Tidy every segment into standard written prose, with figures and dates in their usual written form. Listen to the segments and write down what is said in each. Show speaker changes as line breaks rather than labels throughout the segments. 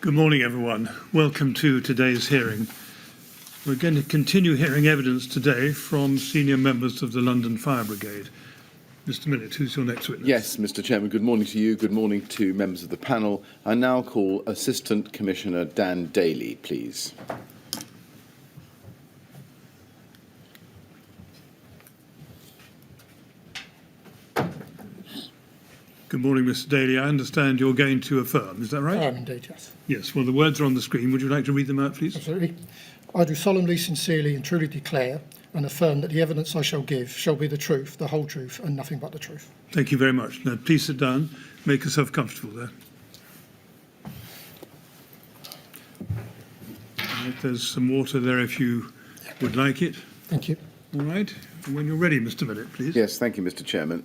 Good morning, everyone. Welcome to today's hearing. We're going to continue hearing evidence today from senior members of the London Fire Brigade. Mr. Millett, who's your next witness?
Yes, Mr. Chairman, good morning to you. Good morning to members of the panel. I now call Assistant Commissioner Dan Daly, please.
Good morning, Mr. Daly. I understand you're going to affirm, is that right?
I am indeed, yes.
Yes, well, the words are on the screen. Would you like to read them out, please?
Absolutely. I do solemnly, sincerely and truly declare and affirm that the evidence I shall give shall be the truth, the whole truth and nothing but the truth.
Thank you very much. Now, please sit down. Make yourself comfortable there. Right, there's some water there if you would like it.
Thank you.
All right. And when you're ready, Mr. Millett, please.
Yes, thank you, Mr. Chairman.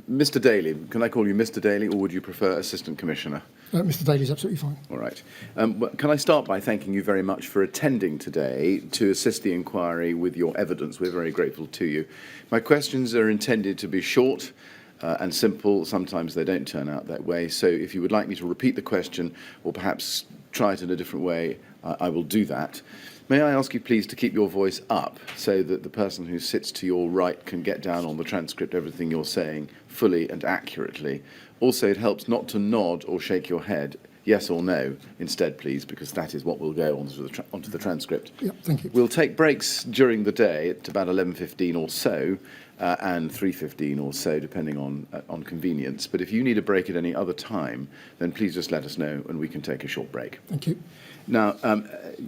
Mr. Daly, can I call you Mr. Daly or would you prefer Assistant Commissioner?
Mr. Daly is absolutely fine.
All right. Can I start by thanking you very much for attending today to assist the inquiry with your evidence? We're very grateful to you. My questions are intended to be short and simple. Sometimes they don't turn out that way. So if you would like me to repeat the question or perhaps try it in a different way, I will do that. May I ask you please to keep your voice up so that the person who sits to your right can get down on the transcript everything you're saying fully and accurately. Also, it helps not to nod or shake your head, yes or no, instead, please, because that is what will go onto the transcript.
Yeah, thank you.
We'll take breaks during the day at about 11:15 or so, and 3:15 or so, depending on convenience. But if you need a break at any other time, then please just let us know and we can take a short break.
Thank you.
Now,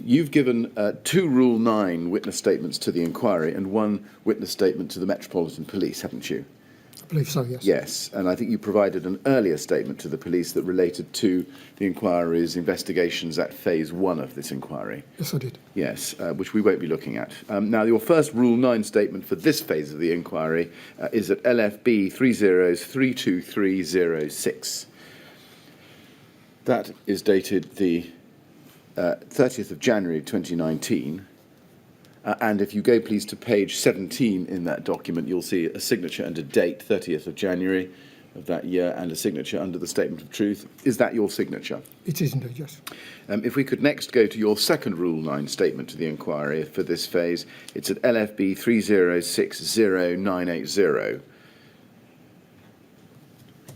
you've given 2 Rule 9 witness statements to the inquiry and 1 witness statement to the Metropolitan Police, haven't you?
I believe so, yes.
Yes, and I think you provided an earlier statement to the police that related to the inquiry's investigations at phase 1 of this inquiry.
Yes, I did.
Yes, which we won't be looking at. Now, your first Rule 9 statement for this phase of the inquiry is at LFB 3032306. That is dated the 30th of January 2019. And if you go, please, to page 17 in that document, you'll see a signature and a date, 30th of January of that year, and a signature under the Statement of Truth. Is that your signature?
It is indeed, yes.
If we could next go to your second Rule 9 statement to the inquiry for this phase, it's at LFB 3060980.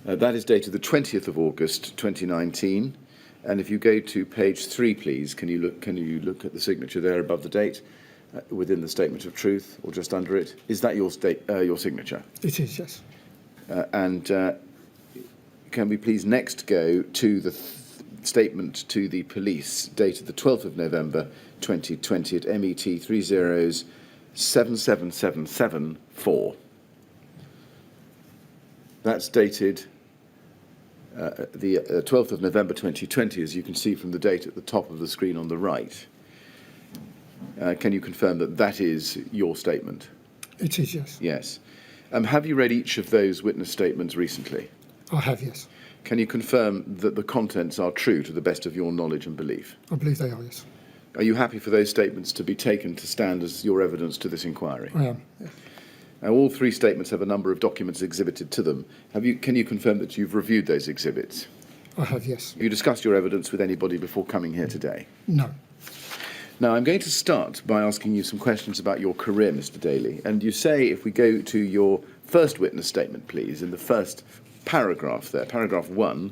That is dated the 20th of August 2019. And if you go to page 3, please, can you look at the signature there above the date? Within the Statement of Truth, or just under it, is that your signature?
It is, yes.
And can we please next go to the statement to the police, dated the 12th of November 2020 at MET 3077774. That's dated the 12th of November 2020, as you can see from the date at the top of the screen on the right. Can you confirm that that is your statement?
It is, yes.
Yes. Have you read each of those witness statements recently?
I have, yes.
Can you confirm that the contents are true to the best of your knowledge and belief?
I believe they are, yes.
Are you happy for those statements to be taken to stand as your evidence to this inquiry?
I am, yes.
Now, all 3 statements have a number of documents exhibited to them. Can you confirm that you've reviewed those exhibits?
I have, yes.
Have you discussed your evidence with anybody before coming here today?
No.
Now, I'm going to start by asking you some questions about your career, Mr. Daly. And you say, if we go to your first witness statement, please, in the first paragraph there, paragraph 1,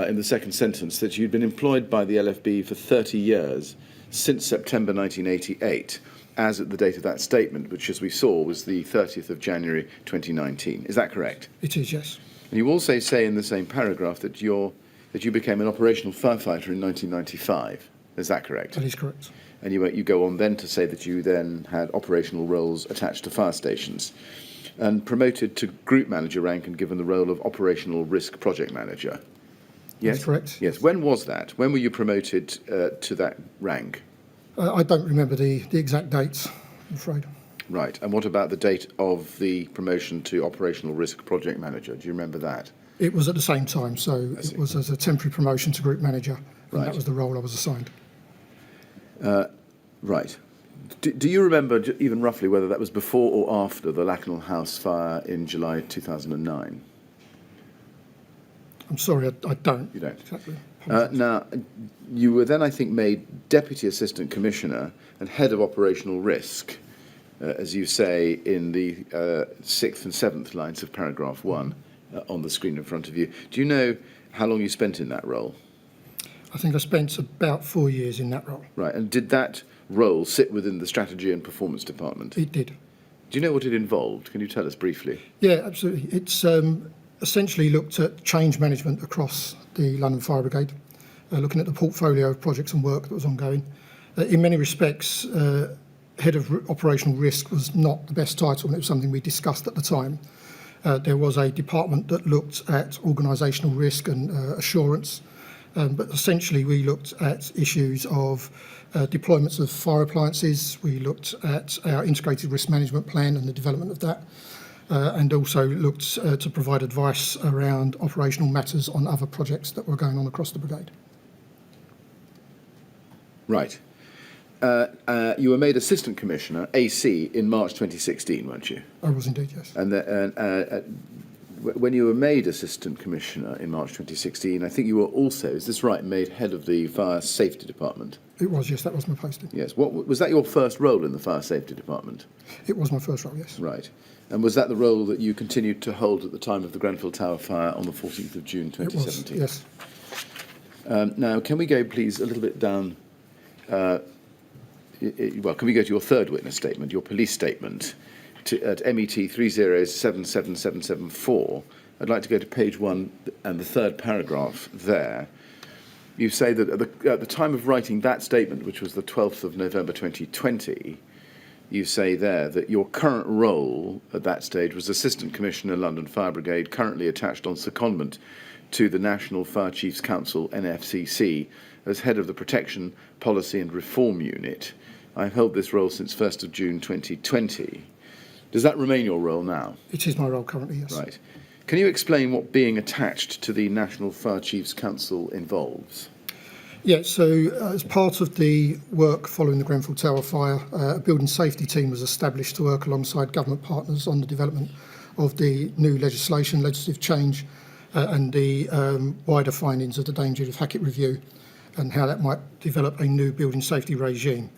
in the second sentence, that you'd been employed by the LFB for 30 years since September 1988, as at the date of that statement, which, as we saw, was the 30th of January 2019. Is that correct?
It is, yes.
And you also say in the same paragraph that you became an operational firefighter in 1995. Is that correct?
That is correct.
And you go on then to say that you then had operational roles attached to fire stations and promoted to group manager rank and given the role of operational risk project manager. Yes?
That's correct.
Yes. When was that? When were you promoted to that rank?
I don't remember the exact dates, I'm afraid.
Right. And what about the date of the promotion to operational risk project manager? Do you remember that?
It was at the same time, so it was as a temporary promotion to group manager, and
Right.
that was the role I was assigned.
Right. Do you remember even roughly whether that was before or after the Lacknell House fire in July 2009?
I'm sorry, I don't.
You don't?
Exactly.
Now, you were then, I think, made Deputy Assistant Commissioner and Head of Operational Risk, as you say in the 6th and 7th lines of paragraph 1 on the screen in front of you. Do you know how long you spent in that role?
I think I spent about 4 years in that role.
Right, and did that role sit within the Strategy and Performance Department?
It did.
Do you know what it involved? Can you tell us briefly?
Yeah, absolutely. It's essentially looked at change management across the London Fire Brigade, looking at the portfolio of projects and work that was ongoing. In many respects, Head of Operational Risk was not the best title, and it was something we discussed at the time. There was a department that looked at organisational risk and assurance, but essentially we looked at issues of deployments of fire appliances. We looked at our integrated risk management plan and the development of that, and also looked to provide advice around operational matters on other projects that were going on across the brigade.
Right. You were made Assistant Commissioner, AC, in March 2016, weren't you?
I was indeed, yes.
And when you were made Assistant Commissioner in March 2016, I think you were also, is this right, made Head of the Fire Safety Department?
It was, yes, that was my posting.
Yes. Was that your first role in the Fire Safety Department?
It was my first role, yes.
Right. And was that the role that you continued to hold at the time of the Grenfell Tower fire on the 14th of June 2017?
It was, yes.
Now, can we go, please, a little bit down... well, can we go to your third witness statement, your police statement, at MET 3077774? I'd like to go to page 1 and the third paragraph there. You say that at the time of writing that statement, which was the 12th of November 2020, you say there that your current role at that stage was Assistant Commissioner, London Fire Brigade, currently attached on secondment to the National Fire Chiefs Council, NFCC, as head of the Protection, Policy and Reform Unit. I've held this role since 1st of June 2020. Does that remain your role now?
It is my role currently, yes.
Right. Can you explain what being attached to the National Fire Chiefs Council involves?
Yeah, so as part of the work following the Grenfell Tower fire, a building safety team was established to work alongside government partners on the development of the new legislative change and the wider findings of the Danger of Hackett Review and how that might develop a new building safety regime.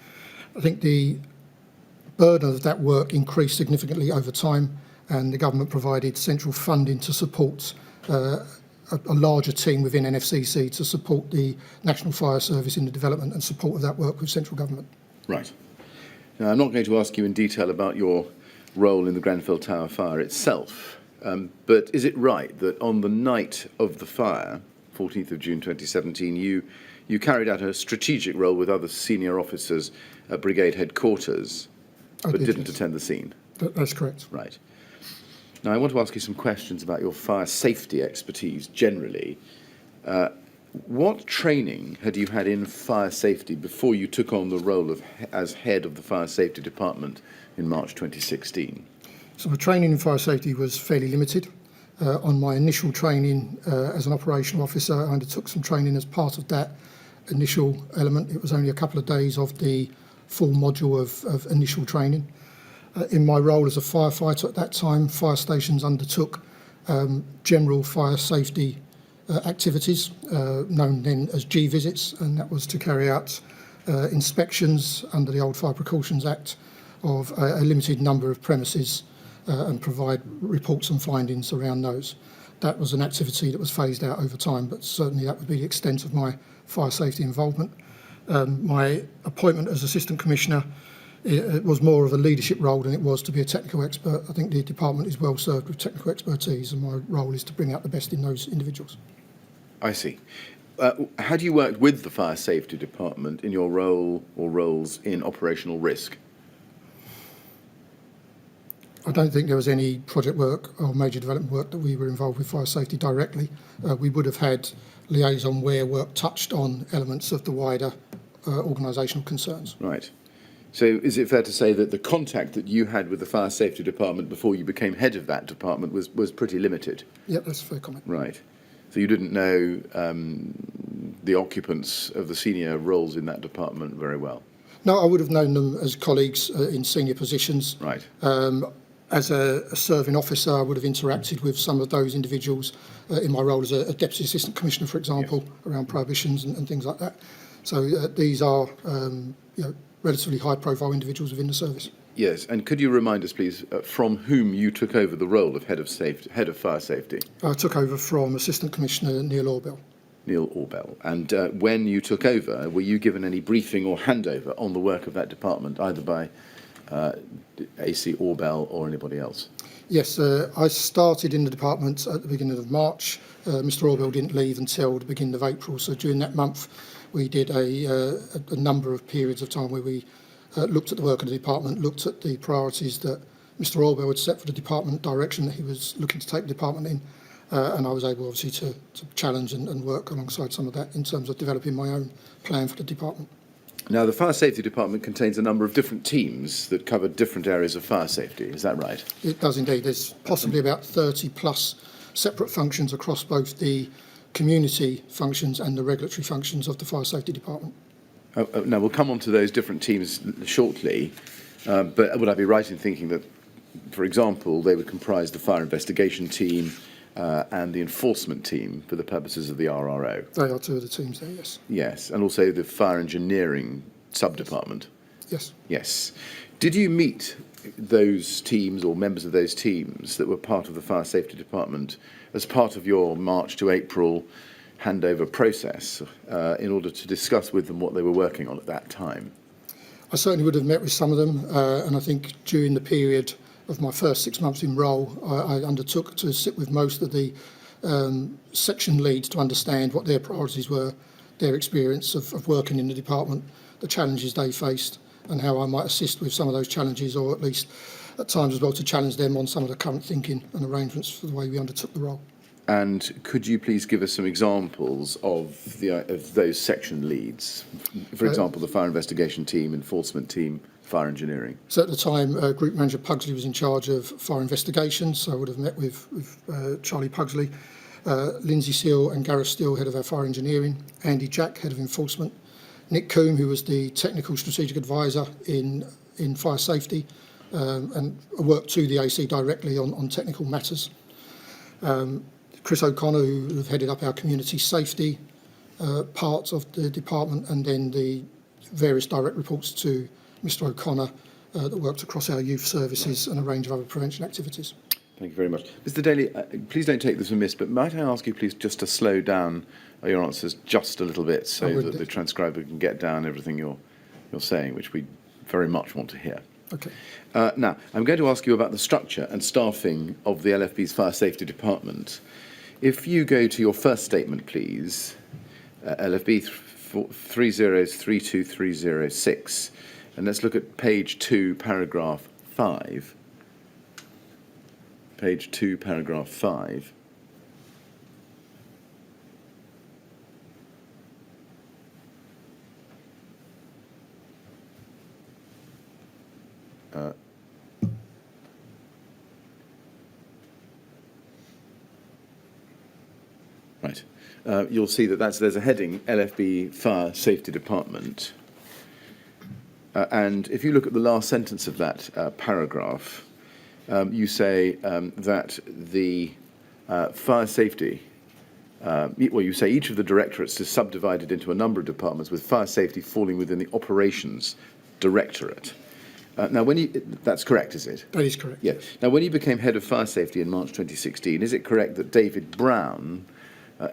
I think the burden of that work increased significantly over time, and the government provided central funding to support a larger team within NFCC to support the National Fire Service in the development and support of that work with central government.
Right. Now, I'm not going to ask you in detail about your role in the Grenfell Tower fire itself, but is it right that on the night of the fire, 14th of June 2017, you carried out a strategic role with other senior officers at Brigade headquarters, but didn't attend the scene?
That's correct.
Right. Now, I want to ask you some questions about your fire safety expertise generally. What training had you had in fire safety before you took on the role as head of the Fire Safety Department in March 2016?
So my training in fire safety was fairly limited. On my initial training as an operational officer, I undertook some training as part of that initial element. It was only a couple of days of the full module of initial training. In my role as a firefighter at that time, fire stations undertook general fire safety activities, known then as G visits, and that was to carry out inspections under the old Fire Precautions Act of a limited number of premises and provide reports and findings around those. That was an activity that was phased out over time, but certainly that would be the extent of my fire safety involvement. My appointment as Assistant Commissioner, it was more of a leadership role than it was to be a technical expert. I think the department is well served with technical expertise, and my role is to bring out the best in those individuals.
I see. Had you worked with the Fire Safety Department in your role or roles in operational risk?
I don't think there was any project work or major development work that we were involved with fire safety directly. We would have had liaison where work touched on elements of the wider organisational concerns.
Right. So is it fair to say that the contact that you had with the Fire Safety Department before you became head of that department was pretty limited?
Yep, that's a fair comment.
Right. So you didn't know the occupants of the senior roles in that department very well?
No, I would have known them as colleagues in senior positions.
Right.
As a serving officer, I would have interacted with some of those individuals in my role as a Deputy Assistant Commissioner, for example, around prohibitions and things like that. So these are relatively high-profile individuals within the service.
Yes, and could you remind us, please, from whom you took over the role of Head of Fire Safety?
I took over from Assistant Commissioner Neil Orbell.
Neil Orbell. And when you took over, were you given any briefing or handover on the work of that department, either by AC Orbell or anybody else?
Yes, I started in the department at the beginning of March. Mr Orbell didn't leave until the beginning of April, so during that month we did a number of periods of time where we looked at the work of the department, looked at the priorities that Mr Orbell had set for the department, direction that he was looking to take the department in, and I was able obviously to challenge and work alongside some of that in terms of developing my own plan for the department.
Now, the Fire Safety Department contains a number of different teams that cover different areas of fire safety, is that right?
It does indeed. There's possibly about 30 plus separate functions across both the community functions and the regulatory functions of the Fire Safety Department.
Now, we'll come on to those different teams shortly, but would I be right in thinking that, for example, they would comprise the fire investigation team and the enforcement team for the purposes of the RRO?
They are two of the teams there, yes.
Yes, and also the fire engineering sub-department?
Yes.
Yes. Did you meet those teams or members of those teams that were part of the Fire Safety Department as part of your March to April handover process in order to discuss with them what they were working on at that time?
I certainly would have met with some of them, and I think during the period of my first 6 months in role, I undertook to sit with most of the section leads to understand what their priorities were, their experience of working in the department, the challenges they faced, and how I might assist with some of those challenges, or at least at times as well to challenge them on some of the current thinking and arrangements for the way we undertook the role.
And could you please give us some examples of those section leads? For example, the fire investigation team, enforcement team, fire engineering.
So at the time, Group Manager Pugsley was in charge of fire investigations, so I would have met with Charlie Pugsley, Lindsay Seal and Gareth Steele, head of our fire engineering, Andy Jack, head of enforcement, Nick Coombe, who was the technical strategic advisor in fire safety, and worked to the AC directly on technical matters. Chris O'Connor, who headed up our community safety parts of the department, and then the various direct reports to Mr O'Connor that worked across our youth services and a range of other prevention activities.
Thank you very much. Mr Daly, please don't take this amiss, but might I ask you please just to slow down your answers just a little bit so that the transcriber can get down everything you're saying, which we very much want to hear.
Okay.
Now, I'm going to ask you about the structure and staffing of the LFB's Fire Safety Department. If you go to your first statement, please, LFB 3032306, and let's look at page 2, paragraph 5. Page 2, paragraph 5. Right. You'll see that there's a heading, LFB Fire Safety Department. And if you look at the last sentence of that paragraph, you say that the fire safety, you say each of the directorates is subdivided into a number of departments, with fire safety falling within the operations directorate. Now, that's correct, is it?
That is correct.
Yeah. Now, when you became head of fire safety in March 2016, is it correct that David Brown,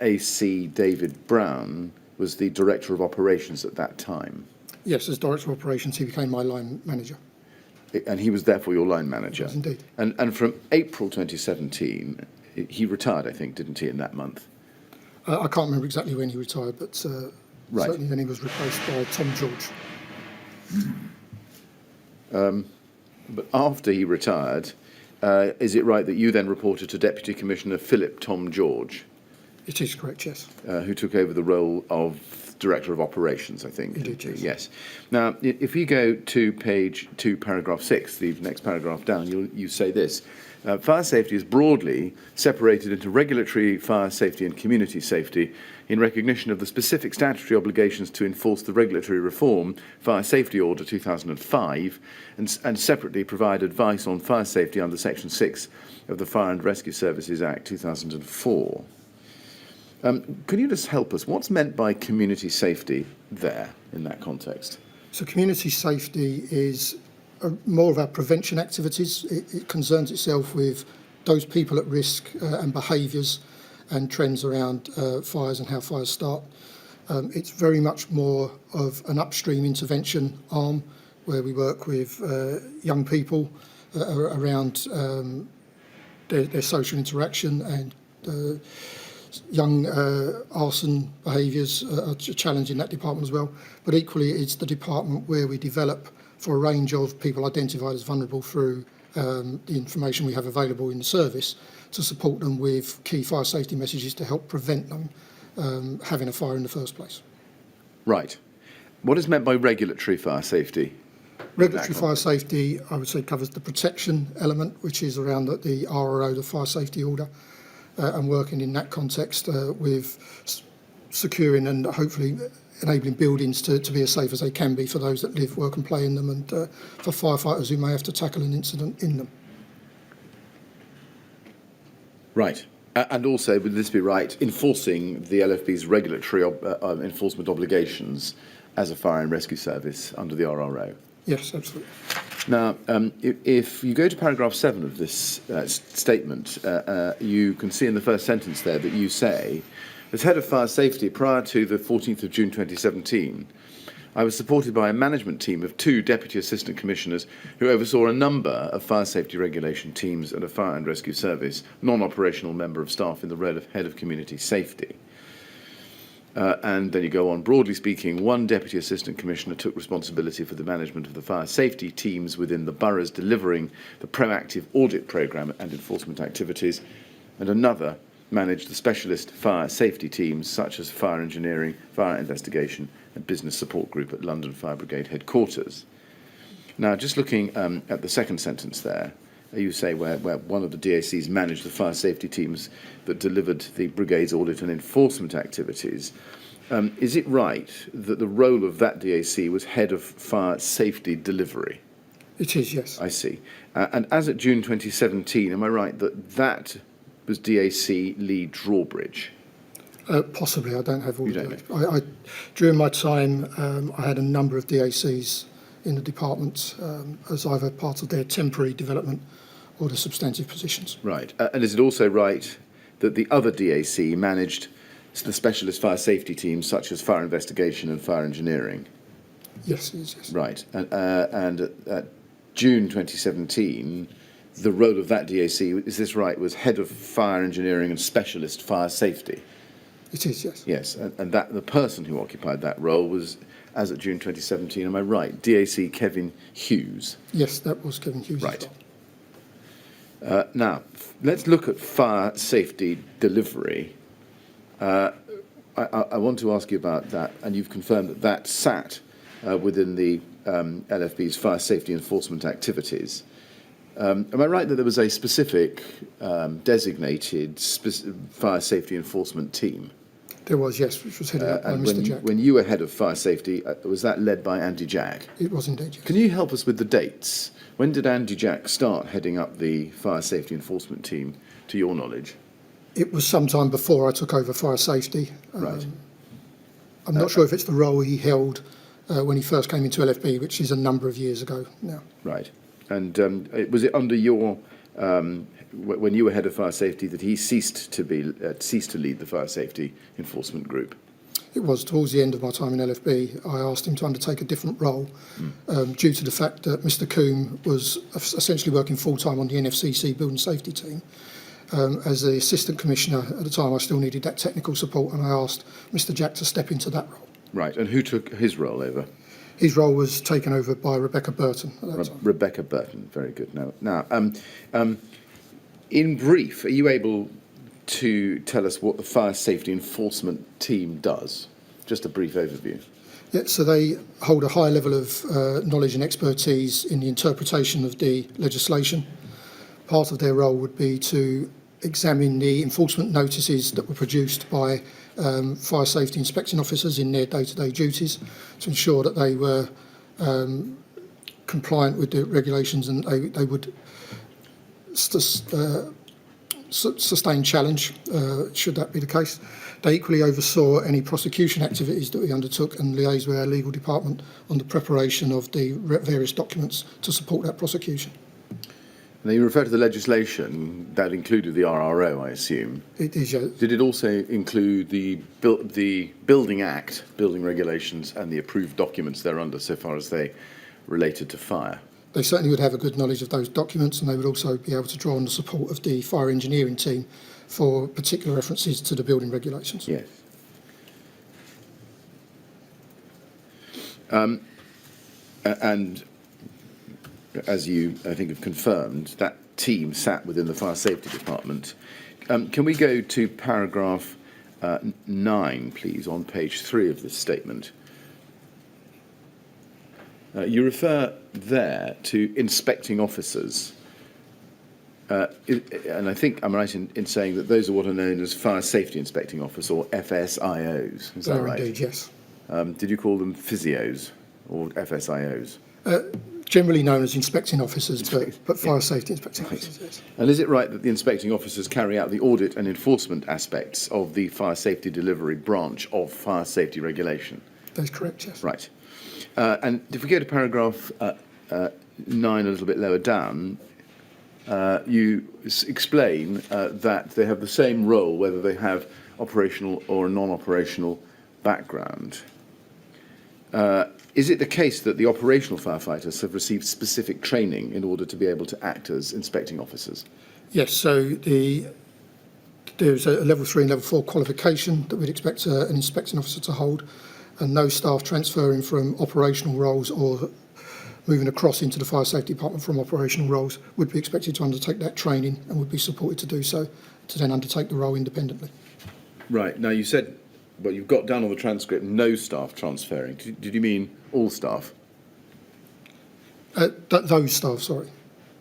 AC David Brown, was the director of operations at that time?
Yes, as director of operations, he became my line manager.
And he was therefore your line manager?
Yes, indeed.
And from April 2017, he retired, I think, didn't he, in that month?
I can't remember exactly when he retired, but
Right.
certainly then he was replaced by Tom George.
But after he retired, is it right that you then reported to Deputy Commissioner Philip Tom George?
It is correct, yes.
Who took over the role of Director of Operations, I think.
Indeed, yes.
Yes. Now, if you go to page 2, paragraph 6, the next paragraph down, you say this. Fire safety is broadly separated into regulatory fire safety and community safety. in recognition of the specific statutory obligations to enforce the regulatory reform, Fire Safety Order 2005, and separately provide advice on fire safety under Section 6 of the Fire and Rescue Services Act 2004. Can you just help us? What's meant by community safety there in that context?
So community safety is more of our prevention activities. It concerns itself with those people at risk and behaviours and trends around fires and how fires start. It's very much more of an upstream intervention arm where we work with young people around their social interaction, and young arson behaviours are challenging that department as well. But equally, it's the department where we develop for a range of people identified as vulnerable through the information we have available in the service to support them with key fire safety messages to help prevent them having a fire in the first place.
Right. What is meant by regulatory fire safety?
Regulatory fire safety, I would say, covers the protection element, which is around the RRO, the Fire Safety Order, and working in that context with securing and hopefully enabling buildings to be as safe as they can be for those that live, work and play in them, and for firefighters who may have to tackle an incident in them.
Right. And also, would this be right, enforcing the LFB's regulatory enforcement obligations as a fire and rescue service under the RRO?
Yes, absolutely.
Now, if you go to paragraph 7 of this statement, you can see in the first sentence there that you say, as head of fire safety prior to the 14th of June 2017, I was supported by a management team of 2 Deputy Assistant Commissioners who oversaw a number of fire safety regulation teams and a fire and rescue service non-operational member of staff in the role of Head of Community Safety. And then you go on, broadly speaking, 1 Deputy Assistant Commissioner took responsibility for the management of the fire safety teams within the boroughs delivering the proactive audit programme and enforcement activities, and another managed the specialist fire safety teams such as fire engineering, fire investigation and business support group at London Fire Brigade headquarters. Now, just looking at the second sentence there, you say where one of the DACs managed the fire safety teams that delivered the brigade's audit and enforcement activities. Is it right that the role of that DAC was head of fire safety delivery?
It is, yes.
I see. And as at June 2017, am I right that that was DAC Lee Drawbridge?
Possibly, I don't have all
You
the
don't
data. During my time, I had a number of DACs in the department as either part of their temporary development or the substantive positions.
Right. And is it also right that the other DAC managed the specialist fire safety teams such as fire investigation and fire engineering?
Yes, it is, yes.
Right. And at June 2017, the role of that DAC, is this right, was head of fire engineering and specialist fire safety?
It is, yes.
Yes, and that the person who occupied that role was, as at June 2017, am I right, DAC Kevin Hughes?
Yes, that was Kevin Hughes.
Right.
As well.
Now, let's look at fire safety delivery. I want to ask you about that, and you've confirmed that that sat within the LFB's fire safety enforcement activities. Am I right that there was a specific designated fire safety enforcement team?
There was, yes, which was headed up by Mr. Jack.
When you were head of fire safety, was that led by Andy Jack?
It was indeed, yes.
Can you help us with the dates? When did Andy Jack start heading up the fire safety enforcement team, to your knowledge?
It was sometime before I took over fire safety.
Right.
I'm not sure if it's the role he held when he first came into LFB, which is a number of years ago now.
Right. And was it under your when you were head of fire safety that he ceased to lead the fire safety enforcement group?
It was towards the end of my time in LFB. I asked him to undertake a different role due to the fact that Mr. Coombe was essentially working full-time on the NFCC building safety team. As the assistant commissioner at the time, I still needed that technical support, and I asked Mr. Jack to step into that role.
Right. And who took his role over?
His role was taken over by Rebecca Burton at that time.
Rebecca Burton. Very good. Now, in brief, are you able to tell us what the fire safety enforcement team does? Just a brief overview.
Yeah, so they hold a high level of knowledge and expertise in the interpretation of the legislation. Part of their role would be to examine the enforcement notices that were produced by fire safety inspecting officers in their day-to-day duties to ensure that they were compliant with the regulations and they would sustain challenge should that be the case. They equally oversaw any prosecution activities that we undertook and liaised with our legal department on the preparation of the various documents to support that prosecution.
Now, you refer to the legislation that included the RRO, I assume.
It is, yeah.
Did it also include the Building Act, building regulations, and the approved documents thereunder, so far as they related to fire?
They certainly would have a good knowledge of those documents, and they would also be able to draw on the support of the fire engineering team for particular references to the building regulations.
Yes. And as you, I think, have confirmed, that team sat within the fire safety department. Can we go to paragraph 9, please, on page 3 of this statement? You refer there to inspecting officers, and I think I'm right in saying that those are what are known as fire safety inspecting officers, or FSIOs. Is that right?
Indeed, yes.
Did you call them physios or FSIOs?
Generally known as inspecting officers, but fire safety inspecting officers, yes.
And is it right that the inspecting officers carry out the audit and enforcement aspects of the fire safety delivery branch of fire safety regulation?
That's correct, yes.
Right. And if we go to paragraph 9 a little bit lower down, you explain that they have the same role whether they have operational or a non-operational background. Is it the case that the operational firefighters have received specific training in order to be able to act as inspecting officers?
Yes, so there's a level 3 and level 4 qualification that we'd expect an inspecting officer to hold, and no staff transferring from operational roles or moving across into the fire safety department from operational roles would be expected to undertake that training and would be supported to do so, to then undertake the role independently.
Right. Now, you said, but you've got down on the transcript, no staff transferring. Did you mean all staff?
Those staff, sorry.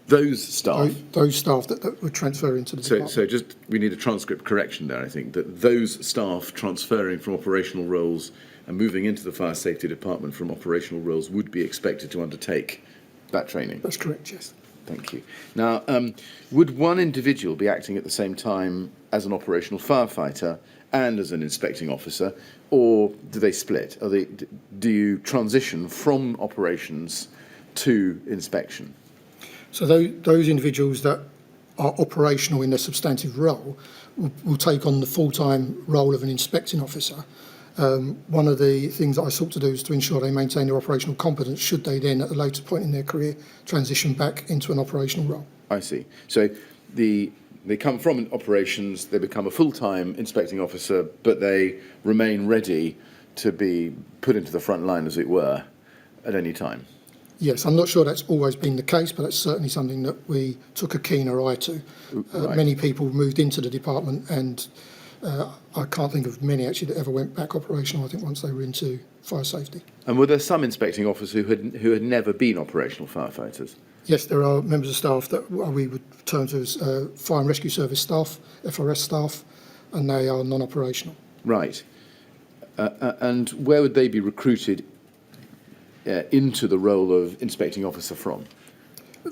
Those staff?
Those staff that would transfer into the department.
So just, we need a transcript correction there, I think, that those staff transferring from operational roles and moving into the fire safety department from operational roles would be expected to undertake that training?
That's correct, yes.
Thank you. Now, would one individual be acting at the same time as an operational firefighter and as an inspecting officer, or do they split? Do you transition from operations to inspection?
So those individuals that are operational in their substantive role will take on the full-time role of an inspecting officer. One of the things that I sought to do is to ensure they maintain their operational competence should they then, at a later point in their career, transition back into an operational role.
I see. So they come from operations, they become a full-time inspecting officer, but they remain ready to be put into the front line, as it were, at any time.
Yes, I'm not sure that's always been the case, but that's certainly something that we took a keener eye to.
Right.
Many people moved into the department, and I can't think of many actually that ever went back operational, I think, once they were into fire safety.
And were there some inspecting officers who had never been operational firefighters?
Yes, there are members of staff that we would term to as Fire and Rescue Service staff, FRS staff, and they are non-operational.
Right. And where would they be recruited into the role of inspecting officer from?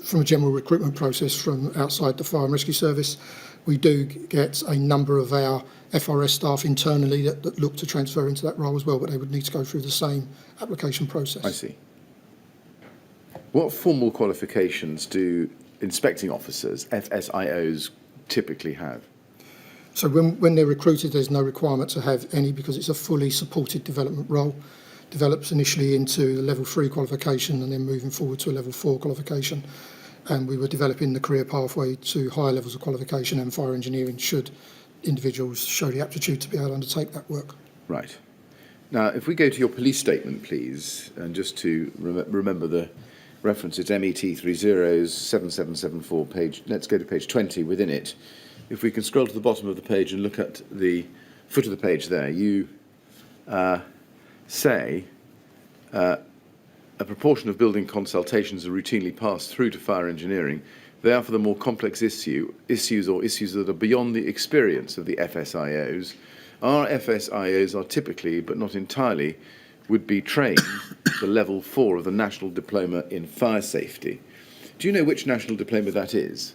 From a general recruitment process from outside the Fire and Rescue Service, we do get a number of our FRS staff internally that look to transfer into that role as well, but they would need to go through the same application process.
I see. What formal qualifications do inspecting officers, FSIOs, typically have?
So when they're recruited, there's no requirement to have any because it's a fully supported development role. Develops initially into the level 3 qualification and then moving forward to a level 4 qualification. And we were developing the career pathway to higher levels of qualification and fire engineering should individuals show the aptitude to be able to undertake that work.
Right. Now, if we go to your police statement, please, and just to remember the reference, it's MET 307774 page. Let's go to page 20 within it. If we can scroll to the bottom of the page and look at the foot of the page there, you say a proportion of building consultations are routinely passed through to fire engineering. They are for the more complex issues that are beyond the experience of the FSIOs our FSIOs are typically, but not entirely, would be trained the level 4 of the National Diploma in Fire Safety. Do you know which national diploma that is?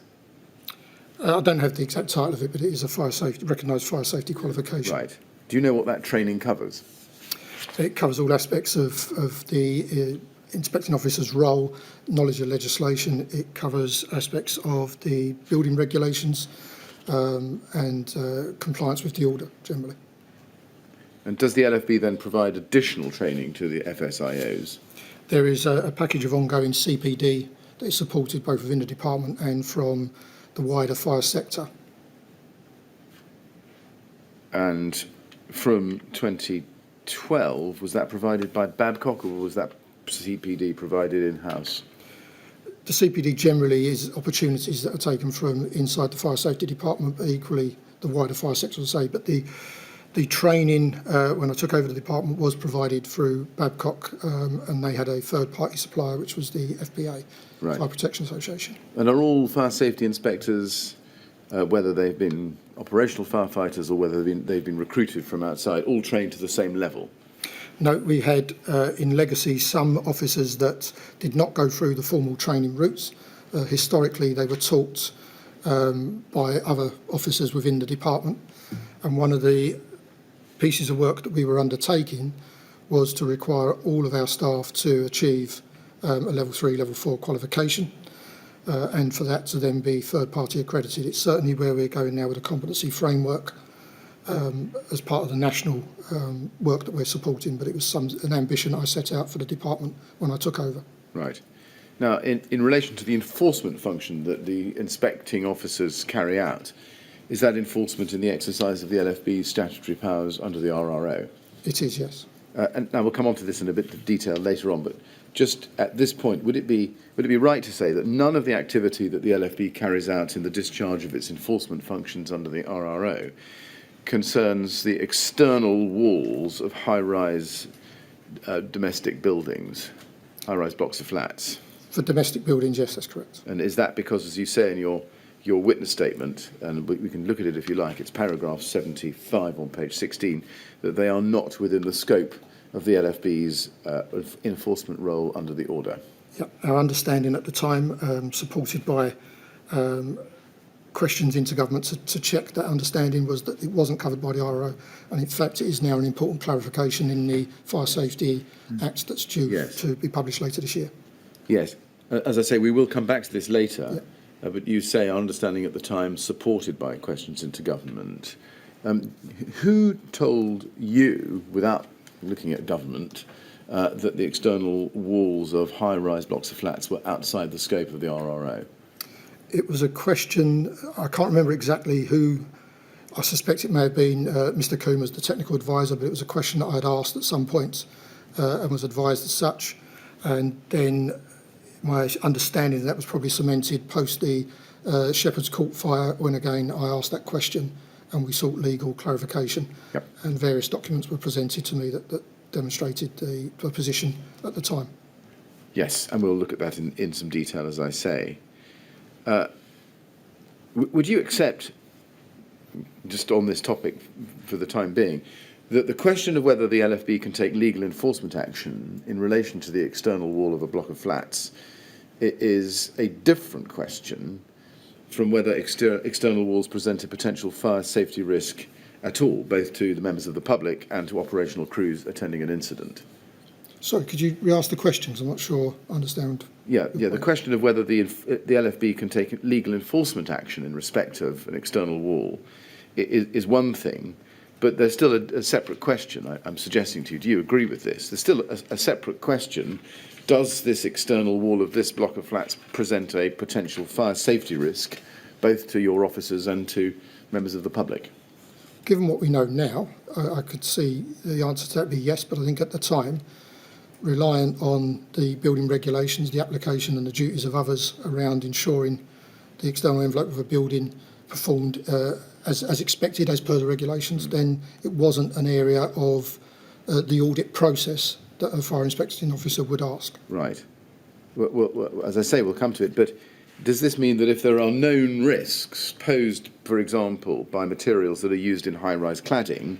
I don't have the exact title of it, but it is a recognised fire safety qualification.
Right. Do you know what that training covers?
It covers all aspects of the inspecting officer's role, knowledge of legislation. It covers aspects of the building regulations and compliance with the order generally.
And does the LFB then provide additional training to the FSIOs?
There is a package of ongoing CPD that is supported both within the department and from the wider fire sector.
And from 2012, was that provided by Babcock or was that CPD provided in-house?
The CPD generally is opportunities that are taken from inside the fire safety department, but equally the wider fire sector, will say. But the training when I took over the department was provided through Babcock, and they had a third-party supplier, which was the FPA,
Right.
Fire Protection Association.
And are all fire safety inspectors, whether they've been operational firefighters or whether they've been recruited from outside, all trained to the same level?
No, we had in Legacy some officers that did not go through the formal training routes. Historically, they were taught by other officers within the department, and one of the pieces of work that we were undertaking was to require all of our staff to achieve a level 3, level 4 qualification, and for that to then be third-party accredited. It's certainly where we're going now with a competency framework as part of the national work that we're supporting, but it was an ambition I set out for the department when I took over.
Right. Now, in relation to the enforcement function that the inspecting officers carry out, is that enforcement in the exercise of the LFB's statutory powers under the RRO?
It is, yes.
And now we'll come on to this in a bit of detail later on, but just at this point, would it be right to say that none of the activity that the LFB carries out in the discharge of its enforcement functions under the RRO concerns the external walls of high-rise domestic buildings, high-rise blocks of flats?
For domestic buildings, yes, that's correct.
And is that because, as you say in your witness statement, and we can look at it if you like, it's paragraph 75 on page 16, that they are not within the scope of the LFB's enforcement role under the order?
Yep. Our understanding at the time, supported by questions into government to check that understanding, was that it wasn't covered by the RO, and in fact it is now an important clarification in the Fire Safety Act that's due to be published later this year.
Yes. As I say, we will come back to this later, but you say our understanding at the time supported by questions into government. Who told you, without looking at government, that the external walls of high-rise blocks of flats were outside the scope of the RRO?
It was a question, I can't remember exactly who, I suspect it may have been Mr. Coombs, the technical advisor, but it was a question that I had asked at some point and was advised as such. And then my understanding that was probably cemented post the Shepherd's Court fire, when again I asked that question and we sought legal clarification.
Yep.
And various documents were presented to me that demonstrated the position at the time.
Yes, and we'll look at that in some detail, as I say. Would you accept, just on this topic for the time being, that the question of whether the LFB can take legal enforcement action in relation to the external wall of a block of flats is a different question from whether external walls present a potential fire safety risk at all, both to the members of the public and to operational crews attending an incident?
Sorry, could you re-ask the questions? I'm not sure I understand.
Yeah. The question of whether the LFB can take legal enforcement action in respect of an external wall is one thing, but there's still a separate question I'm suggesting to you. Do you agree with this? There's still a separate question. Does this external wall of this block of flats present a potential fire safety risk, both to your officers and to members of the public?
Given what we know now, I could see the answer to that be yes, but I think at the time, reliant on the building regulations, the application and the duties of others around ensuring the external envelope of a building performed as expected as per the regulations, then it wasn't an area of the audit process that a fire inspecting officer would ask.
Right. Well, as I say, we'll come to it, but does this mean that if there are known risks posed, for example, by materials that are used in high-rise cladding,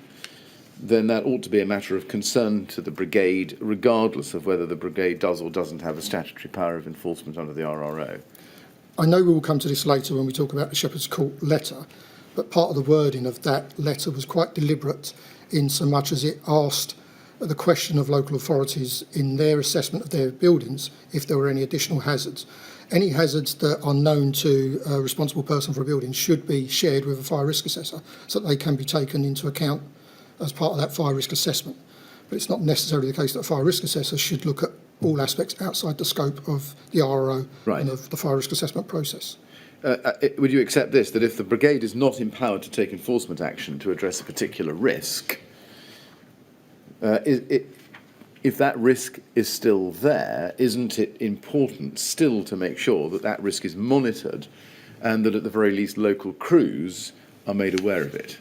then that ought to be a matter of concern to the Brigade, regardless of whether the Brigade does or doesn't have a statutory power of enforcement under the RRO.
I know we will come to this later when we talk about the Shepherd's Court letter, but part of the wording of that letter was quite deliberate in so much as it asked the question of local authorities in their assessment of their buildings if there were any additional hazards. Any hazards that are known to a responsible person for a building should be shared with a fire risk assessor so that they can be taken into account as part of that fire risk assessment. But it's not necessarily the case that a fire risk assessor should look at all aspects outside the scope of the RRO and of the fire risk assessment process.
Would you accept this, that if the Brigade is not empowered to take enforcement action to address a particular risk, if that risk is still there, isn't it important still to make sure that that risk is monitored and that at the very least local crews are made aware of it?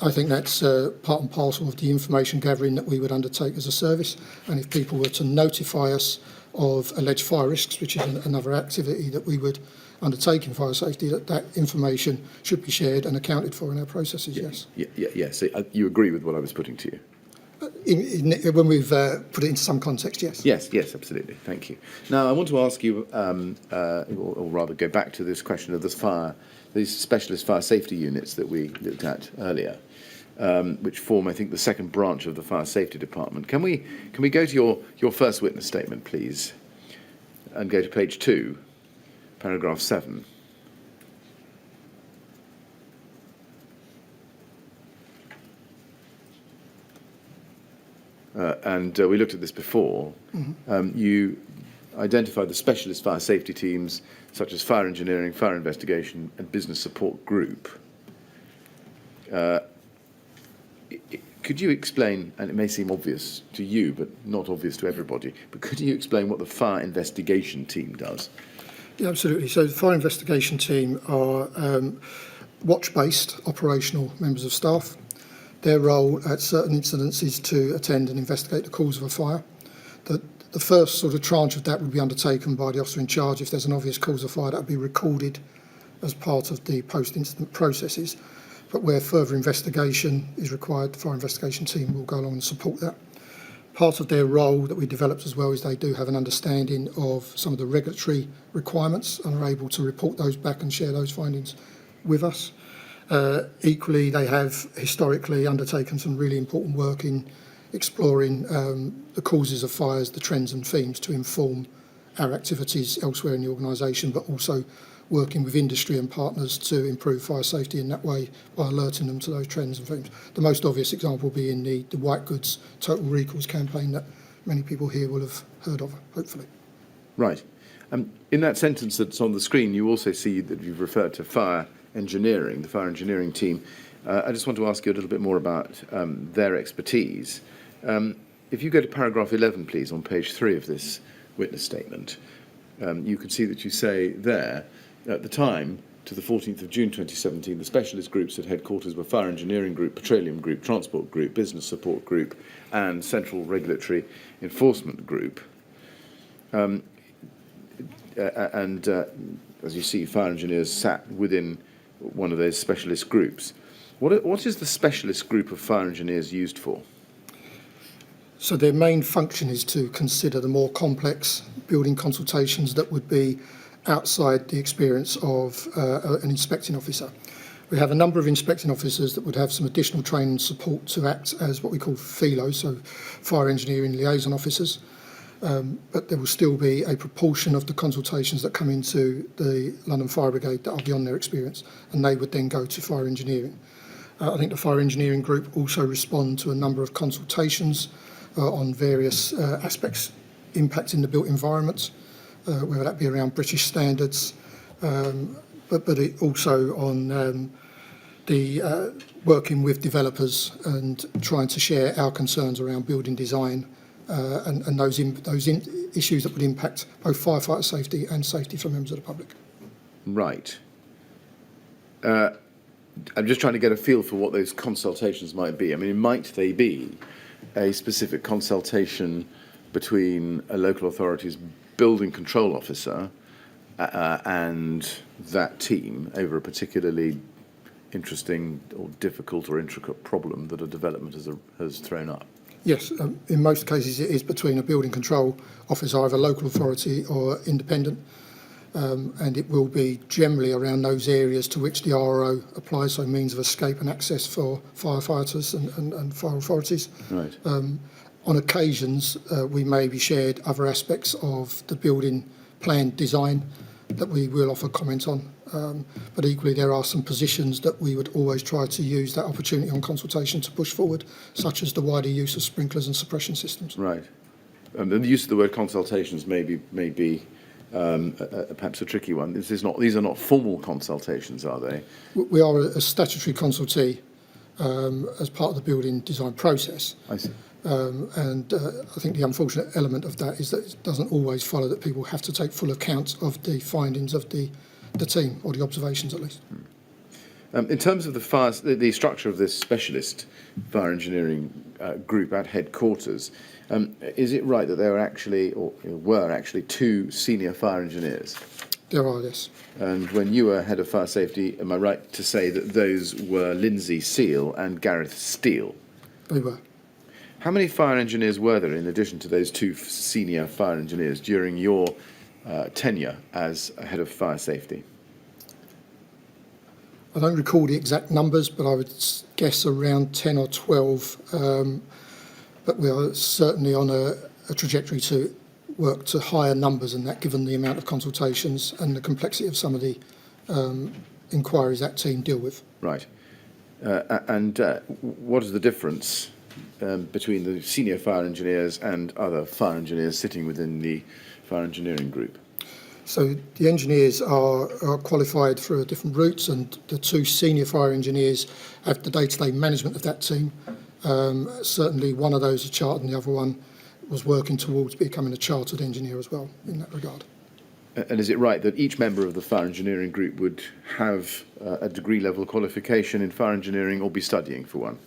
I think that's part and parcel of the information gathering that we would undertake as a service, and if people were to notify us of alleged fire risks, which is another activity that we would undertake in fire safety, that information should be shared and accounted for in our processes, yes.
Yes. You agree with what I was putting to you?
When we've put it into some context, yes.
Yes, absolutely. Thank you. Now, I want to ask you, or rather go back to this question of these specialist fire safety units that we looked at earlier, which form, I think, the second branch of the fire safety department. Can we go to your first witness statement, please, and go to page 2, paragraph 7. We looked at this before. You identified the specialist fire safety teams such as fire engineering, fire investigation and business support group. Could you explain, and it may seem obvious to you but not obvious to everybody, but could you explain what the fire investigation team does?
Yeah, absolutely. So the fire investigation team are watch-based operational members of staff. Their role at certain incidents is to attend and investigate the cause of a fire. The first sort of tranche of that would be undertaken by the officer in charge. If there's an obvious cause of fire, that would be recorded as part of the post-incident processes. But where further investigation is required, the fire investigation team will go along and support that. Part of their role that we developed as well is they do have an understanding of some of the regulatory requirements and are able to report those back and share those findings with us. Equally, they have historically undertaken some really important work in exploring the causes of fires, the trends and themes to inform our activities elsewhere in the organisation, but also working with industry and partners to improve fire safety in that way by alerting them to those trends and themes. The most obvious example being the white goods total recalls campaign that many people here will have heard of, hopefully.
Right. In that sentence that's on the screen, you also see that you've referred to fire engineering, the fire engineering team. I just want to ask you a little bit more about their expertise. If you go to paragraph 11, please, on page 3 of this witness statement, you can see that you say there, at the time, to the 14th of June 2017, the specialist groups at headquarters were Fire Engineering Group, Petroleum Group, Transport Group, Business Support Group, and Central Regulatory Enforcement Group. As you see, fire engineers sat within one of those specialist groups. What is the specialist group of fire engineers used for?
So their main function is to consider the more complex building consultations that would be outside the experience of an inspecting officer. We have a number of inspecting officers that would have some additional training and support to act as what we call FELOs, so fire engineering liaison officers. But there will still be a proportion of the consultations that come into the London Fire Brigade that are beyond their experience, and they would then go to fire engineering. I think the fire engineering group also respond to a number of consultations on various aspects impacting the built environment, whether that be around British standards, but it also on the working with developers and trying to share our concerns around building design and those issues that would impact both firefighter safety and safety for members of the public.
Right. I'm just trying to get a feel for what those consultations might be. I mean, might they be a specific consultation between a local authority's building control officer and that team over a particularly interesting or difficult or intricate problem that a development has thrown up?
Yes, in most cases it is between a building control officer, either local authority or independent, and it will be generally around those areas to which the RO applies, so means of escape and access for firefighters and fire authorities.
Right.
On occasions, we may be shared other aspects of the building plan design that we will offer comment on. But equally, there are some positions that we would always try to use that opportunity on consultation to push forward, such as the wider use of sprinklers and suppression systems.
Right. And the use of the word consultations may be perhaps a tricky one. These are not formal consultations, are they?
We are a statutory consultee as part of the building design process.
I see.
And I think the unfortunate element of that is that it doesn't always follow that people have to take full account of the findings of the team, or the observations at least.
In terms of the structure of this specialist fire engineering group at headquarters, is it right that there were actually two senior fire engineers?
There are, yes.
And when you were head of fire safety, am I right to say that those were Lindsay Seal and Gareth Steele?
They were.
How many fire engineers were there in addition to those two senior fire engineers during your tenure as head of fire safety?
I don't recall the exact numbers, but I would guess around 10 or 12. But we are certainly on a trajectory to work to higher numbers than that, given the amount of consultations and the complexity of some of the inquiries that team deal with.
Right. And what is the difference between the senior fire engineers and other fire engineers sitting within the fire engineering group?
So the engineers are qualified through different routes, and the two senior fire engineers have the day-to-day management of that team. Certainly one of those is chartered and the other one was working towards becoming a chartered engineer as well in that regard.
And is it right that each member of the fire engineering group would have a degree level qualification in fire engineering or be studying for one?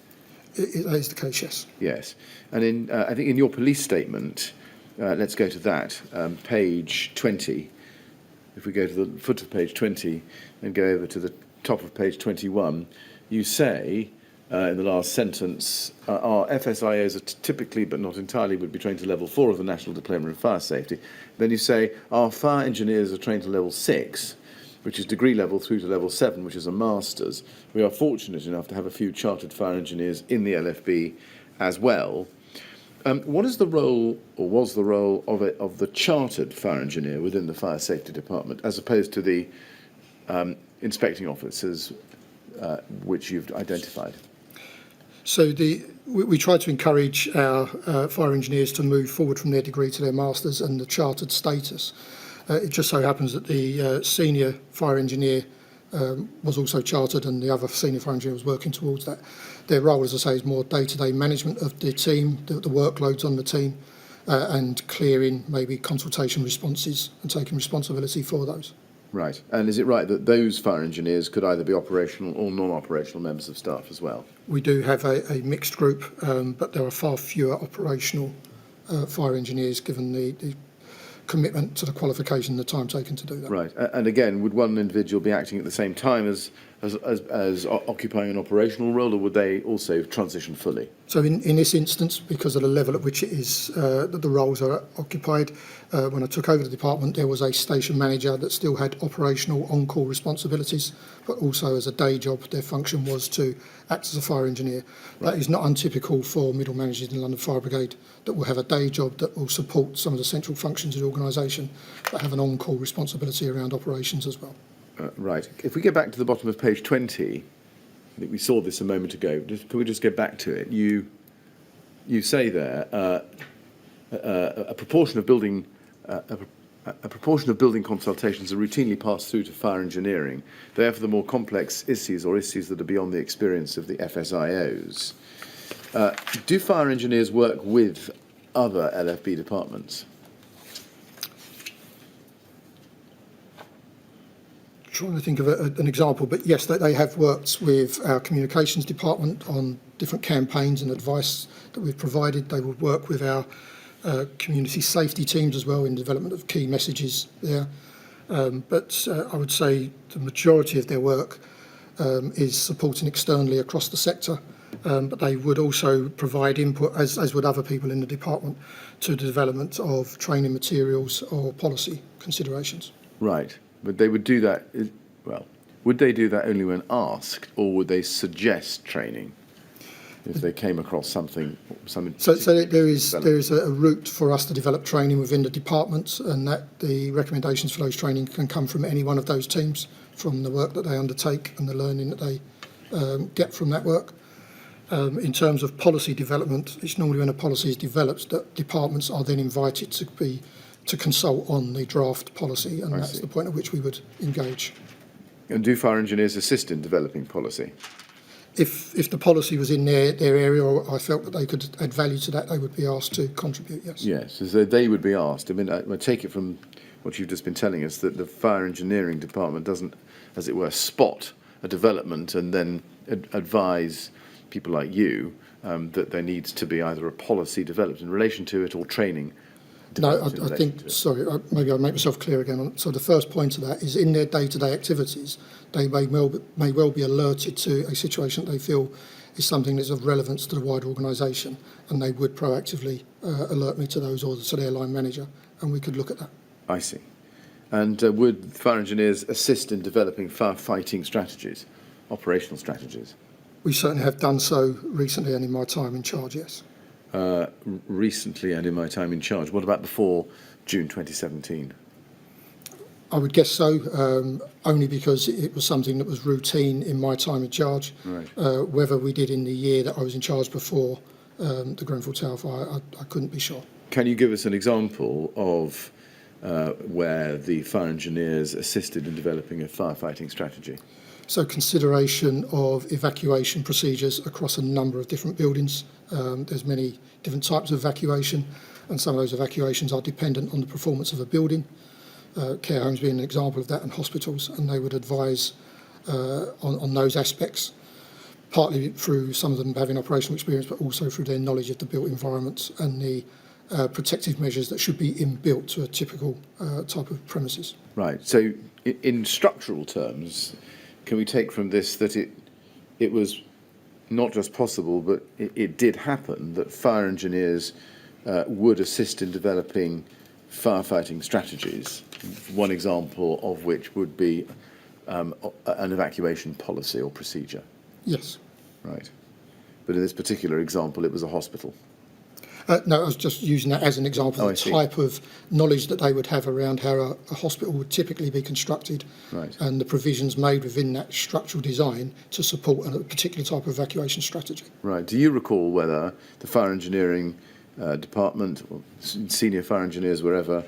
That is the case, yes.
Yes. And I think in your police statement, let's go to that, page 20. If we go to the foot of page 20 and go over to the top of page 21, you say in the last sentence, our FSIOs are typically, but not entirely, would be trained to level 4 of the National Diploma in Fire Safety. Then you say our fire engineers are trained to level 6, which is degree level, through to level 7, which is a master's. We are fortunate enough to have a few chartered fire engineers in the LFB as well. What is the role, or was the role, of the chartered fire engineer within the fire safety department, as opposed to the inspecting officers which you've identified?
So we try to encourage our fire engineers to move forward from their degree to their masters and the chartered status. It just so happens that the senior fire engineer was also chartered, and the other senior fire engineer was working towards that. Their role, as I say, is more day-to-day management of the team, the workloads on the team, and clearing maybe consultation responses and taking responsibility for those.
Right. And is it right that those fire engineers could either be operational or non-operational members of staff as well?
We do have a mixed group, but there are far fewer operational fire engineers, given the commitment to the qualification and the time taken to do that.
Right. And again, would one individual be acting at the same time as occupying an operational role, or would they also transition fully?
So in this instance, because of the level at which it is that the roles are occupied, when I took over the department, there was a station manager that still had operational on-call responsibilities, but also as a day job, their function was to act as a fire engineer. Right. That is not untypical for middle managers in the London Fire Brigade, that will have a day job that will support some of the central functions of the organisation, but have an on-call responsibility around operations as well.
Right. If we get back to the bottom of page 20, I think we saw this a moment ago. Can we just get back to it? You say there a proportion of building consultations are routinely passed through to fire engineering. They are for the more complex issues or issues that are beyond the experience of the FSIOs. Do fire engineers work with other LFB departments?
Trying to think of an example, but yes, they have worked with our communications department on different campaigns and advice that we've provided. They would work with our community safety teams as well in development of key messages there. But I would say the majority of their work is supporting externally across the sector, but they would also provide input, as would other people in the department, to the development of training materials or policy considerations.
Right, but they would do that, well, would they do that only when asked, or would they suggest training if they came across something?
So there is a route for us to develop training within the department, and that the recommendations for those training can come from any one of those teams, from the work that they undertake and the learning that they get from that work. In terms of policy development, it's normally when a policy is developed that departments are then invited to consult on the draft policy, and that's the point at which we would engage.
And do fire engineers assist in developing policy?
If the policy was in their area, or I felt that they could add value to that, they would be asked to contribute, yes.
Yes, so they would be asked. I mean, I take it from what you've just been telling us that the fire engineering department doesn't, as it were, spot a development and then advise people like you that there needs to be either a policy developed in relation to it or training.
No, I think, sorry, maybe I'll make myself clear again. So the first point of that is in their day-to-day activities, they may well be alerted to a situation that they feel is something that's of relevance to the wider organisation, and they would proactively alert me to those, or to their line manager, and we could look at that.
I see. And would fire engineers assist in developing firefighting strategies, operational strategies?
We certainly have done so recently and in my time in charge, yes.
Recently and in my time in charge. What about before June 2017?
I would guess so, only because it was something that was routine in my time in charge.
Right.
Whether we did in the year that I was in charge before the Grenfell Tower fire, I couldn't be sure.
Can you give us an example of where the fire engineers assisted in developing a firefighting strategy?
So consideration of evacuation procedures across a number of different buildings. There's many different types of evacuation, and some of those evacuations are dependent on the performance of a building. Care homes being an example of that, and hospitals, and they would advise on those aspects, partly through some of them having operational experience, but also through their knowledge of the built environments and the protective measures that should be inbuilt to a typical type of premises.
Right. So in structural terms, can we take from this that it was not just possible, but it did happen that fire engineers would assist in developing firefighting strategies, one example of which would be an evacuation policy or procedure?
Yes.
Right. But in this particular example, it was a hospital.
No, I was just using that as an example of the type of knowledge that they would have around how a hospital would typically be constructed,
right,
and the provisions made within that structural design to support a particular type of evacuation strategy.
Right. Do you recall whether the fire engineering department or senior fire engineers, wherever,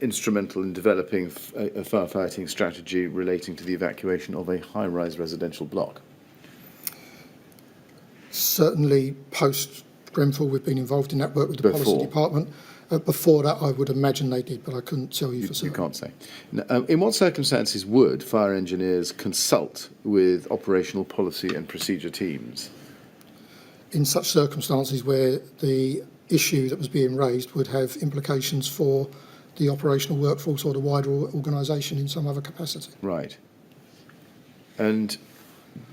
instrumental in developing a firefighting strategy relating to the evacuation of a high-rise residential block?
Certainly post Grenfell, we've been involved in that work with the policy department. Before that, I would imagine they did, but I couldn't tell you for certain.
You can't say. In what circumstances would fire engineers consult with operational policy and procedure teams?
In such circumstances where the issue that was being raised would have implications for the operational workforce or the wider organisation in some other capacity.
Right. And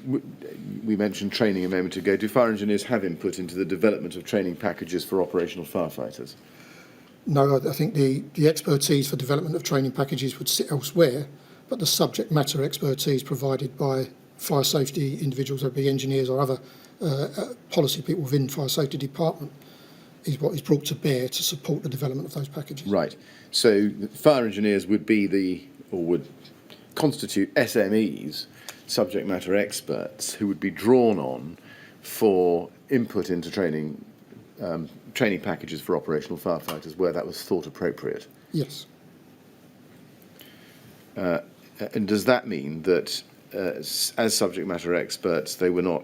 we mentioned training a moment ago. Do fire engineers have input into the development of training packages for operational firefighters?
No, I think the expertise for development of training packages would sit elsewhere, but the subject matter expertise provided by fire safety individuals, whether it be engineers or other policy people within fire safety department, is what is brought to bear to support the development of those packages.
Right. So fire engineers would would constitute SMEs, subject matter experts, who would be drawn on for input into training packages for operational firefighters where that was thought appropriate.
Yes.
And does that mean that as subject matter experts, they were not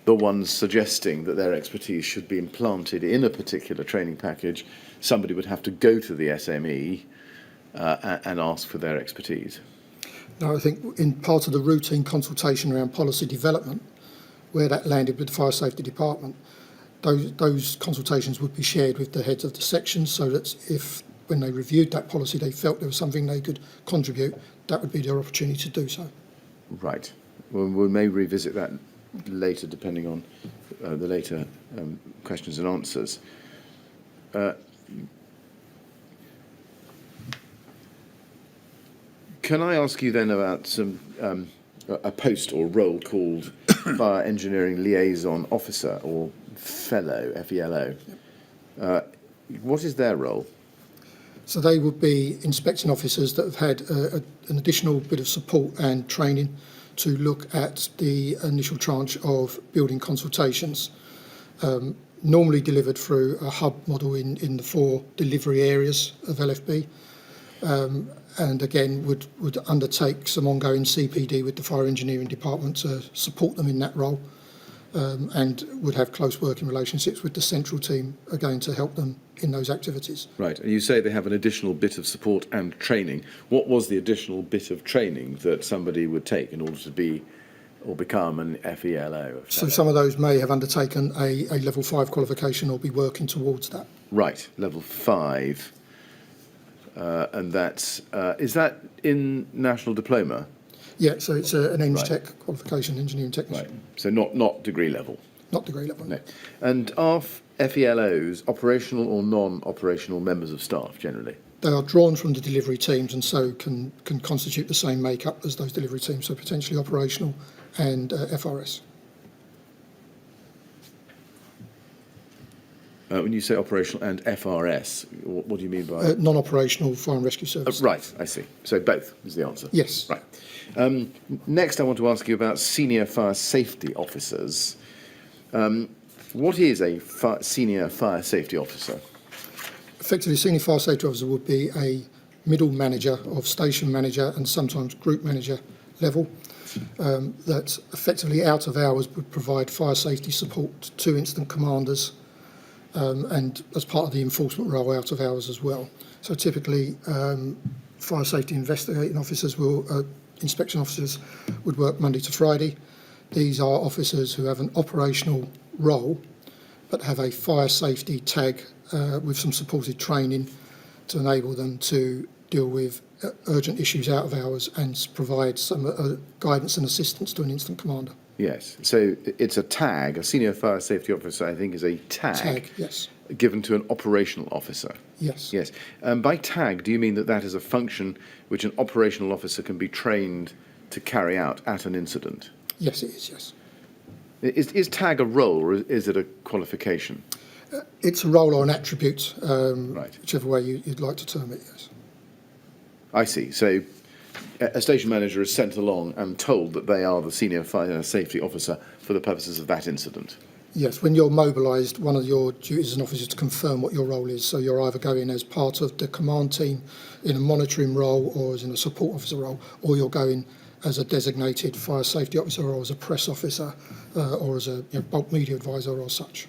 the ones suggesting that their expertise should be implanted in a particular training package? Somebody would have to go to the SME and ask for their expertise?
No, I think in part of the routine consultation around policy development, where that landed with the fire safety department, those consultations would be shared with the heads of the sections, so that if, when they reviewed that policy, they felt there was something they could contribute, that would be their opportunity to do so.
Right. Well, we may revisit that later, depending on the later questions and answers. Can I ask you then about a post or role called Fire Engineering Liaison Officer, or Fellow, FELO? What is their role?
So they would be inspection officers that have had an additional bit of support and training to look at the initial tranche of building consultations, normally delivered through a hub model in the 4 delivery areas of LFB, and again would undertake some ongoing CPD with the fire engineering department to support them in that role, and would have close working relationships with the central team again to help them in those activities.
Right, and you say they have an additional bit of support and training. What was the additional bit of training that somebody would take in order to be or become an FELO?
So some of those may have undertaken a level 5 qualification or be working towards that.
Right, level 5, and that's is that in national diploma?
Yeah, so it's an Eng
Right.
Tech qualification, engineering technician.
Right, so not degree level.
Not degree level.
No. And are FELOs operational or non-operational members of staff generally?
They are drawn from the delivery teams and so can constitute the same makeup as those delivery teams, so potentially operational and FRS.
When you say operational and FRS, what do you mean by?
Non-operational fire and rescue service.
Right, I see. So both is the answer.
Yes.
Right. Next, I want to ask you about senior fire safety officers. What is a senior fire safety officer?
Effectively, senior fire safety officer would be a middle manager of station manager and sometimes group manager level that effectively out of hours would provide fire safety support to incident commanders and as part of the enforcement role out of hours as well. So typically fire safety investigating officers inspection officers would work Monday to Friday. These are officers who have an operational role but have a fire safety tag with some supported training to enable them to deal with urgent issues out of hours and provide some guidance and assistance to an incident commander.
Yes, so it's a tag. A senior fire safety officer, I think, is a tag
Yes.
given to an operational officer.
Yes.
Yes. By tag, do you mean that is a function which an operational officer can be trained to carry out at an incident?
Yes, it is, yes.
Is tag a role or is it a qualification?
It's a role or an attribute,
Right.
whichever way you'd like to term it, yes.
I see. So a station manager is sent along and told that they are the senior fire safety officer for the purposes of that incident.
Yes, when you're mobilised, one of your duties as an officer is to confirm what your role is. So you're either going as part of the command team in a monitoring role or as in a support officer role, or you're going as a designated fire safety officer or as a press officer or as a bulk media advisor or such.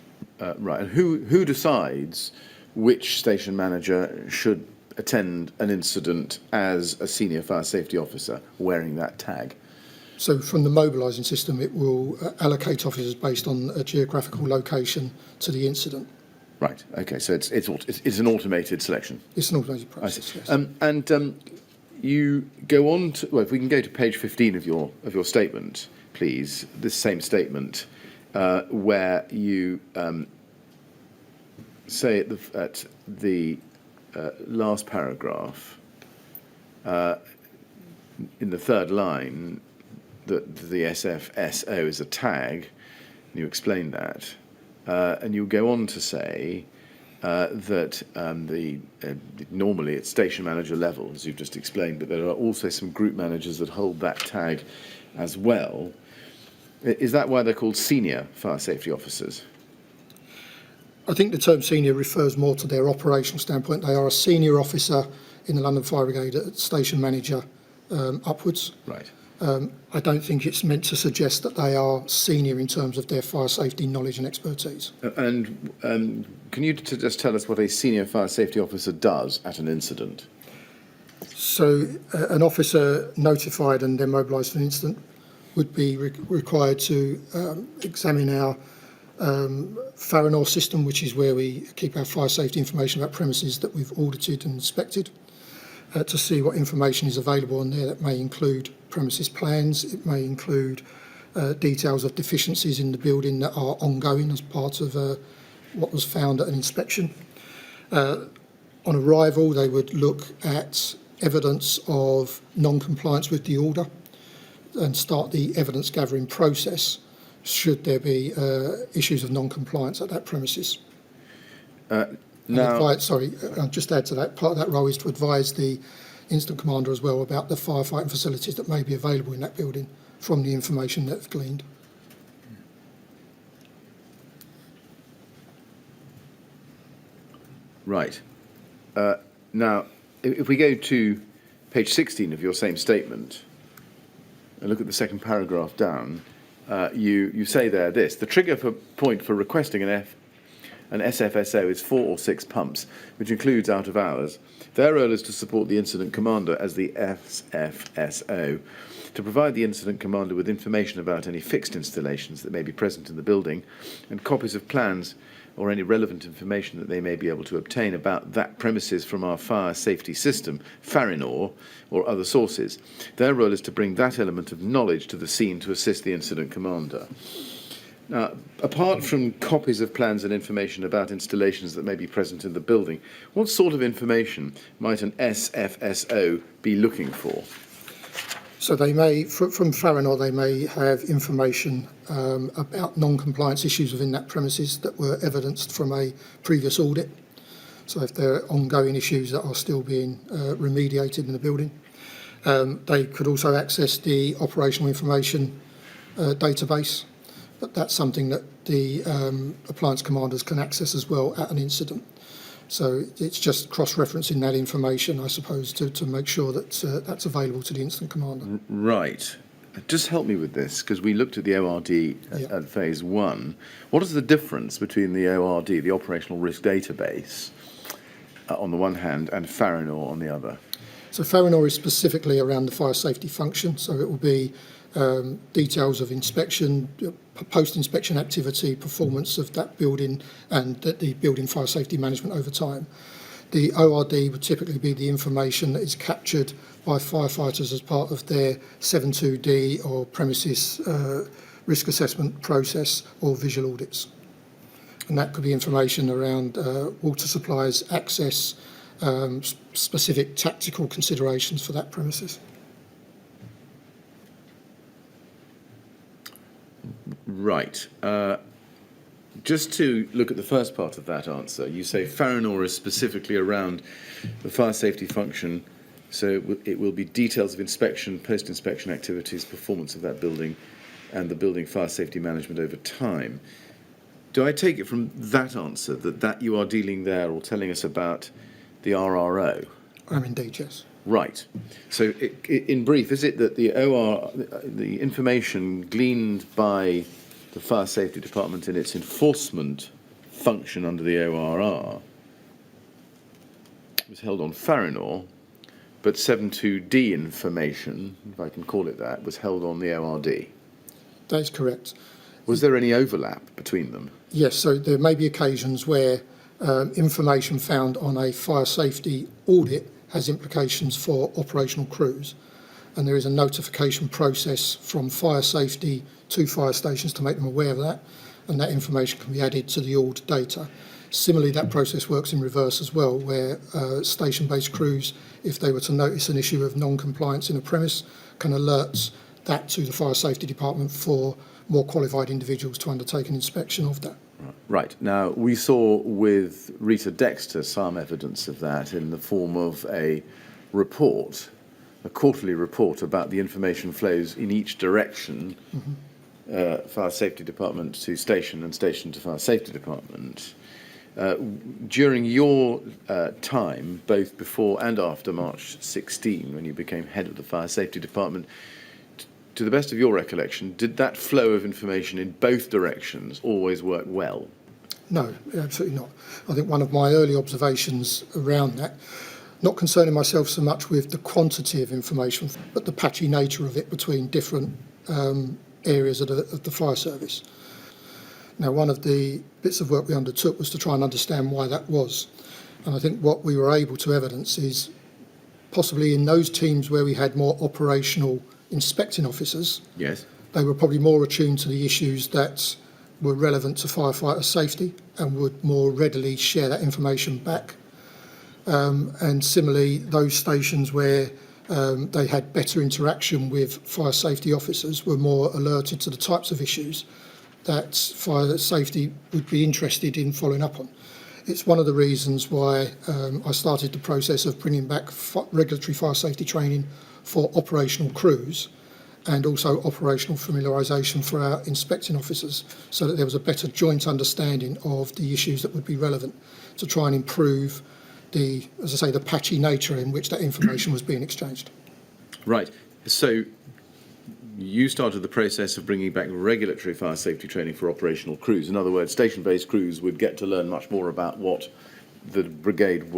Right. And who decides which station manager should attend an incident as a senior fire safety officer wearing that tag?
So from the mobilising system, it will allocate officers based on a geographical location to the incident.
Right. Okay. So it's an automated selection.
It's an automated
I
process,
see.
yes.
You go on to, well, if we can go to page 15 of your statement, please. This same statement, where you say at the last paragraph, in the third line, that the Sfso is a tag. And you explain that, and you go on to say that normally at station manager level, as you've just explained, but there are also some group managers that hold that tag as well. Is that why they're called senior fire safety officers?
I think the term senior refers more to their operational standpoint. They are a senior officer in the London Fire Brigade at station manager upwards.
Right.
I don't think it's meant to suggest that they are senior in terms of their fire safety knowledge and expertise.
And can you just tell us what a senior fire safety officer does at an incident?
So an officer notified and then mobilised for an incident would be required to examine our Faranor system, which is where we keep our fire safety information about premises that we've audited and inspected. to see what information is available on there. That may include premises plans, it may include details of deficiencies in the building that are ongoing as part of what was found at an inspection. On arrival, they would look at evidence of non-compliance with the order and start the evidence gathering process should there be issues of non-compliance at that premises. I'll just add to that, part of that role is to advise the incident commander as well about the firefighting facilities that may be available in that building from the information they've gleaned.
Right. Now, if we go to page 16 of your same statement and look at the second paragraph down, you say there this: the trigger point for requesting an Sfso is 4 or 6 pumps, which includes out of hours. Their role is to support the incident commander as the Sfso, to provide the incident commander with information about any fixed installations that may be present in the building and copies of plans or any relevant information that they may be able to obtain about that premises from our fire safety system, Faranor, or other sources. Their role is to bring that element of knowledge to the scene to assist the incident commander. Now, apart from copies of plans and information about installations that may be present in the building, what sort of information might an Sfso be looking for?
So they may, from Faranor, they may have information about non-compliance issues within that premises that were evidenced from a previous audit. So if there are ongoing issues that are still being remediated in the building. They could also access the operational information database, but that's something that the appliance commanders can access as well at an incident. So it's just cross-referencing that information, I suppose, to make sure that that's available to the incident commander.
Right. Just help me with this, because we looked at the ORD at phase 1. What is the difference between the ORD, the Operational Risk Database, on the one hand, and Faranor on the other?
So Faranor is specifically around the fire safety function, so it will be details of inspection, post-inspection activity, performance of that building and the building fire safety management over time. The ORD would typically be the information that is captured by firefighters as part of their 7.2D or premises risk assessment process or visual audits. And that could be information around water supplies, access, specific tactical considerations for that premises.
Right. Just to look at the first part of that answer, you say Faranor is specifically around the fire safety function, so it will be details of inspection, post-inspection activities, performance of that building, and the building fire safety management over time. Do I take it from that answer that you are dealing there or telling us about the RRO?
Indeed, yes.
Right. So, in brief, is it that the information gleaned by the Fire Safety Department in its enforcement function under the ORR was held on Faranor, but 7.2D information, if I can call it that, was held on the ORD?
That is correct.
Was there any overlap between them?
Yes, so there may be occasions where information found on a fire safety audit has implications for operational crews, and there is a notification process from fire safety to fire stations to make them aware of that, and that information can be added to the audit data. Similarly, that process works in reverse as well, where station-based crews, if they were to notice an issue of non-compliance in a premise, can alert that to the fire safety department for more qualified individuals to undertake an inspection of that.
Right. Now, we saw with Rita Dexter some evidence of that in the form of a report, a quarterly report about the information flows in each direction, fire safety department to station and station to fire safety department. During your time, both before and after March 16, when you became head of the fire safety department, to the best of your recollection, did that flow of information in both directions always work well?
No, absolutely not. I think one of my early observations around that, not concerning myself so much with the quantity of information, but the patchy nature of it between different areas of the fire service. Now, one of the bits of work we undertook was to try and understand why that was. And I think what we were able to evidence is possibly in those teams where we had more operational inspecting officers,
Yes.
they were probably more attuned to the issues that were relevant to firefighter safety and would more readily share that information back. And similarly, those stations where they had better interaction with fire safety officers were more alerted to the types of issues that fire safety would be interested in following up on. It's one of the reasons why I started the process of bringing back regulatory fire safety training for operational crews and also operational familiarisation for our inspecting officers, so that there was a better joint understanding of the issues that would be relevant to try and improve the, as I say, the patchy nature in which that information was being exchanged.
Right. So you started the process of bringing back regulatory fire safety training for operational crews. In other words, station-based crews would get to learn much more about what the brigade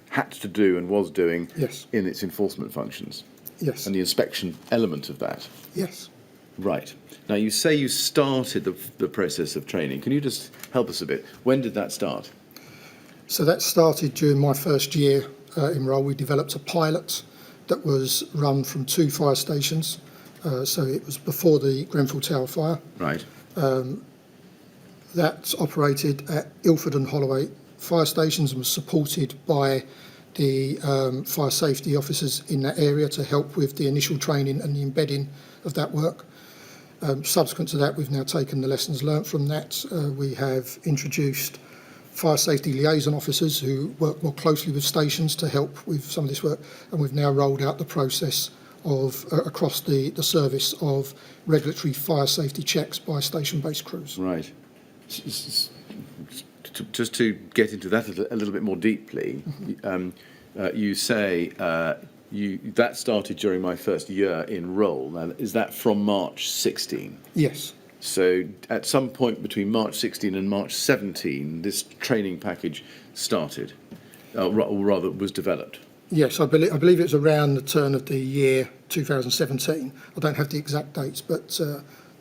had to do and was doing
Yes.
in its enforcement functions.
Yes.
And the inspection element of that.
Yes.
Right. Now, you say you started the process of training. Can you just help us a bit? When did that start?
So that started during my first year in role. We developed a pilot that was run from 2 fire stations. So it was before the Grenfell Tower fire.
Right.
That operated at Ilford and Holloway fire stations and was supported by the fire safety officers in that area to help with the initial training and the embedding of that work. Subsequent to that, we've now taken the lessons learnt from that. We have introduced fire safety liaison officers who work more closely with stations to help with some of this work, and we've now rolled out the process of across the service of regulatory fire safety checks by station-based crews.
Right. Just to get into that a little bit more deeply, you say that started during my first year in role. Now, is that from March 16?
Yes.
So at some point between March 16 and March 17, this training package started, or rather was developed.
Yes, I believe it was around the turn of the year 2017. I don't have the exact dates, but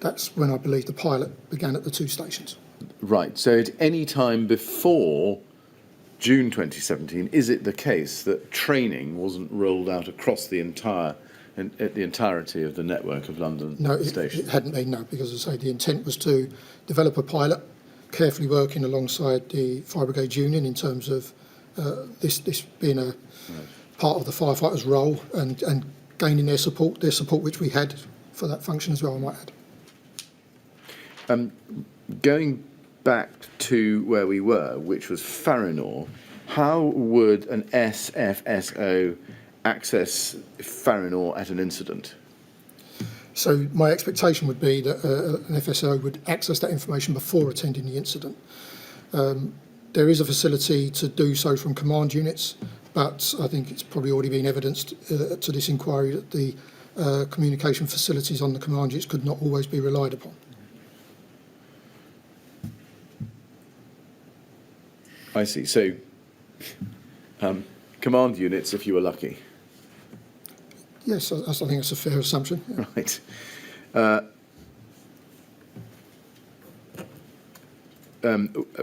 that's when I believe the pilot began at the 2 stations.
Right. So at any time before June 2017, is it the case that training wasn't rolled out across the entirety of the network of London stations?
No, it hadn't been, no, because as I say, the intent was to develop a pilot, carefully working alongside the Fire Brigade Union in terms of this being a part of the firefighters' role and gaining their support which we had for that function as well, I might add.
Going back to where we were, which was Faranor, how would an SFSO access Faranor at an incident?
So my expectation would be that an FSO would access that information before attending the incident. There is a facility to do so from command units, but I think it's probably already been evidenced to this inquiry that the communication facilities on the command units could not always be relied upon.
I see. So, command units, if you were lucky.
Yes, I think that's a fair assumption. Yeah.
Right.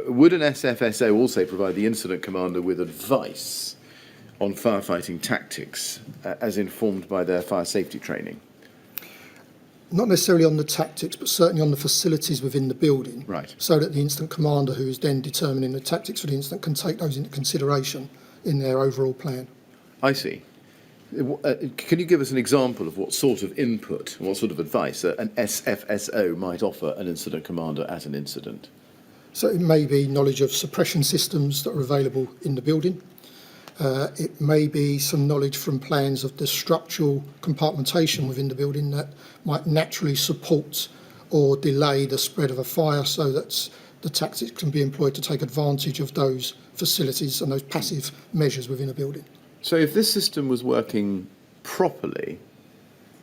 Would an SFSO also provide the incident commander with advice on firefighting tactics as informed by their fire safety training?
Not necessarily on the tactics, but certainly on the facilities within the building.
Right.
So that the incident commander, who is then determining the tactics for the incident, can take those into consideration in their overall plan.
I see. Can you give us an example of what sort of input, what sort of advice an SFSO might offer an incident commander at an incident?
So it may be knowledge of suppression systems that are available in the building. It may be some knowledge from plans of the structural compartmentation within the building that might naturally support or delay the spread of a fire, so that the tactics can be employed to take advantage of those facilities and those passive measures within a building.
So if this system was working properly,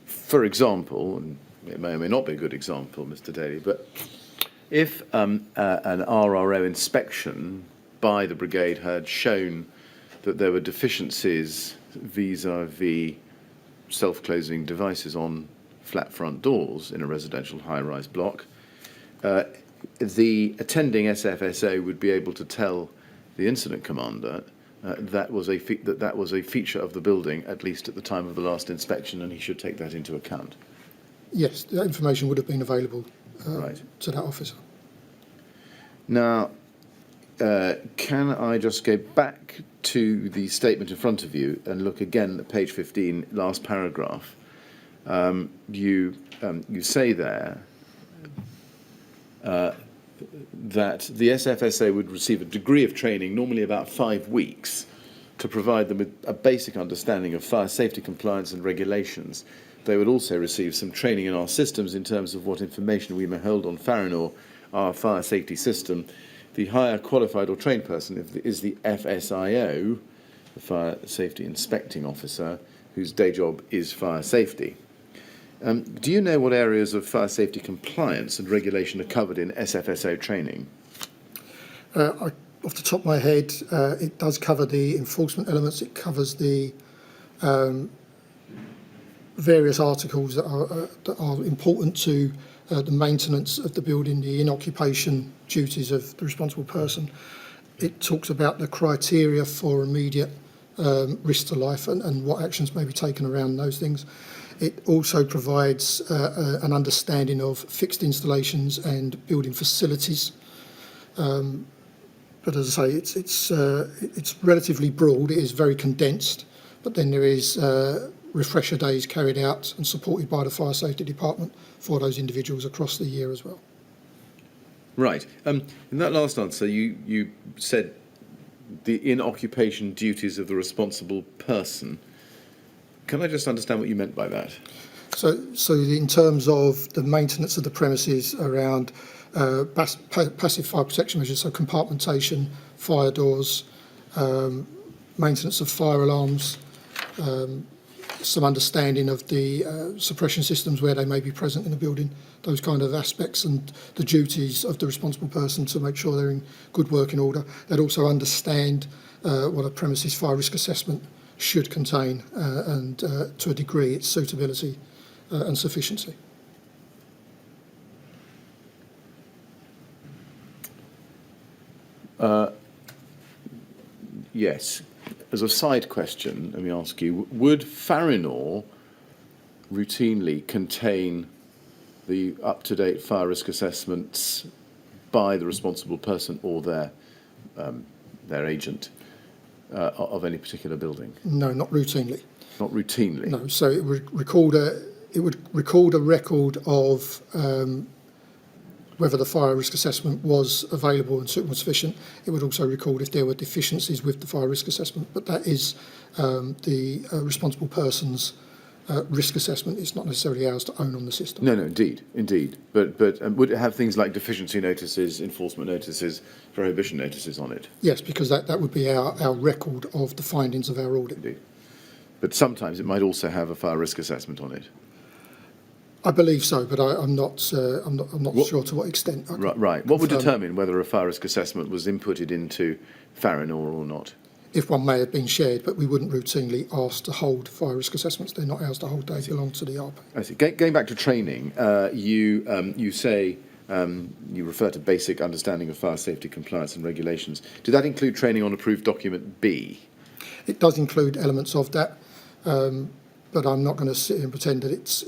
for example, and it may or may not be a good example, Mr. Daly, but if an RRO inspection by the brigade had shown that there were deficiencies vis-à-vis self-closing devices on flat front doors in a residential high-rise block, the attending SFSO would be able to tell the incident commander that was a feature of the building, at least at the time of the last inspection, and he should take that into account.
Yes, that information would have been available
Right.
to that officer.
Now, can I just go back to the statement in front of you and look again at page 15, last paragraph? You say there that the SFSO would receive a degree of training, normally about 5 weeks, to provide them with a basic understanding of fire safety compliance and regulations. They would also receive some training in our systems in terms of what information we may hold on Faranor, our fire safety system. The higher qualified or trained person is the FSIO, the Fire Safety Inspecting Officer, whose day job is fire safety. Do you know what areas of fire safety compliance and regulation are covered in SFSO training?
Off the top of my head, it does cover the enforcement elements. It covers the various articles that are important to the maintenance of the building, the in-occupation duties of the responsible person. It talks about the criteria for immediate risk to life and what actions may be taken around those things. It also provides an understanding of fixed installations and building facilities. But as I say, it's relatively broad. It is very condensed. But then there is refresher days carried out and supported by the Fire Safety Department for those individuals across the year as well.
Right. In that last answer, you said the in-occupation duties of the responsible person. Can I just understand what you meant by that?
So in terms of the maintenance of the premises around passive fire protection measures, so compartmentation, fire doors, maintenance of fire alarms, some understanding of the suppression systems where they may be present in the building, those kind of aspects, and the duties of the responsible person to make sure they're in good working order. They'd also understand what a premises fire risk assessment should contain and to a degree its suitability and sufficiency.
Yes. As a side question, let me ask you, would Faranor routinely contain the up-to-date fire risk assessments by the responsible person or their agent of any particular building?
No, not routinely.
Not routinely?
No, so it would record a record of whether the fire risk assessment was available and suitable and sufficient. It would also record if there were deficiencies with the fire risk assessment, but that is the responsible person's risk assessment. It's not necessarily ours to own on the system.
No, indeed. But would it have things like deficiency notices, enforcement notices, prohibition notices on it?
Yes, because that would be our record of the findings of our audit.
Indeed. But sometimes it might also have a fire risk assessment on it.
I believe so, but I'm not sure to what extent.
Right. What would determine whether a fire risk assessment was inputted into Faranor or not?
If one may have been shared, but we wouldn't routinely ask to hold fire risk assessments. They're not ours to hold. They belong to the RP.
I see. Going back to training, you say you refer to basic understanding of fire safety compliance and regulations. Did that include training on approved document B?
It does include elements of that. But I'm not going to sit here and pretend that it's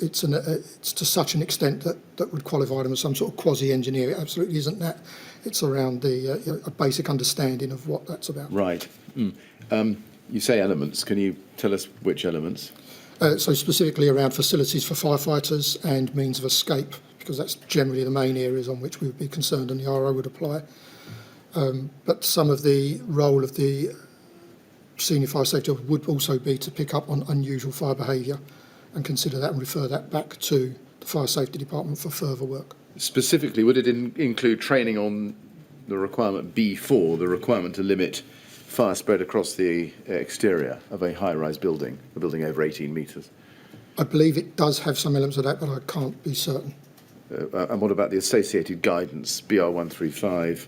to such an extent that would qualify them as some sort of quasi-engineer. It absolutely isn't that. It's around a basic understanding of what that's about.
Right. You say elements. Can you tell us which elements?
So specifically around facilities for firefighters and means of escape, because that's generally the main areas on which we would be concerned and the RO would apply. But some of the role of the senior fire safety officer would also be to pick up on unusual fire behaviour and consider that and refer that back to the Fire Safety Department for further work.
Specifically, would it include training on the requirement B4, the requirement to limit fire spread across the exterior of a high-rise building, a building over 18 metres?
I believe it does have some elements of that, but I can't be certain.
And what about the associated guidance, BR135,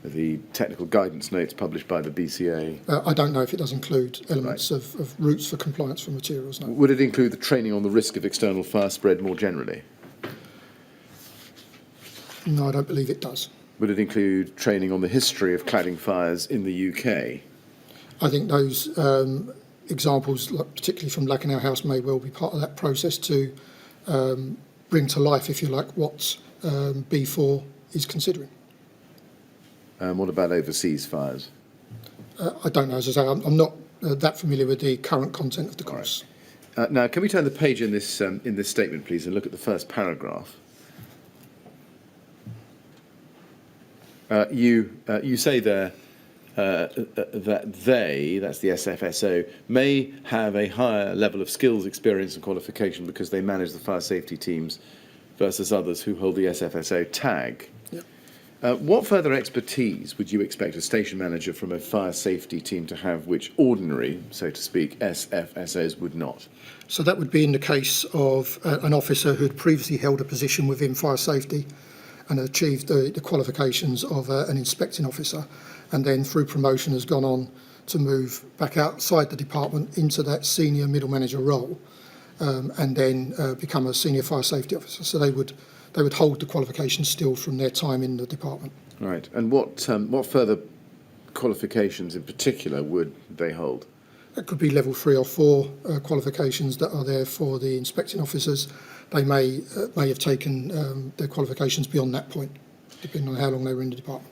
the technical guidance notes published by the BCA?
I don't know if it does include elements of routes for compliance for materials. No.
Would it include the training on the risk of external fire spread more generally?
No, I don't believe it does.
Would it include training on the history of cladding fires in the UK?
I think those examples, like particularly from Lacanau House, may well be part of that process to bring to life, if you like, what B4 is considering.
What about overseas fires?
I don't know, as I say, I'm not that familiar with the current content of the course.
Now, can we turn the page in this statement, please, and look at the first paragraph? You say there that they, that's the SFSO, may have a higher level of skills, experience and qualification because they manage the fire safety teams versus others who hold the SFSO tag.
Yep.
What further expertise would you expect a station manager from a fire safety team to have which ordinary, so to speak, SFSOs would not?
So that would be in the case of an officer who had previously held a position within fire safety and achieved the qualifications of an inspecting officer, and then through promotion has gone on to move back outside the department into that senior middle manager role, and then become a senior fire safety officer. So they would hold the qualifications still from their time in the department.
Right. And what further qualifications in particular would they hold?
That could be level 3 or 4 qualifications that are there for the inspecting officers. They may have taken their qualifications beyond that point, depending on how long they were in the department.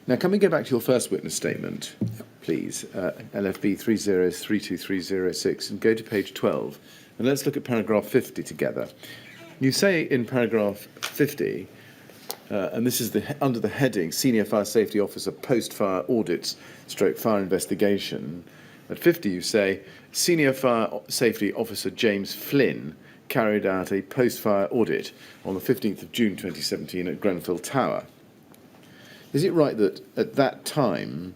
Now, can we go back to your first witness statement, please, LFB 3032306, and go to page 12, and let's look at paragraph 50 together. You say in paragraph 50, and this is under the heading Senior Fire Safety Officer Post-Fire Audits / Fire Investigation. At 50 you say, Senior Fire Safety Officer James Flynn carried out a post-fire audit on the 15th of June 2017 at Grenfell Tower. Is it right that at that time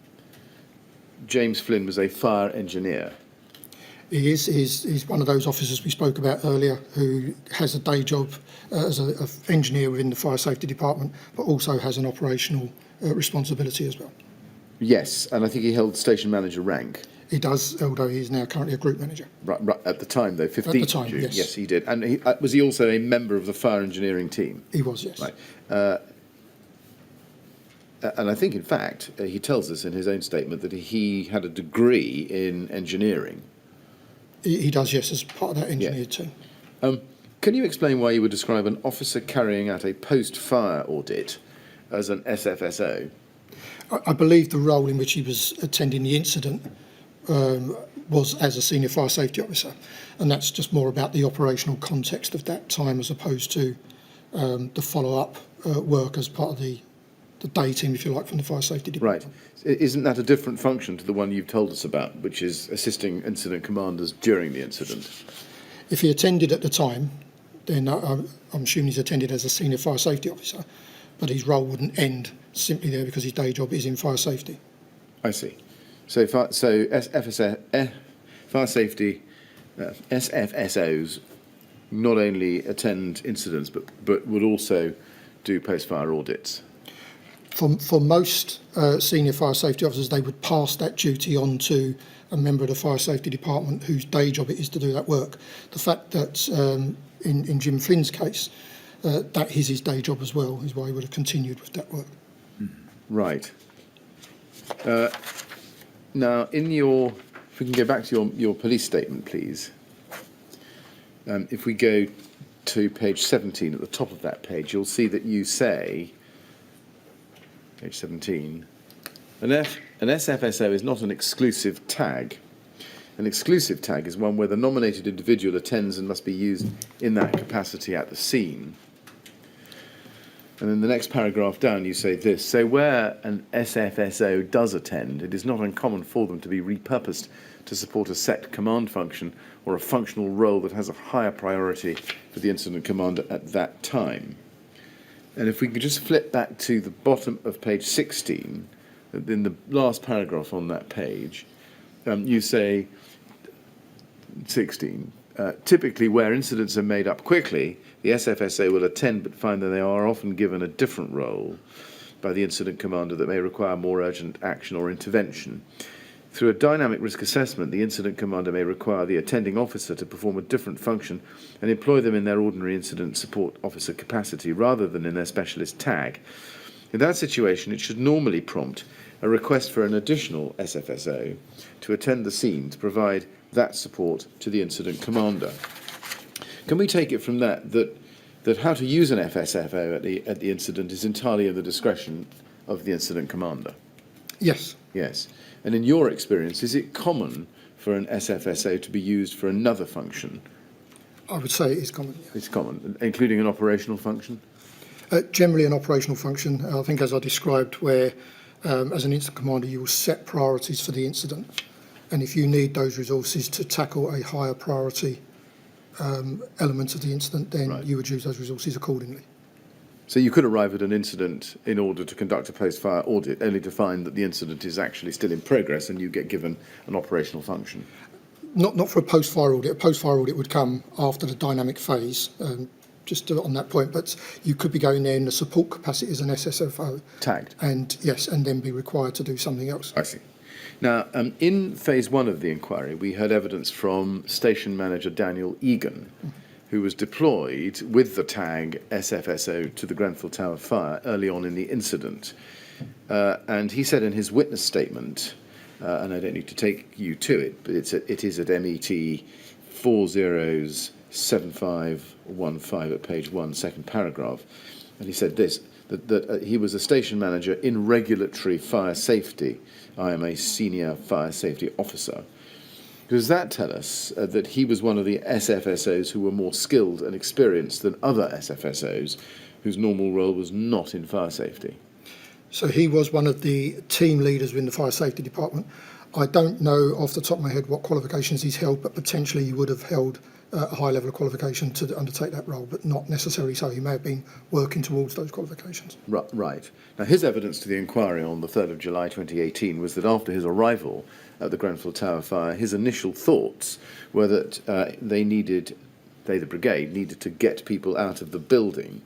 James Flynn was a fire engineer?
He is. He's one of those officers we spoke about earlier who has a day job as an engineer within the fire safety department, but also has an operational responsibility as well.
Yes, and I think he held station manager rank.
He does, although he is now currently a group manager.
Right, at the time, though, 15th
At the time,
of June.
yes.
Yes, he did. And was he also a member of the fire engineering team?
He was, yes.
Right. And I think, in fact, he tells us in his own statement that he had a degree in engineering.
He does, yes, as part of that engineer team.
Can you explain why you would describe an officer carrying out a post-fire audit as an SFSO?
I believe the role in which he was attending the incident was as a senior fire safety officer, and that's just more about the operational context of that time as opposed to the follow-up work as part of the day team, if you like, from the fire safety department.
Right. Isn't that a different function to the one you've told us about, which is assisting incident commanders during the incident?
If he attended at the time, then I'm assuming he's attended as a senior fire safety officer, but his role wouldn't end simply there because his day job is in fire safety.
I see. So fire safety SFSOs not only attend incidents but would also do post-fire audits.
For most senior fire safety officers, they would pass that duty on to a member of the fire safety department whose day job it is to do that work. The fact that in Jim Flynn's case, that is his day job as well, is why he would have continued with that work.
Right. Now, if we can go back to your police statement, please. If we go to page 17, at the top of that page, you'll see that you say, page 17, an SFSO is not an exclusive tag. An exclusive tag is one where the nominated individual attends and must be used in that capacity at the scene. And in the next paragraph down, you say this: so where an SFSO does attend, it is not uncommon for them to be repurposed to support a set command function or a functional role that has a higher priority for the incident commander at that time. And if we could just flip back to the bottom of page 16, in the last paragraph on that page, you say, 16, typically where incidents are made up quickly, the SFSO will attend but find that they are often given a different role by the incident commander that may require more urgent action or intervention. Through a dynamic risk assessment, the incident commander may require the attending officer to perform a different function and employ them in their ordinary incident support officer capacity rather than in their specialist tag. In that situation, it should normally prompt a request for an additional SFSO to attend the scene to provide that support to the incident commander. Can we take it from that how to use an FSFO at the incident is entirely in the discretion of the incident commander?
Yes.
Yes. And in your experience, is it common for an SFSO to be used for another function?
I would say it is common. Yeah.
It's common, including an operational function?
Generally an operational function, I think as I described, where as an incident commander you will set priorities for the incident, and if you need those resources to tackle a higher priority element of the incident, then
Right.
you would use those resources accordingly.
So you could arrive at an incident in order to conduct a post-fire audit, only to find that the incident is actually still in progress and you get given an operational function?
Not for a post-fire audit. A post-fire audit would come after the dynamic phase, just on that point, but you could be going there in the support capacity as an SSFO.
Tagged?
And yes, and then be required to do something else.
I see. Now, in phase one of the inquiry, we heard evidence from Station Manager Daniel Egan, who was deployed with the tag SFSO to the Grenfell Tower fire early on in the incident. And he said in his witness statement, and I don't need to take you to it, but it is at MET 407515 at page 1, second paragraph. And he said this, that he was a station manager in regulatory fire safety. I am a senior fire safety officer. Does that tell us that he was one of the SFSOs who were more skilled and experienced than other SFSOs whose normal role was not in fire safety?
So he was one of the team leaders within the fire safety department. I don't know off the top of my head what qualifications he's held, but potentially he would have held a high level of qualification to undertake that role, but not necessarily so. He may have been working towards those qualifications.
Right. Now, his evidence to the inquiry on the 3rd of July 2018 was that after his arrival at the Grenfell Tower fire, his initial thoughts were that they, the Brigade, needed to get people out of the building.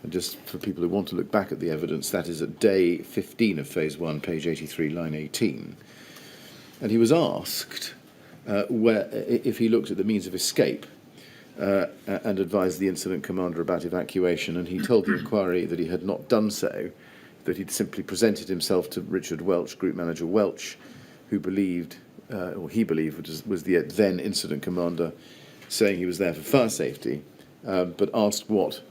And just for people who want to look back at the evidence, that is at day 15 of phase 1, page 83, line 18. And he was asked if he looked at the means of escape and advised the incident commander about evacuation, and he told the inquiry that he had not done so, that he'd simply presented himself to Richard Welch, Group Manager Welch, who believed, or he believed, was the then incident commander, saying he was there for fire safety, but asked what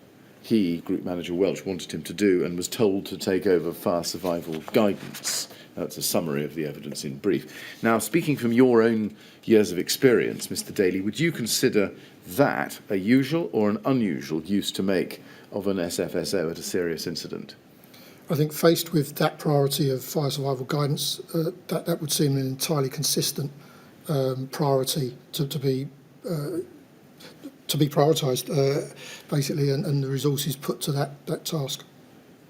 he, Group Manager Welch, wanted him to do, and was told to take over fire survival guidance. That's a summary of the evidence in brief. Now, speaking from your own years of experience, Mr. Daly, would you consider that a usual or an unusual use to make of an SFSO at a serious incident?
I think faced with that priority of fire survival guidance, that would seem an entirely consistent priority to be prioritised, basically, and the resources put to that task.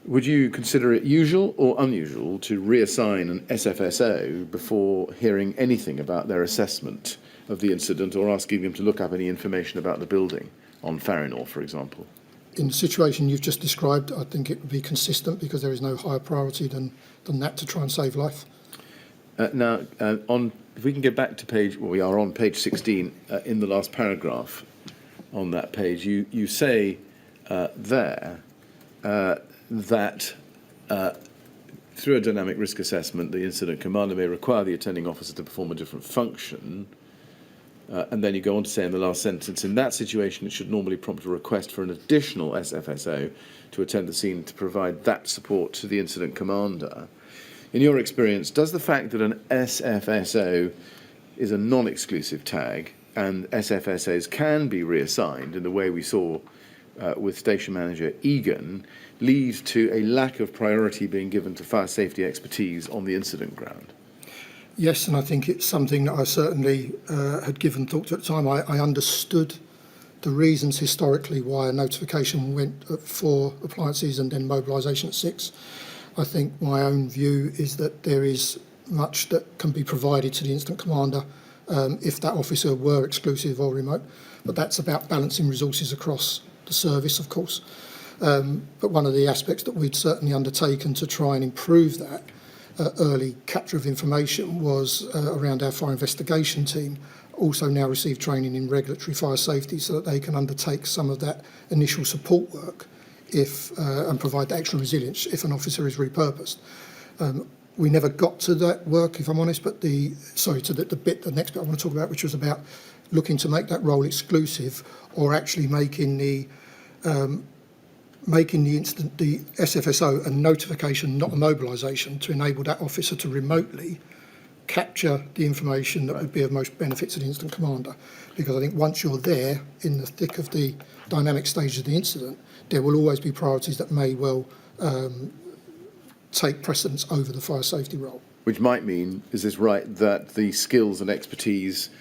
Would you consider it usual or unusual to reassign an SFSO before hearing anything about their assessment of the incident or asking them to look up any information about the building on Faranor, for example?
In the situation you've just described, I think it would be consistent because there is no higher priority than that to try and save life.
Now, if we can get back to we are on page 16, in the last paragraph on that page, you say there that through a dynamic risk assessment, the incident commander may require the attending officer to perform a different function. And then you go on to say in the last sentence, in that situation, it should normally prompt a request for an additional SFSO to attend the scene to provide that support to the incident commander. In your experience, does the fact that an SFSO is a non-exclusive tag and SFSOs can be reassigned in the way we saw with Station Manager Egan lead to a lack of priority being given to fire safety expertise on the incident ground?
Yes, and I think it's something that I certainly had given thought to at the time. I understood the reasons historically why a notification went at 4 appliances and then mobilisation at 6. I think my own view is that there is much that can be provided to the incident commander if that officer were exclusive or remote, but that's about balancing resources across the service, of course. But one of the aspects that we'd certainly undertaken to try and improve that early capture of information was around our fire investigation team also now receive training in regulatory fire safety so that they can undertake some of that initial support work and provide the extra resilience if an officer is repurposed. We never got to that work, if I'm honest, but the next bit I want to talk about, which was about looking to make that role exclusive, or actually making the incident, the SFSO, a notification, not a mobilisation, to enable that officer to remotely capture the information that would be of most benefit to the incident commander. Because I think once you're there in the thick of the dynamic stage of the incident, there will always be priorities that may well take precedence over the fire safety role.
Which might mean, is this right, that the skills and expertise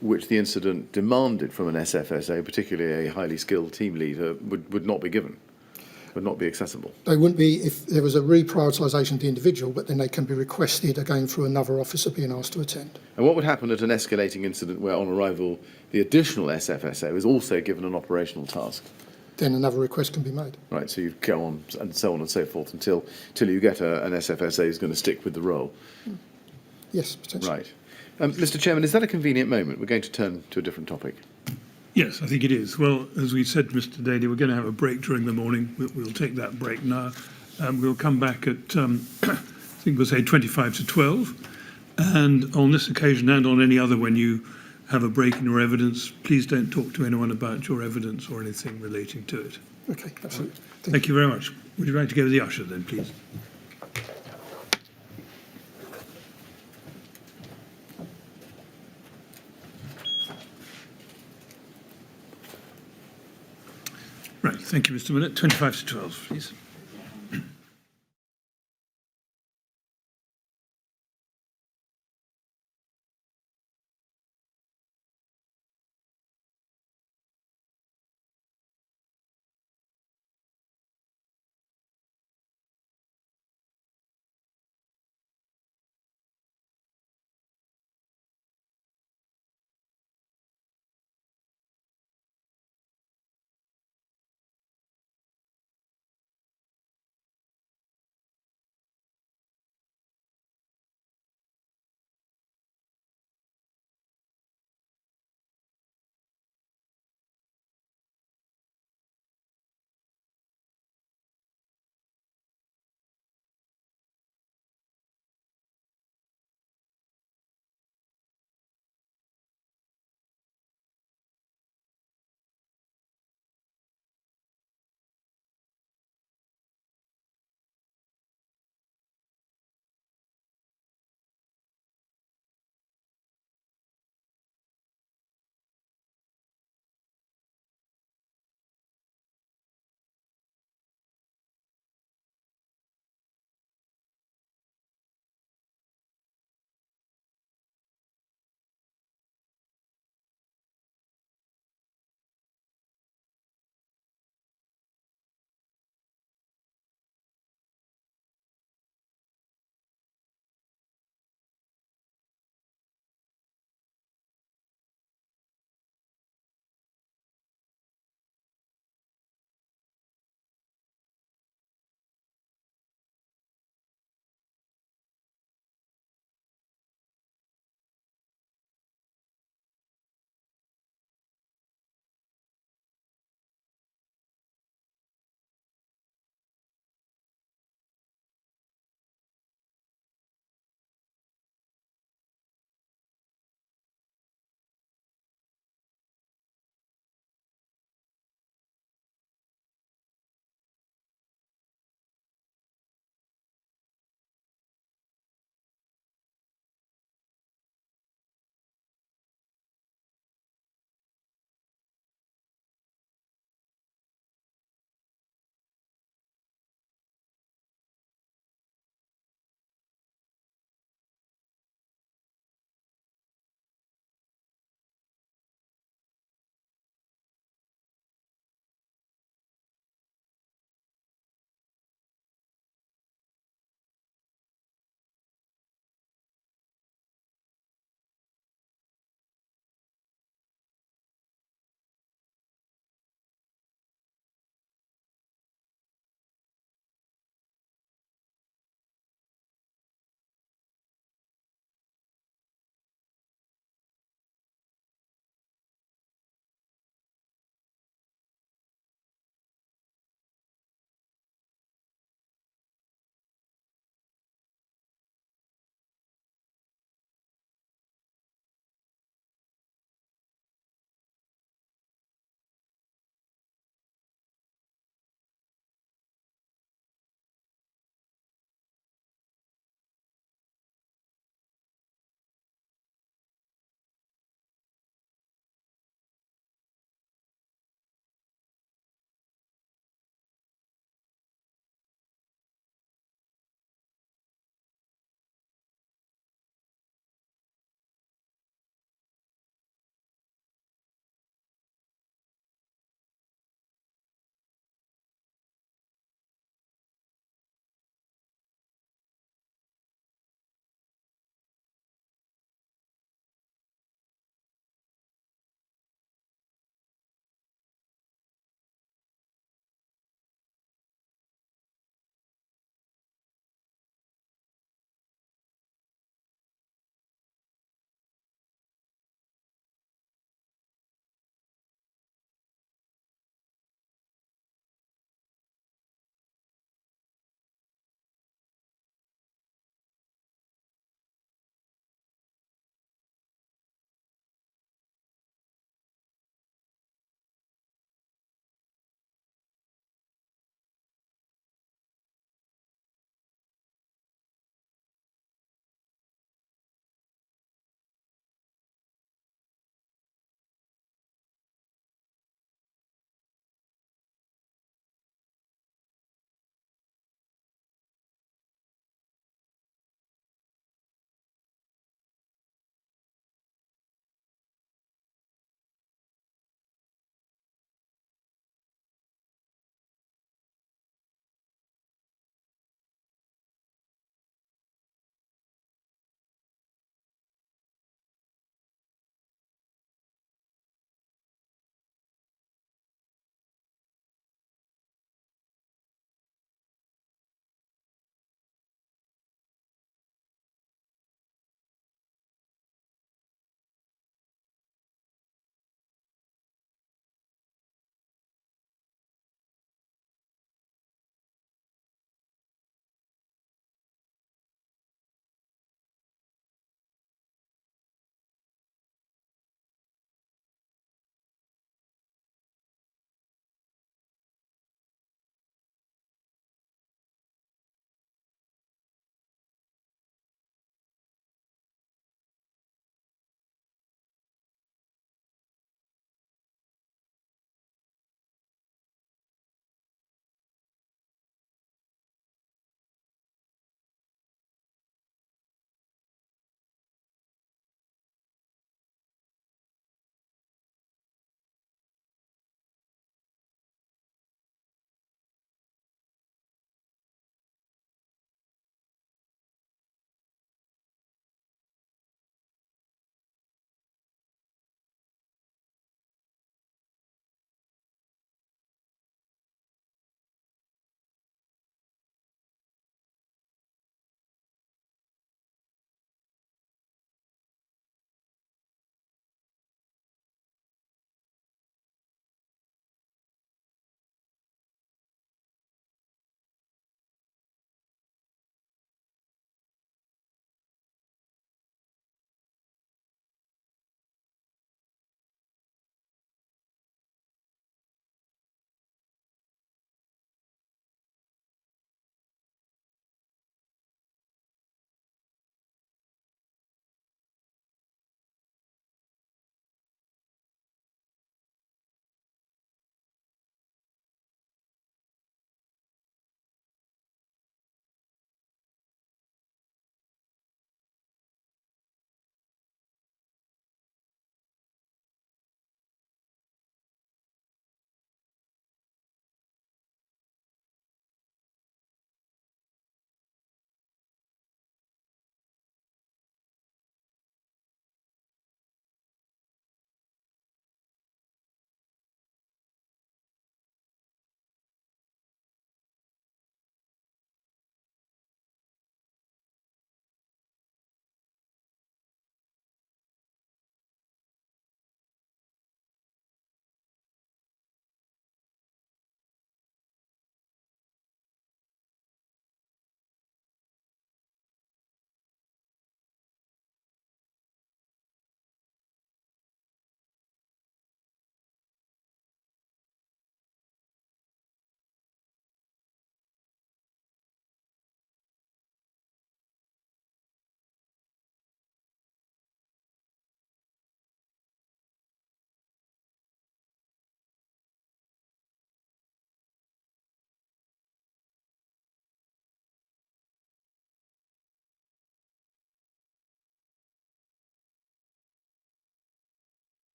which the incident demanded from an SFSO, particularly a highly skilled team leader, would not be given, would not be accessible?
They wouldn't be if there was a reprioritisation of the individual, but then they can be requested again through another officer being asked to attend.
And what would happen at an escalating incident where on arrival the additional SFSO is also given an operational task?
Then another request can be made.
Right, so you go on and so on and so forth until you get an SFSO who's going to stick with the role.
Yes, potentially.
Right. Mr. Chairman, is that a convenient moment? We're going to turn to a different topic.
Yes, I think it is. Well, as we said, Mr. Daly, we're going to have a break during the morning. We'll take that break now. We'll come back at, I think we'll say 25 to 12. And on this occasion and on any other, when you have a break in your evidence, please don't talk to anyone about your evidence or anything relating to it.
Okay, absolutely.
Thank you very much. Would you like to go with the usher then, please? Right, thank you, Mr. Millett. 25 to 12, please.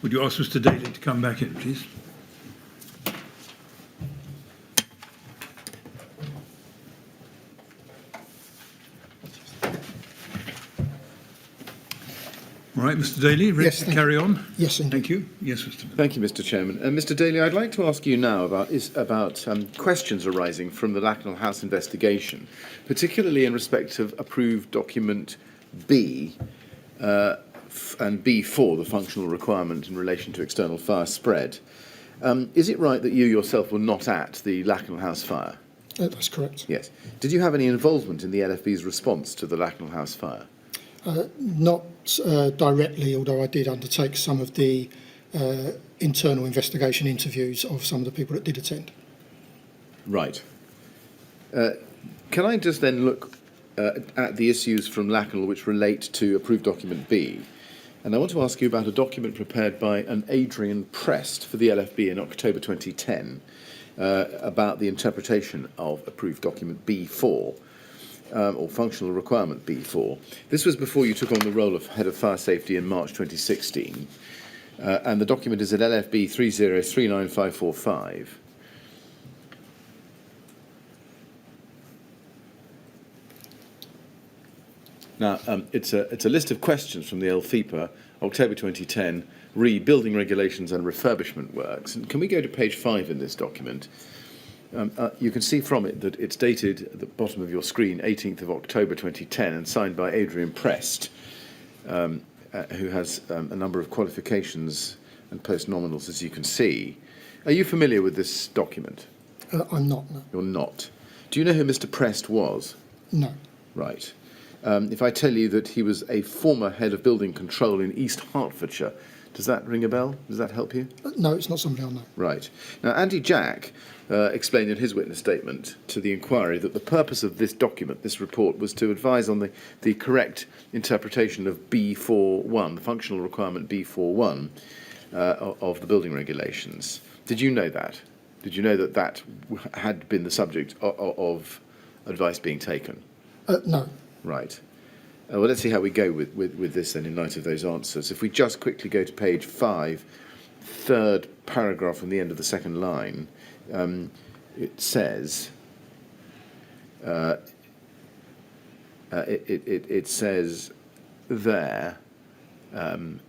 Would you ask Mr. Daly to come back in, please? All right, Mr. Daly, ready
Yes,
to
thank
carry on?
Yes, indeed.
Thank you. Yes, Mr.
Thank you, Mr. Chairman. Mr. Daly, I'd like to ask you now about questions arising from the Lacknell House investigation, particularly in respect of approved document B and B4, the functional requirement in relation to external fire spread. Is it right that you yourself were not at the Lacknell House fire?
That's correct.
Yes. Did you have any involvement in the LFB's response to the Lacknell House fire?
Not directly, although I did undertake some of the internal investigation interviews of some of the people that did attend.
Right. Can I just then look at the issues from Lacknell which relate to approved document B? And I want to ask you about a document prepared by an Adrian Prest for the LFB in October 2010 about the interpretation of approved document B4. Or functional requirement B4. This was before you took on the role of Head of Fire Safety in March 2016, and the document is at LFB 3039545. Now, it's a list of questions from the LFIPA, October 2010, Building Regulations and Refurbishment Works. And can we go to page 5 in this document? You can see from it that it's dated at the bottom of your screen, 18th of October 2010, and signed by Adrian Prest, who has a number of qualifications and post-nominals, as you can see. Are you familiar with this document?
I'm not, no.
You're not. Do you know who Mr. Prest was?
No.
Right. If I tell you that he was a former head of building control in East Hertfordshire, does that ring a bell? Does that help you?
No, it's not somebody I know.
Right. Now, Andy Jack explained in his witness statement to the inquiry that the purpose of this document, this report, was to advise on the correct interpretation of B41, the functional requirement B41 of the building regulations. Did you know that? Did you know that that had been the subject of advice being taken?
No.
Right. Well, let's see how we go with this then in light of those answers. If we just quickly go to page 5, third paragraph from the end of the second line, it says, it says there, you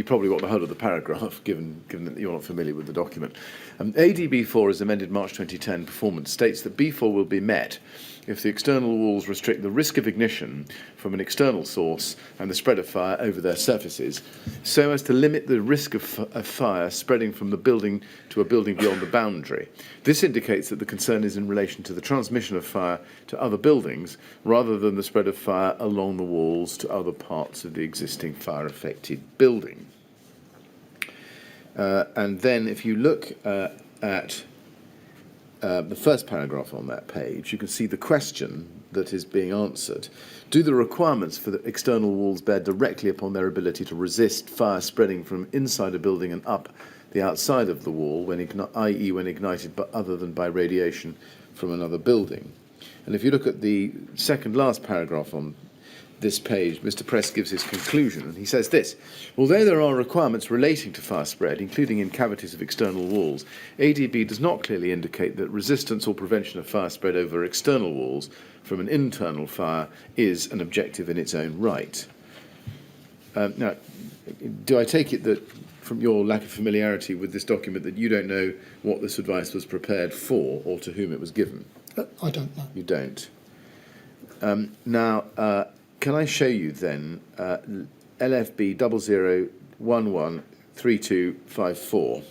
probably want the whole of the paragraph, given that you're not familiar with the document. ADB4, as amended March 2010 performance, states that B4 will be met if the external walls restrict the risk of ignition from an external source and the spread of fire over their surfaces, so as to limit the risk of fire spreading from the building to a building beyond the boundary. This indicates that the concern is in relation to the transmission of fire to other buildings, rather than the spread of fire along the walls to other parts of the existing fire-affected building. And then if you look at the first paragraph on that page, you can see the question that is being answered. Do the requirements for the external walls bear directly upon their ability to resist fire spreading from inside a building and up the outside of the wall, i.e. when ignited, but other than by radiation from another building? And if you look at the second last paragraph on this page, Mr. Prest gives his conclusion, and he says this: although there are requirements relating to fire spread, including in cavities of external walls, ADB does not clearly indicate that resistance or prevention of fire spread over external walls from an internal fire is an objective in its own right. Now, do I take it that, from your lack of familiarity with this document, that you don't know what this advice was prepared for or to whom it was given?
I don't know.
You don't. Now, can I show you then LFB 00113254?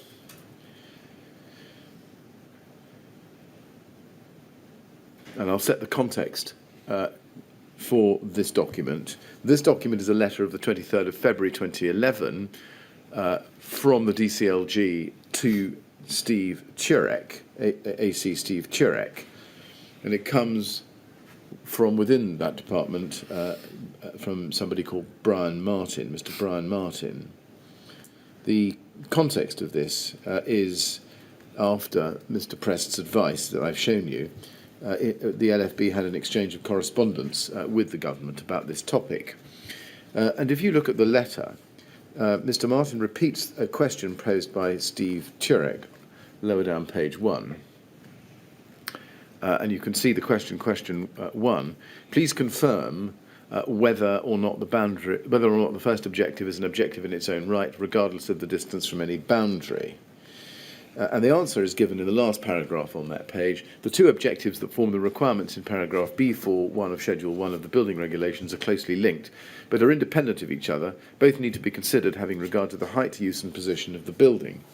And I'll set the context for this document. This document is a letter of the 23rd of February 2011 from the DCLG to Steve Turek, AC Steve Turek, and it comes from within that department, from somebody called Brian Martin, Mr. Brian Martin. The context of this is after Mr. Prest's advice that I've shown you. The LFB had an exchange of correspondence with the government about this topic. And if you look at the letter, Mr. Martin repeats a question posed by Steve Turek, lower down page 1. And you can see the question 1. Please confirm whether or not the first objective is an objective in its own right, regardless of the distance from any boundary. And the answer is given in the last paragraph on that page. The two objectives that form the requirements in paragraph B4.1 of Schedule 1 of the building regulations are closely linked, but are independent of each other. Both need to be considered having regard to the height, use and position of the building.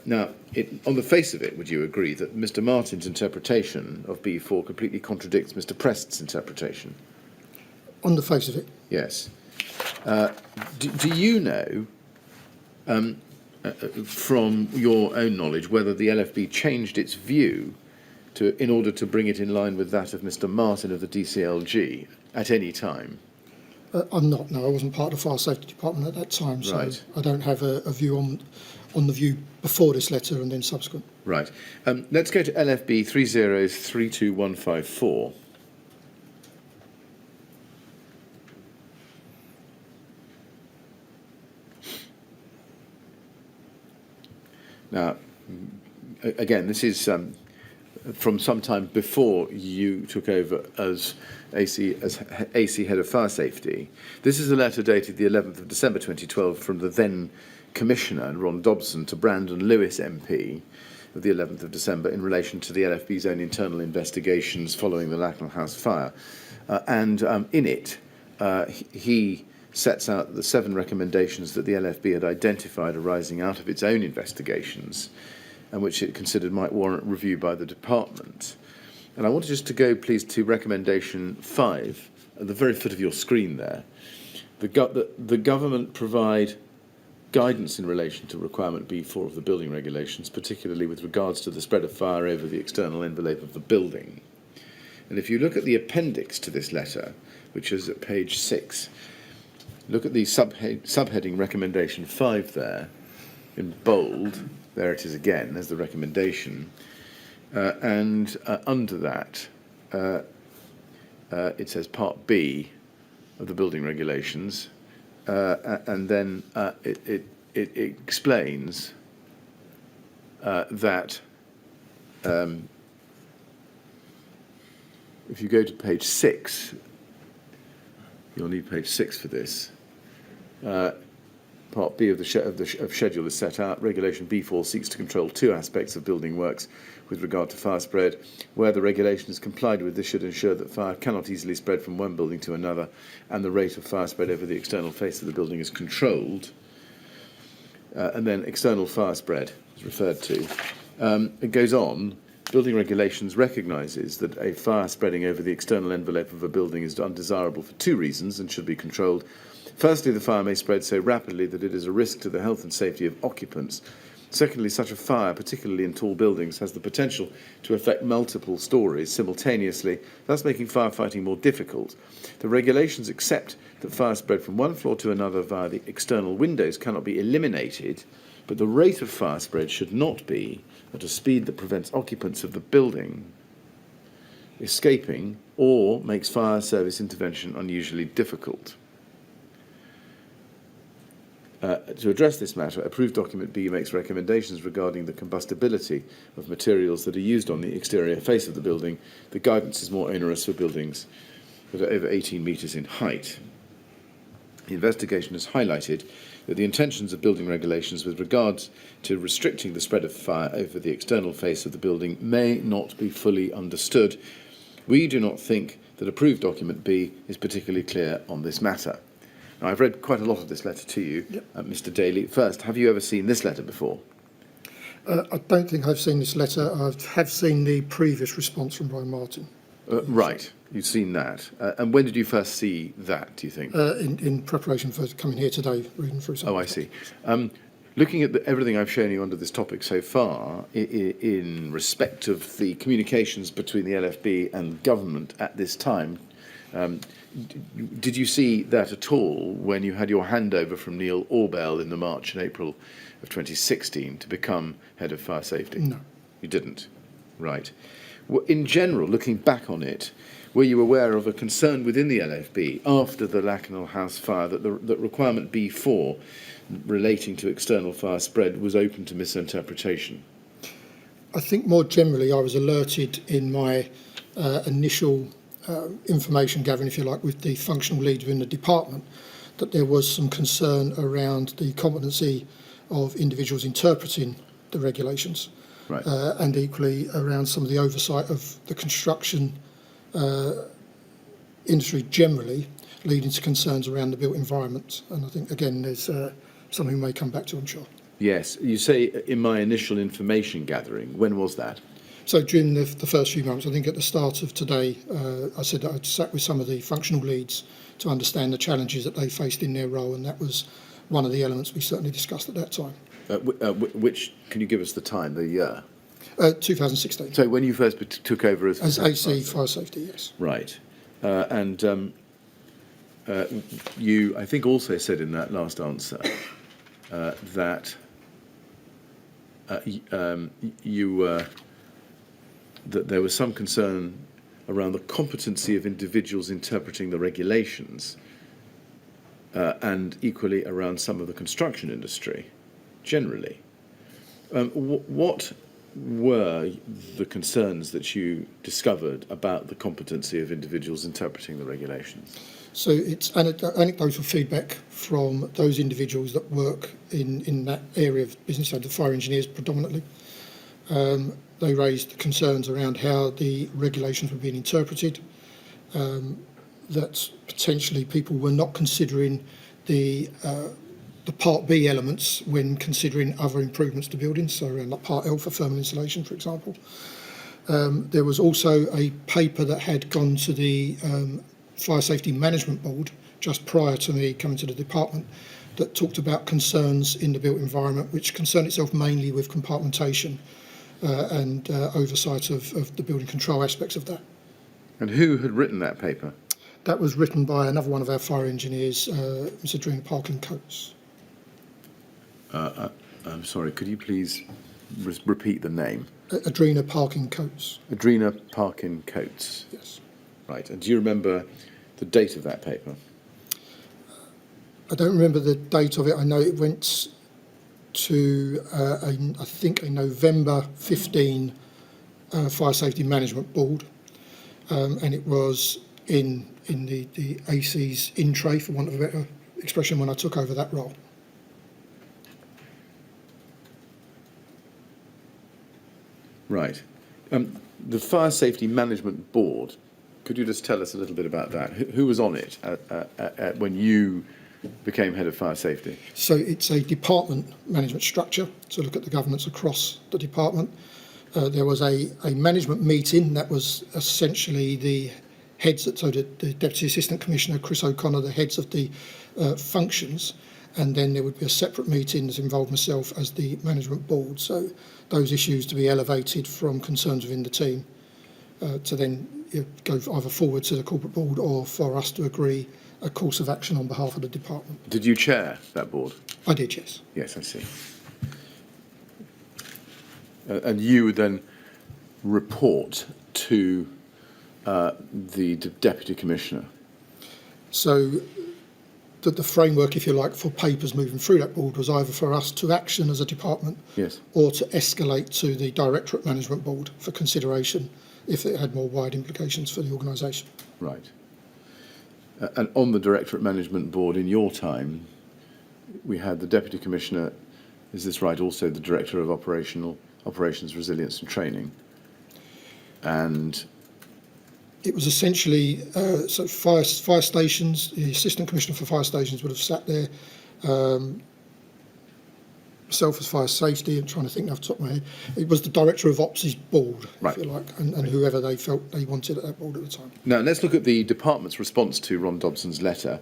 Now, on the face of it, would you agree that Mr. Martin's interpretation of B4 completely contradicts Mr. Prest's interpretation?
On the face of it?
Yes. Do you know, from your own knowledge, whether the LFB changed its view in order to bring it in line with that of Mr. Martin of the DCLG at any time?
I'm not, no. I wasn't part of the Fire Safety Department at that time, so
Right.
I don't have a view on the view before this letter and then subsequent.
Right. Let's go to LFB 3032154. Now, again, this is from some time before you took over as AC Head of Fire Safety. This is a letter dated the 11th of December 2012 from the then Commissioner, Ron Dobson, to Brandon Lewis MP of the 11th of December in relation to the LFB's own internal investigations following the Lacknell House fire. And in it, he sets out the 7 recommendations that the LFB had identified arising out of its own investigations and which it considered might warrant review by the department. And I wanted just to go, please, to recommendation 5, at the very foot of your screen there. The government provide guidance in relation to requirement B4 of the building regulations, particularly with regards to the spread of fire over the external envelope of the building. And if you look at the appendix to this letter, which is at page 6, look at the subheading recommendation 5 there, in bold. There it is again, there's the recommendation. And under that, it says Part B of the building regulations. And then it explains that if you go to page 6, you'll need page 6 for this. Part B of the schedule is set out. Regulation B4 seeks to control 2 aspects of building works with regard to fire spread. Where the regulation is complied with, this should ensure that fire cannot easily spread from one building to another, and the rate of fire spread over the external face of the building is controlled. And then external fire spread is referred to. It goes on. Building regulations recognises that a fire spreading over the external envelope of a building is undesirable for 2 reasons and should be controlled. Firstly, the fire may spread so rapidly that it is a risk to the health and safety of occupants. Secondly, such a fire, particularly in tall buildings, has the potential to affect multiple stories simultaneously, thus making firefighting more difficult. The regulations accept that fire spread from one floor to another via the external windows cannot be eliminated, but the rate of fire spread should not be at a speed that prevents occupants of the building escaping or makes fire service intervention unusually difficult. To address this matter, approved document B makes recommendations regarding the combustibility of materials that are used on the exterior face of the building. The guidance is more onerous for buildings that are over 18 metres in height. The investigation has highlighted that the intentions of building regulations with regards to restricting the spread of fire over the external face of the building may not be fully understood. We do not think that approved document B is particularly clear on this matter. Now, I've read quite a lot of this letter to you, Mr. Daly. First, have you ever seen this letter before?
I don't think I've seen this letter. I have seen the previous response from Brian Martin.
Right, you've seen that. And when did you first see that, do you think?
In preparation for coming here today, reading through something.
Oh, I see. Looking at everything I've shown you under this topic so far, in respect of the communications between the LFB and government at this time, did you see that at all when you had your handover from Neil Orbell in the March and April of 2016 to become Head of Fire Safety?
No.
You didn't? Right. Well, in general, looking back on it, were you aware of a concern within the LFB after the Lakanal House fire that that requirement B4 relating to external fire spread was open to misinterpretation?
I think more generally, I was alerted in my initial information gathering, if you like, with the functional lead within the department, that there was some concern around the competency of individuals interpreting the regulations,
Right.
and equally around some of the oversight of the construction industry generally, leading to concerns around the built environment. And I think, again, there's something we may come back to, I'm sure.
Yes, you say in my initial information gathering. When was that?
So during the first few months, I think at the start of today, I said that I'd sat with some of the functional leads to understand the challenges that they faced in their role, and that was one of the elements we certainly discussed at that time.
Which, can you give us the time, the year?
2016.
So when you first took over as
AC Fire Safety, yes.
Right. You, I think, also said in that last answer that that there was some concern around the competency of individuals interpreting the regulations, and equally around some of the construction industry generally. What were the concerns that you discovered about the competency of individuals interpreting the regulations?
So it's anecdotal feedback from those individuals that work in that area of business, so the fire engineers predominantly. They raised concerns around how the regulations were being interpreted, that potentially people were not considering the Part B elements when considering other improvements to buildings, so around like Part L for thermal insulation, for example. There was also a paper that had gone to the Fire Safety Management Board just prior to me coming to the department that talked about concerns in the built environment, which concerned itself mainly with compartmentation and oversight of the building control aspects of that.
And who had written that paper?
That was written by another one of our fire engineers, Mr. Dreen Parkin-Coates.
I'm sorry, could you please repeat the name?
Adrena Parkin-Coates.
Adrena Parkin-Coates.
Yes.
Right, and do you remember the date of that paper?
I don't remember the date of it. I know it went to, I think, a November 15 Fire Safety Management Board, and it was in the AC's in tray, for want of a better expression, when I took over that role.
Right. The Fire Safety Management Board, could you just tell us a little bit about that? Who was on it when you became head of fire safety?
So it's a department management structure to look at the governance across the department. There was a management meeting that was essentially the heads, so the Deputy Assistant Commissioner, Chris O'Connor, the heads of the functions, and then there would be a separate meeting that involved myself as the management board. So those issues to be elevated from concerns within the team to then go either forward to the corporate board or for us to agree a course of action on behalf of the department.
Did you chair that board?
I did, yes.
Yes, I see. And you would then report to the Deputy Commissioner?
So the framework, if you like, for papers moving through that board was either for us to action as a department,
yes,
or to escalate to the Directorate Management Board for consideration if it had more wide implications for the organisation.
Right. And on the Directorate Management Board in your time, we had the Deputy Commissioner, is this right, also the Director of Operations, Resilience and Training, and
it was essentially, so fire stations, the Assistant Commissioner for Fire Stations would have sat there, myself as Fire Safety, I'm trying to think off the top of my head, it was the Director of Ops' board,
right,
if you like, and whoever they felt they wanted at that board at the time.
Now, let's look at the department's response to Ron Dobson's letter.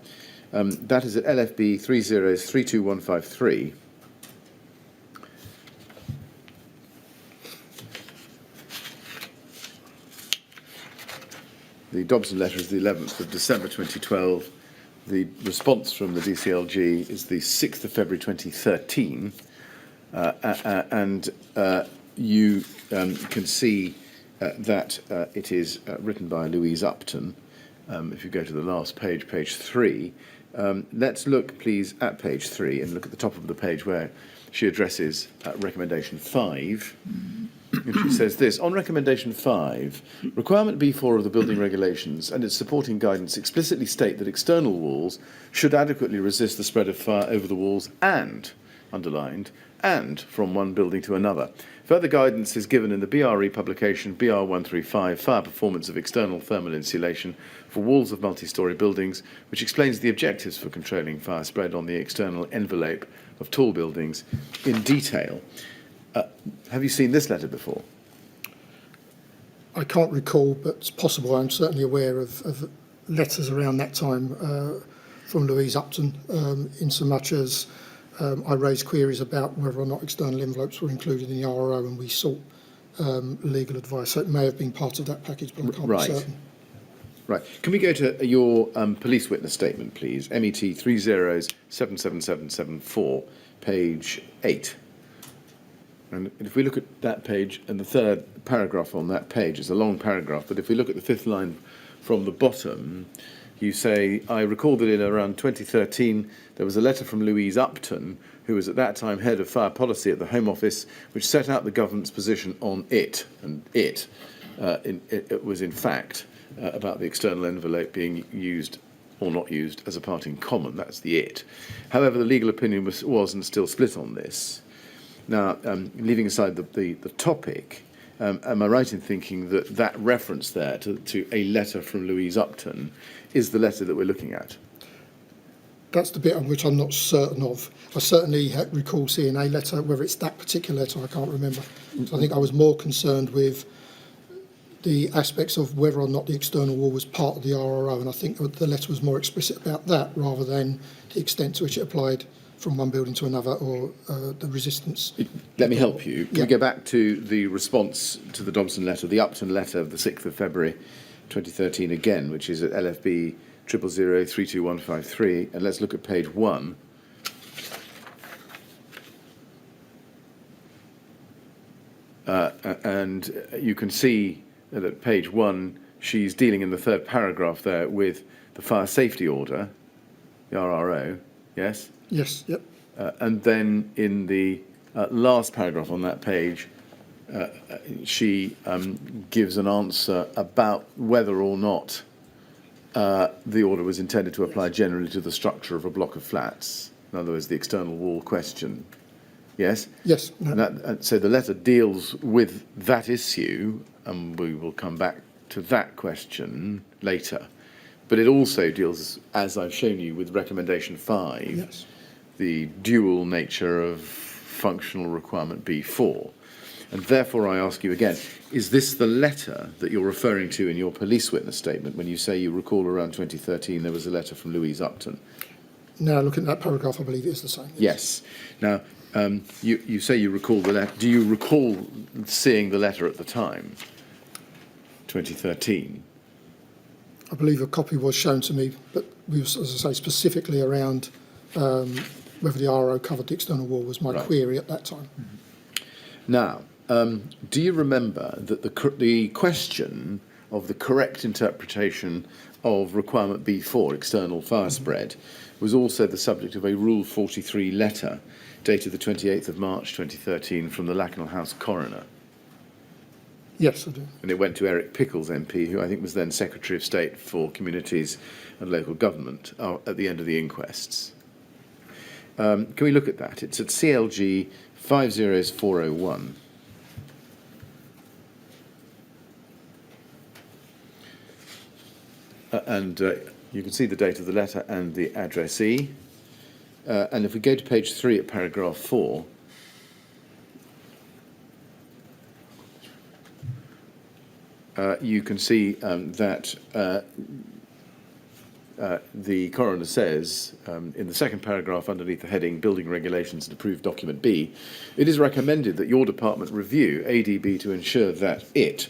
That is at LFB 3032153. The Dobson letter is the 11th of December 2012. The response from the DCLG is the 6th of February 2013. And you can see that it is written by Louise Upton. If you go to the last page, page 3, let's look, please, at page 3 and look at the top of the page where she addresses recommendation 5. And she says this: on recommendation 5, requirement B4 of the building regulations and its supporting guidance explicitly state that external walls should adequately resist the spread of fire over the walls and, underlined, and from one building to another. Further guidance is given in the BRE publication BR135, Fire Performance of External Thermal Insulation for Walls of Multi-Storey Buildings, which explains the objectives for controlling fire spread on the external envelope of tall buildings in detail. Have you seen this letter before?
I can't recall, but it's possible. I'm certainly aware of letters around that time from Louise Upton, in so much as I raised queries about whether or not external envelopes were included in the RRO, and we sought legal advice. So it may have been part of that package, but I can't be certain.
Right. Can we go to your police witness statement, please? MET 30777774, page 8. And if we look at that page and the third paragraph on that page, it's a long paragraph, but if we look at the 5th line from the bottom, you say, I recall that in around 2013 there was a letter from Louise Upton, who was at that time head of fire policy at the Home Office, which set out the government's position on it. And it was in fact about the external envelope being used or not used as a part in common. That's the it. However, the legal opinion was and still split on this. Now, leaving aside the topic, am I right in thinking that that reference there to a letter from Louise Upton is the letter that we're looking at?
That's the bit on which I'm not certain of. I certainly recall seeing a letter, whether it's that particular letter, I can't remember. So I think I was more concerned with the aspects of whether or not the external wall was part of the RRO, and I think the letter was more explicit about that rather than the extent to which it applied from one building to another, or the resistance.
Let me help you. Can we go back to the response to the Dobson letter, the Upton letter of the 6th of February 2013 again, which is at LFB 000032153, and let's look at page 1. And you can see that at page 1, she's dealing in the 3rd paragraph there with the fire safety order, the RRO, yes?
Yes, yep.
And then in the last paragraph on that page, she gives an answer about whether or not the order was intended to apply generally to the structure of a block of flats. In other words, the external wall question. Yes?
Yes. No.
And so the letter deals with that issue, and we will come back to that question later. But it also deals, as I've shown you, with recommendation 5.
Yes.
The dual nature of functional requirement B4. And therefore I ask you again, is this the letter that you're referring to in your police witness statement when you say you recall around 2013 there was a letter from Louise Upton?
Now, looking at that paragraph, I believe it is the same.
Yes. Now, you say you recall the letter. Do you recall seeing the letter at the time, 2013?
I believe a copy was shown to me, but we was, as I say, specifically around whether the RO covered the external wall was my query at that time.
Now, do you remember that the question of the correct interpretation of requirement B4, external fire spread, was also the subject of a Rule 43 letter dated the 28th of March 2013 from the Lacknell House coroner?
Yes, I do.
And it went to Eric Pickles MP, who I think was then Secretary of State for Communities and Local Government at the end of the inquests. Can we look at that? It's at CLG 50401. And you can see the date of the letter and the addressee. And if we go to page 3 at paragraph 4, you can see that the coroner says, in the second paragraph underneath the heading Building Regulations and Approved Document B, it is recommended that your department review ADB to ensure that it,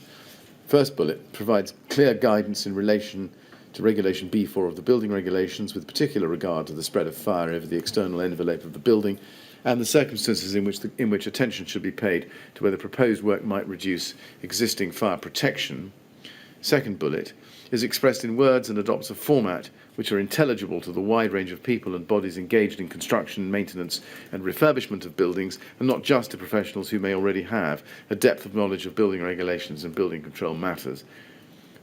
first bullet, provides clear guidance in relation to Regulation B4 of the Building Regulations with particular regard to the spread of fire over the external envelope of the building and the circumstances in which attention should be paid to whether proposed work might reduce existing fire protection, second bullet, is expressed in words and adopts a format which are intelligible to the wide range of people and bodies engaged in construction, maintenance and refurbishment of buildings, and not just to professionals who may already have a depth of knowledge of building regulations and building control matters.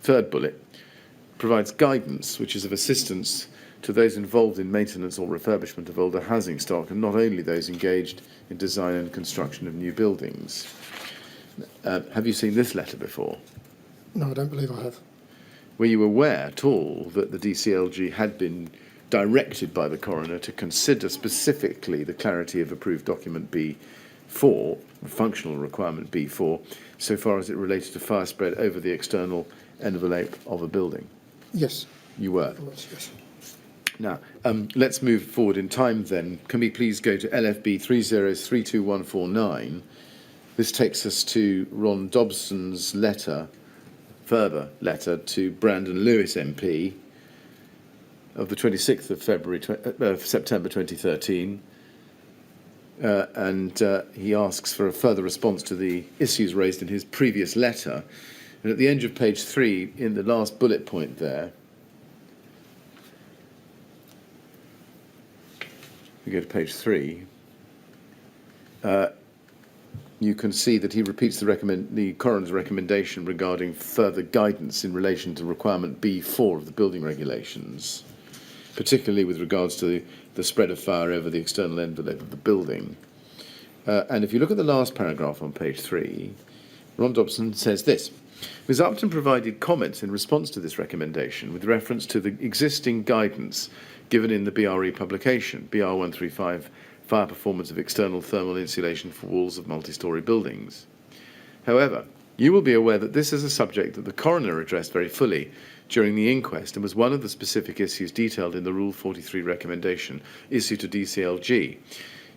Third bullet provides guidance which is of assistance to those involved in maintenance or refurbishment of older housing stock, and not only those engaged in design and construction of new buildings. Have you seen this letter before?
No, I don't believe I have.
Were you aware at all that the DCLG had been directed by the coroner to consider specifically the clarity of approved document B4, functional requirement B4, so far as it related to fire spread over the external envelope of a building?
Yes.
You were?
Yes.
Now, let's move forward in time then. Can we please go to LFB 3032149? This takes us to Ron Dobson's further letter to Brandon Lewis MP of the 26th of September 2013. And he asks for a further response to the issues raised in his previous letter. And at the end of page 3, in the last bullet point there, we go to page 3, you can see that he repeats the coroner's recommendation regarding further guidance in relation to requirement B4 of the building regulations, particularly with regards to the spread of fire over the external envelope of the building. And if you look at the last paragraph on page 3, Ron Dobson says this: Ms. Upton provided comments in response to this recommendation with reference to the existing guidance given in the BRE publication, BR 135, Fire Performance of External Thermal Insulation for Walls of Multi-Storey Buildings. However, you will be aware that this is a subject that the coroner addressed very fully during the inquest and was one of the specific issues detailed in the Rule 43 recommendation issued to DCLG.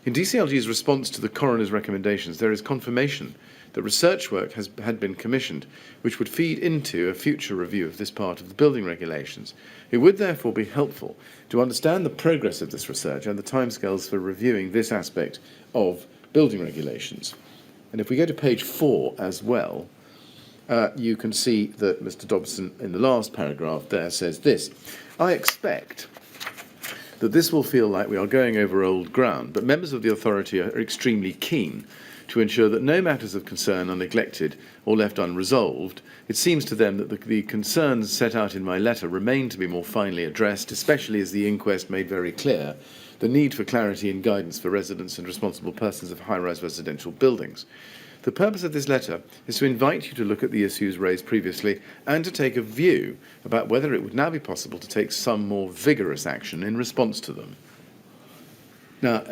In DCLG's response to the coroner's recommendations, there is confirmation that research work had been commissioned, which would feed into a future review of this part of the building regulations. It would therefore be helpful to understand the progress of this research and the timescales for reviewing this aspect of building regulations. And if we go to page 4 as well, you can see that Mr. Dobson, in the last paragraph there, says this: I expect that this will feel like we are going over old ground, but members of the authority are extremely keen to ensure that no matters of concern are neglected or left unresolved. It seems to them that the concerns set out in my letter remain to be more finely addressed, especially as the inquest made very clear the need for clarity and guidance for residents and responsible persons of high-rise residential buildings. The purpose of this letter is to invite you to look at the issues raised previously and to take a view about whether it would now be possible to take some more vigorous action in response to them. Now,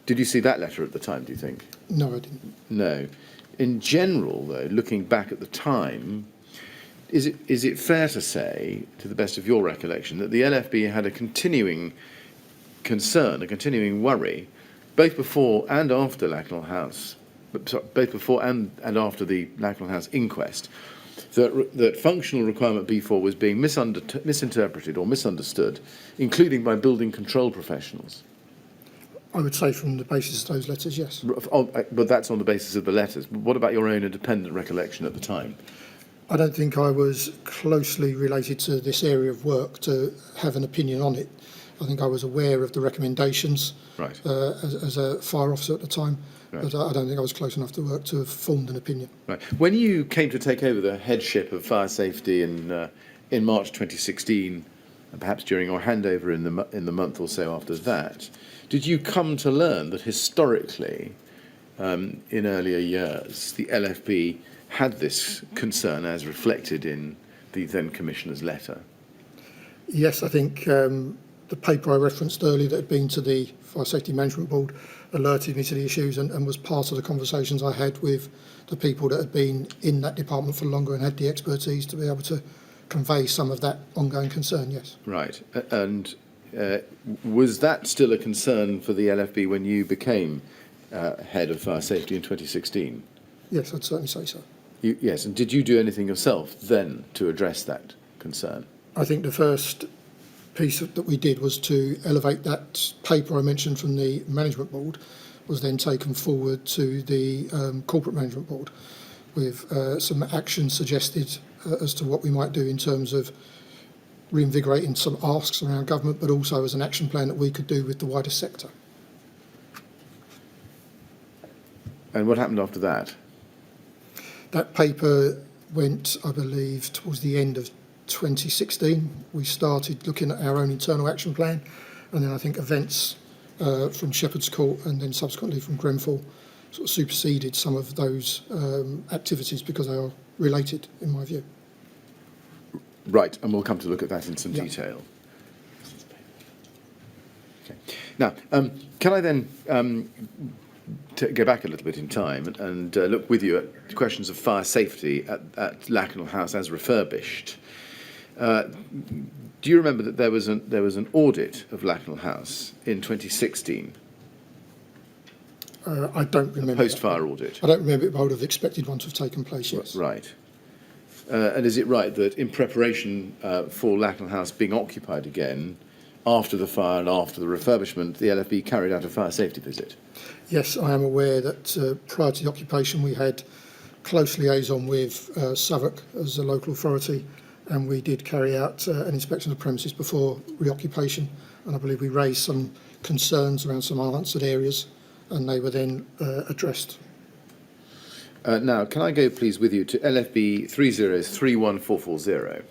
did you see that letter at the time, do you think?
No, I didn't.
No. In general, though, looking back at the time, is it fair to say, to the best of your recollection, that the LFB had a continuing concern, a continuing worry, both before and after Lacknell House, both before and after the Lacknell House inquest, that functional requirement B4 was being misinterpreted or misunderstood, including by building control professionals?
I would say from the basis of those letters, yes.
But that's on the basis of the letters. What about your own independent recollection at the time?
I don't think I was closely related to this area of work to have an opinion on it. I think I was aware of the recommendations,
right,
as a fire officer at the time,
right,
but I don't think I was close enough to work to have formed an opinion.
Right. When you came to take over the headship of fire safety in March 2016, and perhaps during your handover in the month or so after that, did you come to learn that historically, in earlier years, the LFB had this concern as reflected in the then Commissioner's letter?
Yes, I think the paper I referenced earlier that had been to the Fire Safety Management Board alerted me to the issues and was part of the conversations I had with the people that had been in that department for longer and had the expertise to be able to convey some of that ongoing concern, yes.
Right. And was that still a concern for the LFB when you became head of fire safety in 2016?
Yes, I'd certainly say so.
Yes, and did you do anything yourself then to address that concern?
I think the first piece that we did was to elevate that paper I mentioned from the management board, was then taken forward to the corporate management board with some action suggested as to what we might do in terms of reinvigorating some asks around government, but also as an action plan that we could do with the wider sector.
And what happened after that?
That paper went, I believe, towards the end of 2016. We started looking at our own internal action plan, and then I think events from Shepherd's Court and then subsequently from Grenfell sort of superseded some of those activities because they are related, in my view.
Right, and we'll come to look at that in some detail. Okay. Now, can I then go back a little bit in time and look with you at questions of fire safety at Lakenhall House as refurbished? Do you remember that there was an audit of Lakenhall House in 2016?
I don't remember.
Post-fire audit.
I don't remember it, but I would have expected one to have taken place, yes.
Right. And is it right that in preparation for Lakenhall House being occupied again, after the fire and after the refurbishment, the LFB carried out a fire safety visit?
Yes, I am aware that prior to the occupation we had close liaison with Southwark as a local authority, and we did carry out an inspection of the premises before reoccupation, and I believe we raised some concerns around some unanswered areas, and they were then addressed.
Now, can I go please with you to LFB 3031440?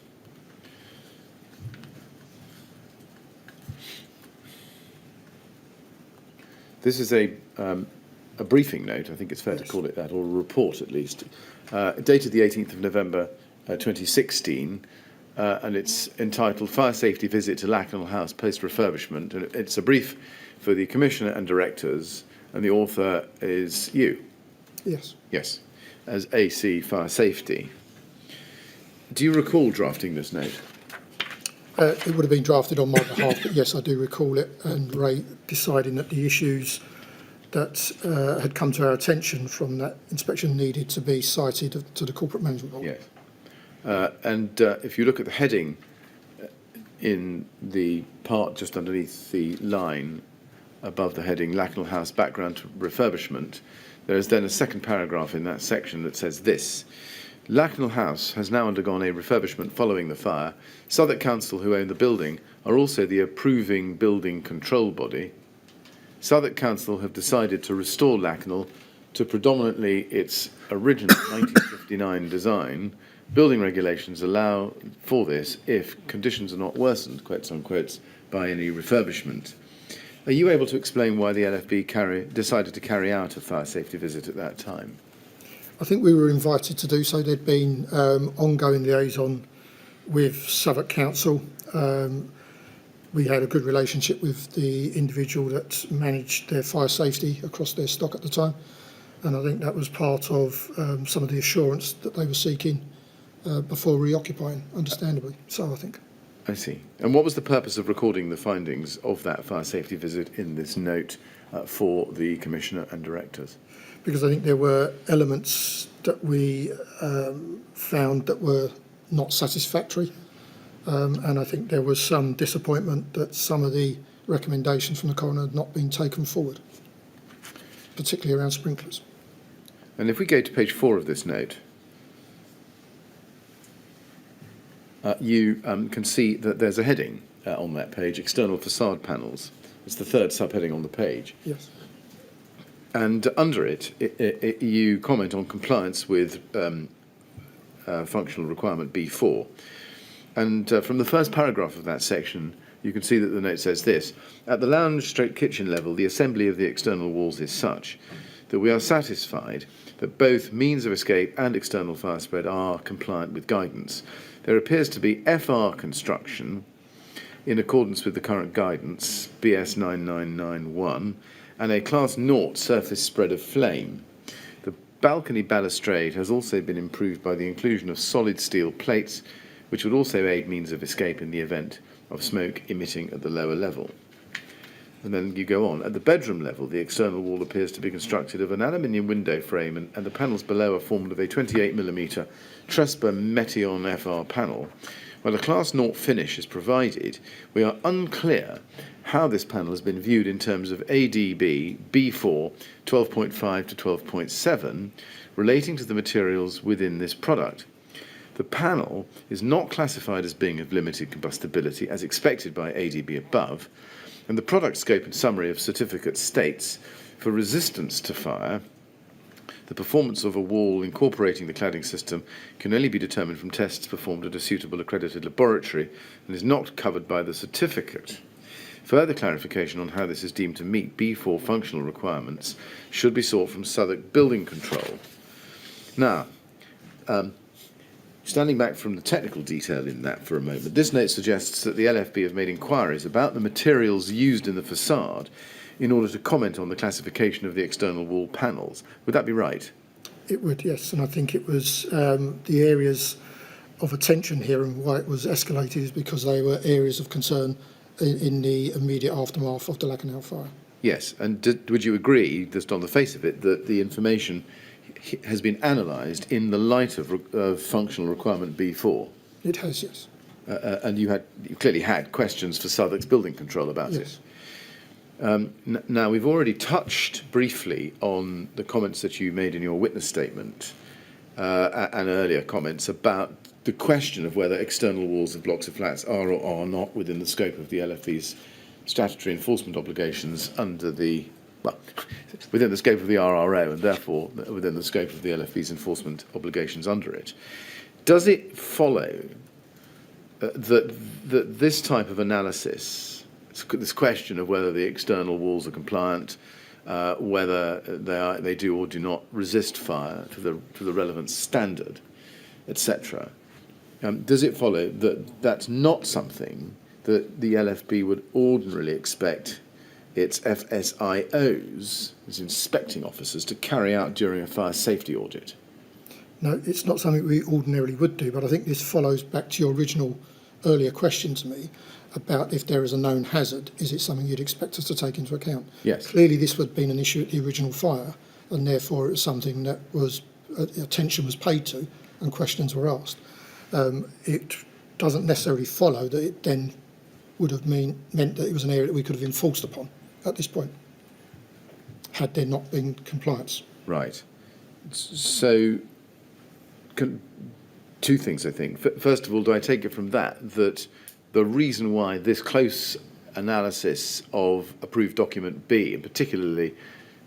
This is a briefing note, I think it's fair to call it that, or a report at least, dated the 18th of November 2016, and it's entitled Fire Safety Visit to Lakenhall House Post-Refurbishment, and it's a brief for the Commissioner and Directors, and the author is you.
Yes.
Yes, as AC Fire Safety. Do you recall drafting this note?
It would have been drafted on my behalf, but yes, I do recall it, and Ray deciding that the issues that had come to our attention from that inspection needed to be cited to the corporate management board.
Yes. And if you look at the heading in the part just underneath the line above the heading Lakenhall House Background to Refurbishment, there is then a second paragraph in that section that says this: Lakenhall House has now undergone a refurbishment following the fire. Southwark Council, who own the building, are also the approving building control body. Southwark Council have decided to restore Lakenhall to predominantly its original 1959 design. Building regulations allow for this if conditions are not worsened, quotes unquote, by any refurbishment. Are you able to explain why the LFB decided to carry out a fire safety visit at that time?
I think we were invited to do so. There'd been ongoing liaison with Southwark Council. We had a good relationship with the individual that managed their fire safety across their stock at the time, and I think that was part of some of the assurance that they were seeking before reoccupying, understandably. So I think.
I see. And what was the purpose of recording the findings of that fire safety visit in this note for the Commissioner and Directors?
Because I think there were elements that we found that were not satisfactory, and I think there was some disappointment that some of the recommendations from the coroner had not been taken forward, particularly around sprinklers.
And if we go to page 4 of this note, you can see that there's a heading on that page, External Facade Panels. It's the third subheading on the page.
Yes.
And under it, you comment on compliance with functional requirement B4. And from the first paragraph of that section, you can see that the note says this: at the lounge/kitchen level, the assembly of the external walls is such that we are satisfied that both means of escape and external fire spread are compliant with guidance. There appears to be FR construction in accordance with the current guidance, BS 9991, and a Class 0 surface spread of flame. The balcony balustrade has also been improved by the inclusion of solid steel plates, which would also aid means of escape in the event of smoke emitting at the lower level. And then you go on. At the bedroom level, the external wall appears to be constructed of an aluminium window frame, and the panels below are formed of a 28mm Trespa Meteon FR panel, While a Class 0 finish is provided, we are unclear how this panel has been viewed in terms of ADB B4 12.5 to 12.7 relating to the materials within this product. The panel is not classified as being of limited combustibility as expected by ADB above, and the product scope and summary of certificate states for resistance to fire, the performance of a wall incorporating the cladding system can only be determined from tests performed at a suitable accredited laboratory and is not covered by the certificate. Further clarification on how this is deemed to meet B4 functional requirements should be sought from Southwark Building Control. Now, standing back from the technical detail in that for a moment, this note suggests that the LFB have made inquiries about the materials used in the facade in order to comment on the classification of the external wall panels. Would that be right?
It would, yes, and I think it was the areas of attention here and why it was escalated is because they were areas of concern in the immediate aftermath of the Lacanau fire.
Yes, and would you agree, just on the face of it, that the information has been analysed in the light of functional requirement B4?
It has, yes.
And you clearly had questions for Southwark's Building Control about
Yes.
it. Now, we've already touched briefly on the comments that you made in your witness statement and earlier comments about the question of whether external walls of blocks of flats are or are not within the scope of the LFB's statutory enforcement obligations under the, well, within the scope of the RRO and therefore within the scope of the LFB's enforcement obligations under it. Does it follow that this type of analysis, this question of whether the external walls are compliant, whether they do or do not resist fire to the relevant standard, etc., does it follow that that's not something that the LFB would ordinarily expect its FSIOs, its inspecting officers, to carry out during a fire safety audit?
No, it's not something we ordinarily would do, but I think this follows back to your original earlier question to me about if there is a known hazard, is it something you'd expect us to take into account?
Yes.
Clearly this would have been an issue at the original fire, and therefore it was something that was attention was paid to and questions were asked. It doesn't necessarily follow that it then would have meant that it was an area that we could have enforced upon at this point, had there not been compliance.
Right. So, two things, I think. First of all, do I take it from that the reason why this close analysis of approved document B, and particularly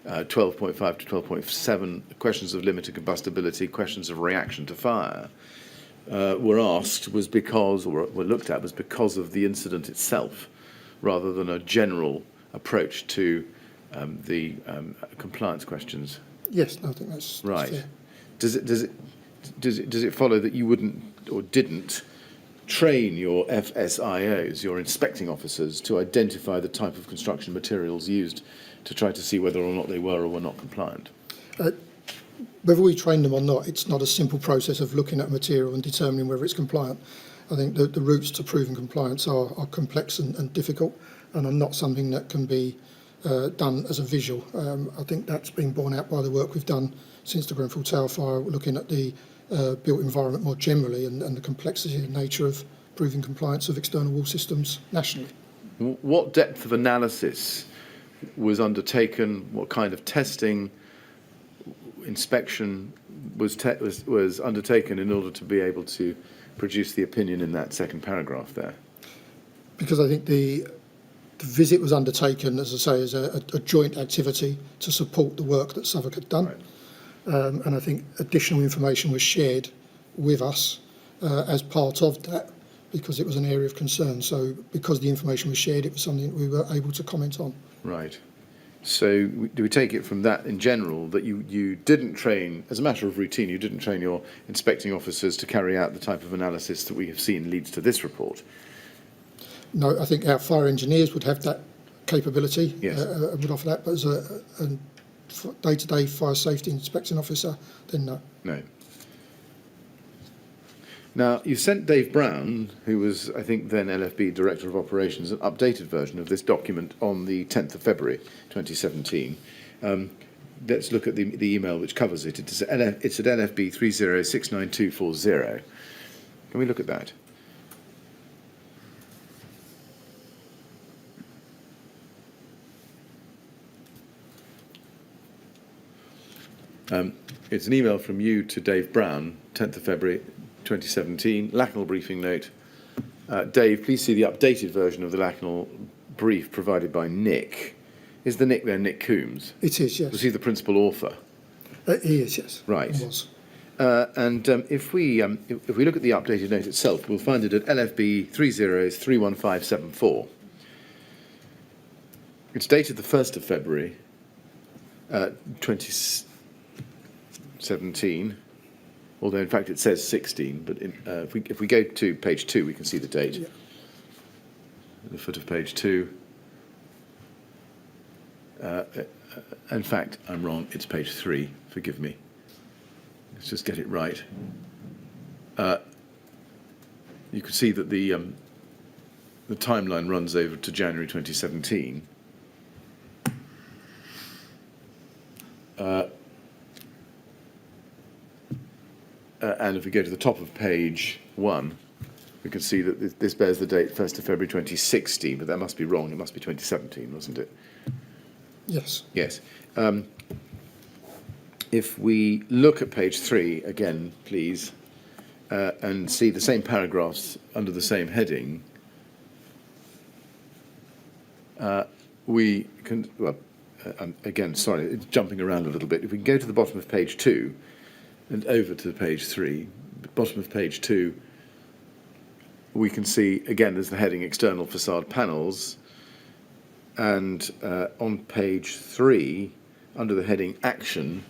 12.5 to 12.7, questions of limited combustibility, questions of reaction to fire, were asked was because, or were looked at, was because of the incident itself, rather than a general approach to the compliance questions?
Yes, no, I think that's
right.
fair.
Does it follow that you wouldn't or didn't train your FSIOs, your inspecting officers, to identify the type of construction materials used to try to see whether or not they were or were not compliant?
Whether we train them or not, it's not a simple process of looking at a material and determining whether it's compliant. I think that the routes to proving compliance are complex and difficult, and are not something that can be done as a visual. I think that's been borne out by the work we've done since the Grenfell Tower fire, looking at the built environment more generally and the complexity and nature of proving compliance of external wall systems nationally.
What depth of analysis was undertaken? What kind of testing, inspection was undertaken in order to be able to produce the opinion in that second paragraph there?
Because I think the visit was undertaken, as I say, as a joint activity to support the work that Southwark had done.
Right.
And I think additional information was shared with us as part of that, because it was an area of concern. So because the information was shared, it was something that we were able to comment on.
Right. So do we take it from that in general that you didn't train, as a matter of routine, you didn't train your inspecting officers to carry out the type of analysis that we have seen leads to this report?
No, I think our fire engineers would have that capability,
Yes.
and would offer that, but as a day-to-day fire safety inspecting officer, then no.
No. Now, you sent Dave Brown, who was, I think, then LFB Director of Operations, an updated version of this document on the 10th of February 2017. Let's look at the email which covers it. It's at LFB 30699240. Can we look at that? It's an email from you to Dave Brown, 10th of February 2017, Lacknell briefing note. Dave, please see the updated version of the Lacknell brief provided by Nick. Is the Nick there Nick Coombs?
It is, yes.
Was he the principal author?
He is, yes.
Right.
He was.
If we look at the updated note itself, we'll find it at LFB 30031574. It's dated the 1st of February 2017, although in fact it says 16, but if we go to page 2, we can see the date.
Yeah.
At the foot of page 2. In fact, I'm wrong, it's page 3, forgive me. Let's just get it right. You can see that the timeline runs over to January 2017. And if we go to the top of page 1, we can see that this bears the date 1st of February 2016, but that must be wrong. It must be 2017, wasn't it?
Yes.
Yes. If we look at page 3 again, please, and see the same paragraphs under the same heading, we can, well, again, sorry, it's jumping around a little bit. If we can go to the bottom of page 2 and over to page 3, bottom of page 2, we can see, again, there's the heading external facade panels, and on page 3, under the heading action,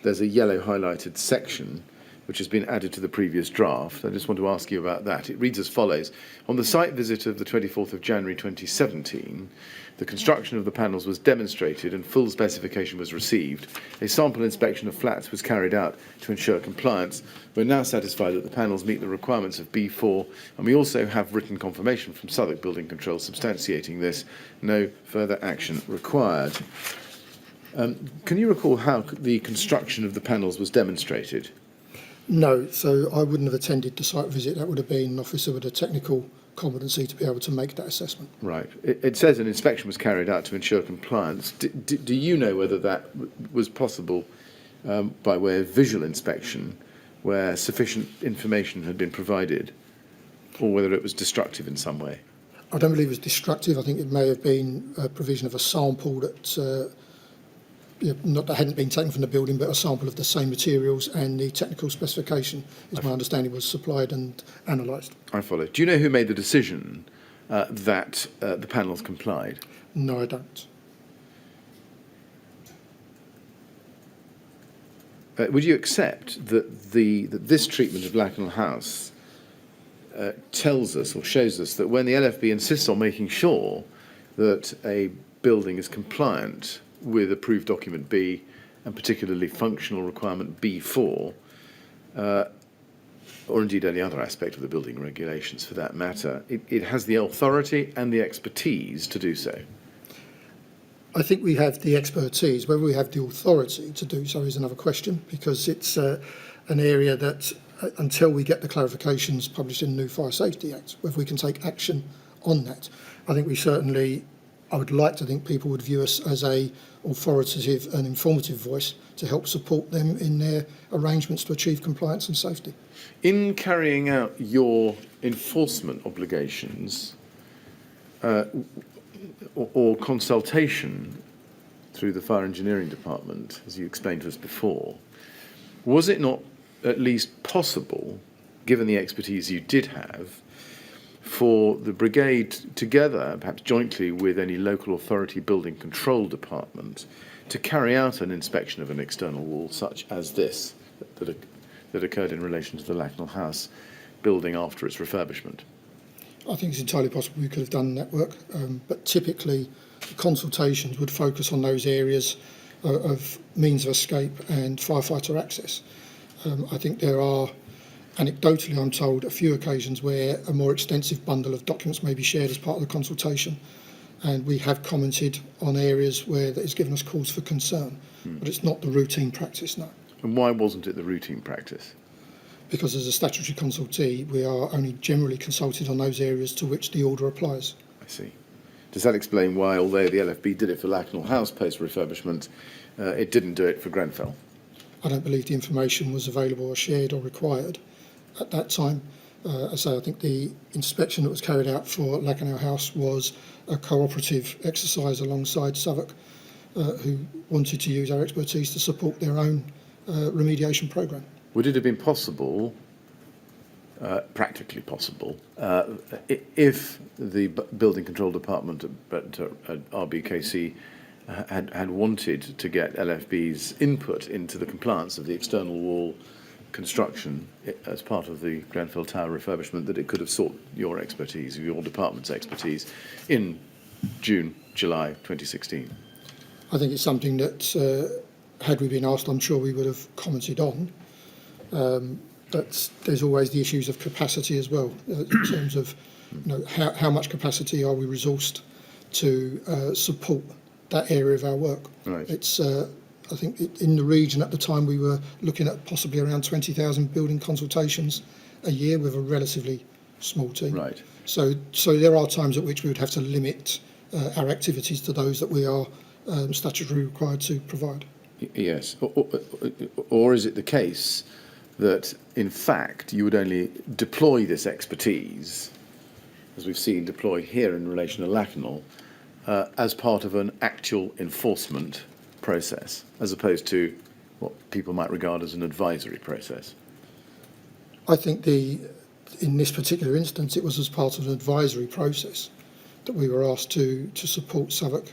there's a yellow highlighted section which has been added to the previous draft. I just want to ask you about that. It reads as follows. On the site visit of the 24th of January 2017, the construction of the panels was demonstrated and full specification was received. A sample inspection of flats was carried out to ensure compliance. We're now satisfied that the panels meet the requirements of B4, and we also have written confirmation from Southwark Building Control substantiating this. No further action required. Can you recall how the construction of the panels was demonstrated?
No, so I wouldn't have attended the site visit. That would have been an officer with a technical competency to be able to make that assessment.
Right. It says an inspection was carried out to ensure compliance. Do you know whether that was possible by way of visual inspection, where sufficient information had been provided, or whether it was destructive in some way?
I don't believe it was destructive. I think it may have been a provision of a sample that not that hadn't been taken from the building, but a sample of the same materials, and the technical specification, is my understanding, was supplied and analysed.
I follow. Do you know who made the decision that the panels complied?
No, I don't.
Would you accept that that this treatment of Lacknell House tells us or shows us that when the LFB insists on making sure that a building is compliant with approved document B, and particularly functional requirement B4, or indeed any other aspect of the building regulations for that matter, it has the authority and the expertise to do so?
I think we have the expertise. Whether we have the authority to do so is another question, because it's an area that, until we get the clarifications published in the new Fire Safety Act, whether we can take action on that. I think we certainly, I would like to think people would view us as a authoritative and informative voice to help support them in their arrangements to achieve compliance and safety.
In carrying out your enforcement obligations or consultation through the Fire Engineering Department, as you explained to us before, was it not at least possible, given the expertise you did have, for the Brigade, together, perhaps jointly with any local authority building control department, to carry out an inspection of an external wall such as this that occurred in relation to the Lacknell House building after its refurbishment?
I think it's entirely possible we could have done that work, but typically the consultations would focus on those areas of means of escape and firefighter access. I think there are, anecdotally I'm told, a few occasions where a more extensive bundle of documents may be shared as part of the consultation, and we have commented on areas where that has given us cause for concern, but it's not the routine practice, no.
And why wasn't it the routine practice?
Because as a statutory consultee, we are only generally consulted on those areas to which the order applies.
I see. Does that explain why, although the LFB did it for Lacknell House post-refurbishment, it didn't do it for Grenfell?
I don't believe the information was available or shared or required at that time. As I say, I think the inspection that was carried out for Lacanau House was a cooperative exercise alongside Southwark, who wanted to use our expertise to support their own remediation programme.
Would it have been possible, practically possible, if the Building Control Department at RBKC had wanted to get LFB's input into the compliance of the external wall construction as part of the Grenfell Tower refurbishment, that it could have sought your expertise, your department's expertise, in June, July 2016?
I think it's something that, had we been asked, I'm sure we would have commented on. But there's always the issues of capacity as well, in terms of how much capacity are we resourced to support that area of our work.
Right.
It's I think in the region at the time we were looking at possibly around 20,000 building consultations a year with a relatively small team.
Right.
So there are times at which we would have to limit our activities to those that we are statutorily required to provide.
Yes. Or is it the case that, in fact, you would only deploy this expertise, as we've seen deployed here in relation to Lacanau, as part of an actual enforcement process, as opposed to what people might regard as an advisory process?
I think in this particular instance, it was as part of an advisory process that we were asked to support Southwark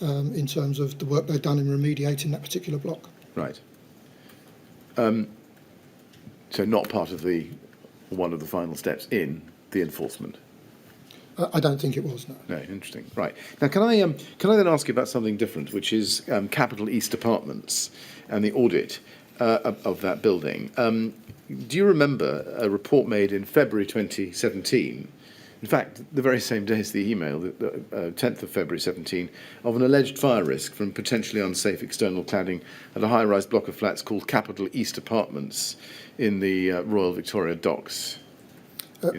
in terms of the work they've done in remediating that particular block.
Right. So not part of one of the final steps in the enforcement?
I don't think it was, no.
No, interesting. Right. Now, can I then ask you about something different, which is Capital East Apartments and the audit of that building? Do you remember a report made in February 2017, in fact, the very same day as the email, the 10th of February 17, of an alleged fire risk from potentially unsafe external cladding at a high-rise block of flats called Capital East Apartments in the Royal Victoria Docks?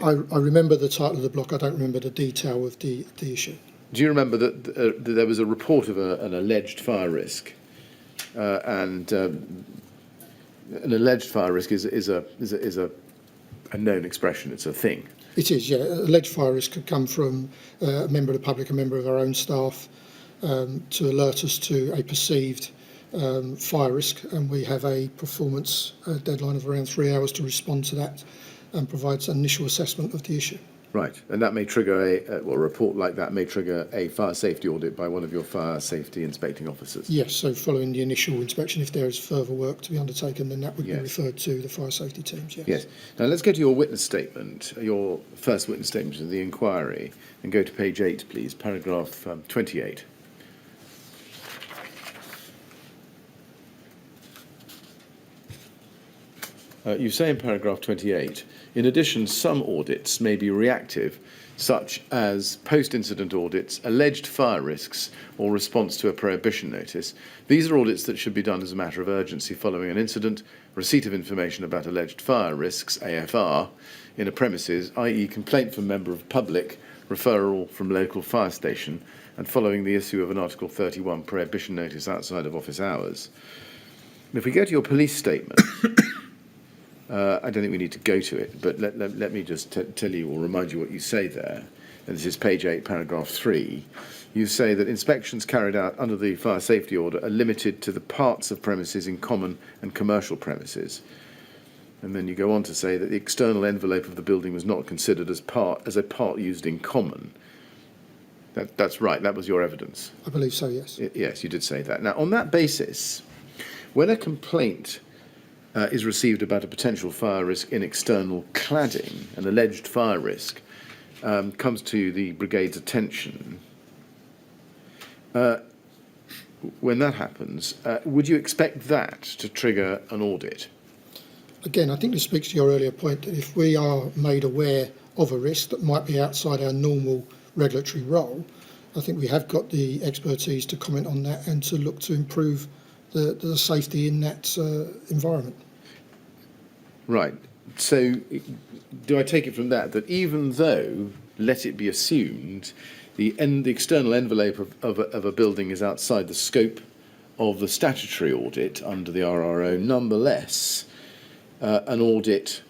I remember the title of the block. I don't remember the detail of the issue.
Do you remember that there was a report of an alleged fire risk, and an alleged fire risk is a known expression. It's a thing.
It is, yeah. Alleged fire risk could come from a member of the public, a member of our own staff, to alert us to a perceived fire risk, and we have a performance deadline of around 3 hours to respond to that and provides an initial assessment of the issue.
Right, and that may trigger a report like that may trigger a fire safety audit by one of your fire safety inspecting officers.
Yes, so following the initial inspection, if there is further work to be undertaken, then that would be referred to the fire safety teams, yes.
Yes. Now let's go to your witness statement, your first witness statement of the inquiry, and go to page 8, please, paragraph 28. You say in paragraph 28, in addition, some audits may be reactive, such as post-incident audits, alleged fire risks, or response to a prohibition notice. These are audits that should be done as a matter of urgency following an incident, receipt of information about alleged fire risks, AFR, in a premises, i.e. complaint from member of public, referral from local fire station, and following the issue of an Article 31 prohibition notice outside of office hours. And if we go to your police statement, I don't think we need to go to it, but let me just tell you or remind you what you say there. And this is page 8, paragraph 3. You say that inspections carried out under the fire safety order are limited to the parts of premises in common and commercial premises. And then you go on to say that the external envelope of the building was not considered as a part used in common. That's right, that was your evidence.
I believe so, yes.
Yes, you did say that. Now, on that basis, when a complaint is received about a potential fire risk in external cladding, an alleged fire risk, comes to the Brigade's attention. When that happens, would you expect that to trigger an audit?
Again, I think this speaks to your earlier point that if we are made aware of a risk that might be outside our normal regulatory role, I think we have got the expertise to comment on that and to look to improve the safety in that environment.
Right. So do I take it from that even though, let it be assumed, the external envelope of a building is outside the scope of the statutory audit under the RRO. Nonetheless, an audit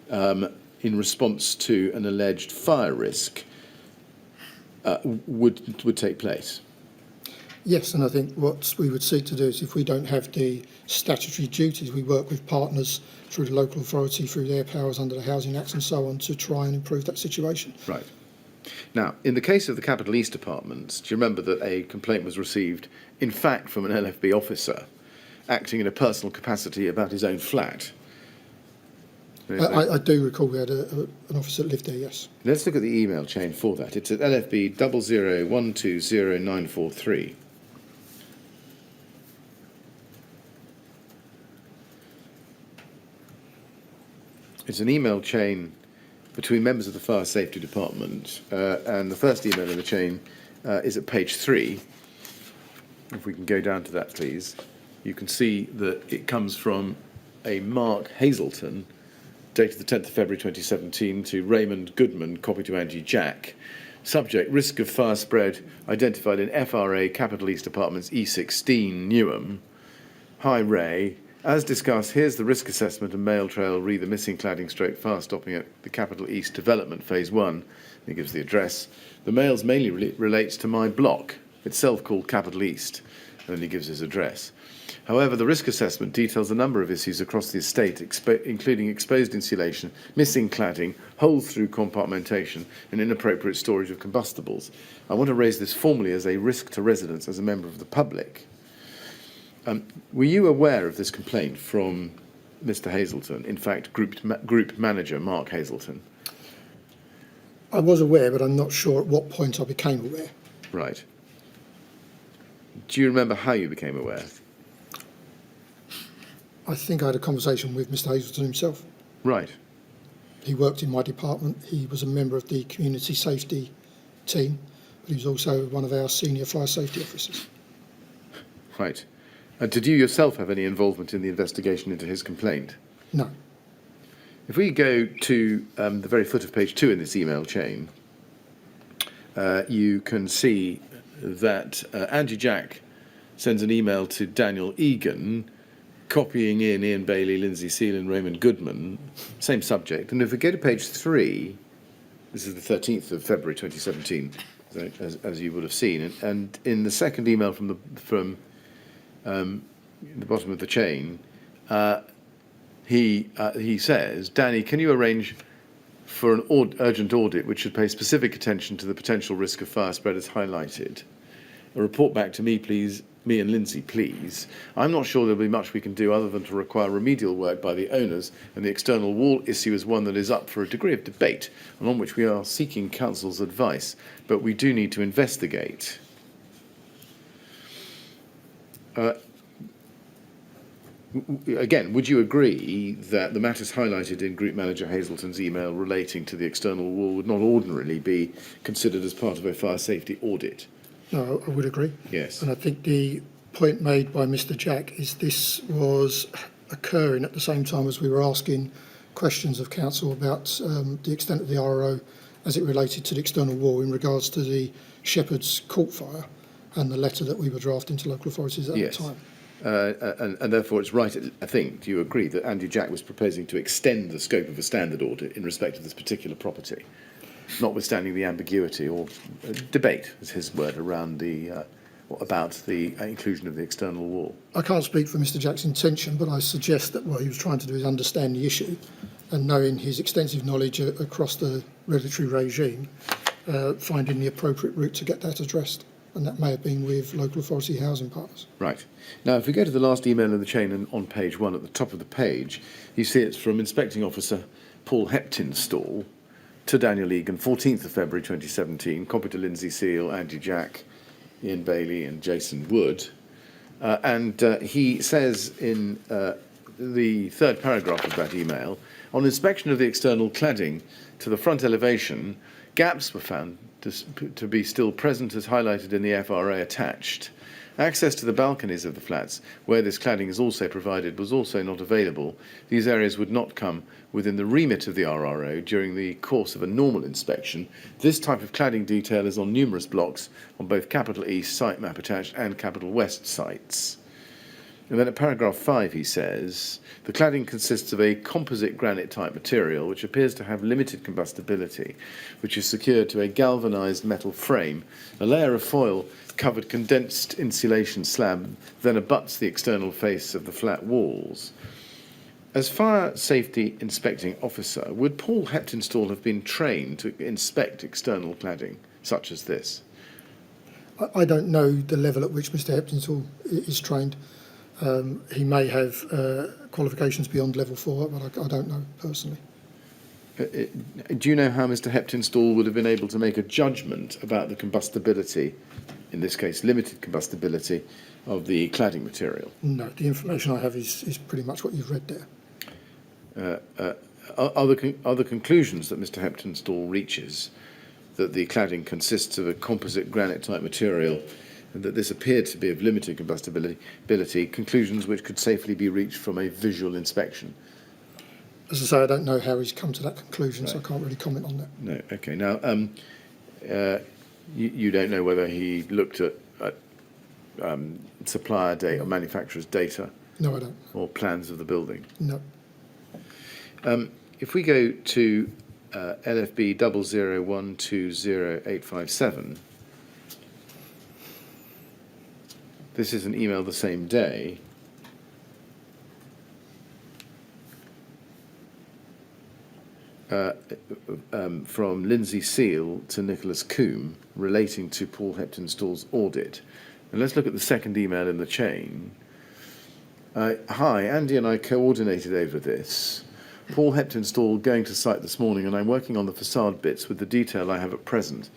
in response to an alleged fire risk would take place.
Yes, and I think what we would seek to do is, if we don't have the statutory duties, we work with partners through the local authority, through their powers under the Housing Act and so on, to try and improve that situation.
Right. Now, in the case of the Capital East Apartments, do you remember that a complaint was received, in fact, from an LFB officer acting in a personal capacity about his own flat?
I do recall we had an officer that lived there, yes.
Let's look at the email chain for that. It's at LFB 00120943. It's an email chain between members of the Fire Safety Department, and the first email in the chain is at page 3. If we can go down to that, please. You can see that it comes from a Mark Hazelton, dated the 10th of February 2017, to Raymond Goodman, copy to Angie Jack. Subject: risk of fire spread identified in FRA Capital East Apartments E16 Newham. Hi Ray. As discussed, here's the risk assessment and mail trail re the missing cladding stroke fire stopping at the Capital East Development Phase 1. He gives the address. The mails mainly relates to my block, itself called Capital East, and then he gives his address. However, the risk assessment details a number of issues across the estate, including exposed insulation, missing cladding, holes through compartmentation, and inappropriate storage of combustibles. I want to raise this formally as a risk to residents as a member of the public. Were you aware of this complaint from Mr. Hazelton, in fact, group manager Mark Hazelton?
I was aware, but I'm not sure at what point I became aware.
Right. Do you remember how you became aware?
I think I had a conversation with Mr. Hazelton himself.
Right.
He worked in my department. He was a member of the community safety team, but he was also one of our senior fire safety officers.
Right. Did you yourself have any involvement in the investigation into his complaint?
No.
If we go to the very foot of page 2 in this email chain, you can see that Angie Jack sends an email to Daniel Egan, copying in Ian Bailey, Lindsay Seal and Raymond Goodman, same subject. And if we go to page 3, this is the 13th of February 2017, as you would have seen, and in the second email from the bottom of the chain, he says, Danny, can you arrange for an urgent audit which should pay specific attention to the potential risk of fire spread as highlighted? A report back to me, please, me and Lindsay, please. I'm not sure there'll be much we can do other than to require remedial work by the owners, and the external wall issue is one that is up for a degree of debate and on which we are seeking council's advice, but we do need to investigate. Again, would you agree that the matters highlighted in Group Manager Hazelton's email relating to the external wall would not ordinarily be considered as part of a fire safety audit?
No, I would agree.
Yes.
And I think the point made by Mr. Jack is this was occurring at the same time as we were asking questions of council about the extent of the RRO as it related to the external wall in regards to the Shepherd's Court fire and the letter that we were drafting to local authorities at the time.
And therefore it's right, I think, do you agree that Andy Jack was proposing to extend the scope of a standard audit in respect of this particular property, notwithstanding the ambiguity or debate, is his word, around about the inclusion of the external wall?
I can't speak for Mr. Jack's intention, but I suggest that what he was trying to do is understand the issue, and knowing his extensive knowledge across the regulatory regime, finding the appropriate route to get that addressed. And that may have been with local authority housing partners. Right.
Now, if we go to the last email in the chain and on page 1 at the top of the page, you see it's from Inspecting Officer Paul Heptinstall to Daniel Egan, 14th of February 2017, copy to Lindsay Seal, Andy Jack, Ian Bailey and Jason Wood. And he says in the third paragraph of that email, on inspection of the external cladding to the front elevation, gaps were found to be still present as highlighted in the FRA attached. Access to the balconies of the flats, where this cladding is also provided, was also not available. These areas would not come within the remit of the RRO during the course of a normal inspection. This type of cladding detail is on numerous blocks on both Capital East site map attached and Capital West sites. And then at paragraph 5 he says, the cladding consists of a composite granite type material which appears to have limited combustibility, which is secured to a galvanised metal frame. A layer of foil covered condensed insulation slab then abuts the external face of the flat walls. As fire safety inspecting officer, would Paul Heptonstall have been trained to inspect external cladding such as this?
I don't know the level at which Mr. Heptonstall is trained. He may have qualifications beyond level 4, but I don't know personally.
Do you know how Mr. Heptonstall would have been able to make a judgment about the combustibility, in this case limited combustibility, of the cladding material?
No, the information I have is pretty much what you've read there.
Are the conclusions that Mr. Heptonstall reaches that the cladding consists of a composite granite type material and that this appeared to be of limited combustibility, conclusions which could safely be reached from a visual inspection?
As I say, I don't know how he's come to that conclusion, so I can't really comment on that.
No, okay. Now, you don't know whether he looked at supplier data or manufacturer's data?
No, I don't.
Or plans of the building?
No.
If we go to LFB 00120857, this is an email the same day. From Lindsay Seal to Nicholas Coombe relating to Paul Heptonstall's audit. And let's look at the second email in the chain. Hi, Andy and I coordinated over this. Paul Heptonstall going to site this morning, and I'm working on the facade bits with the detail I have at present.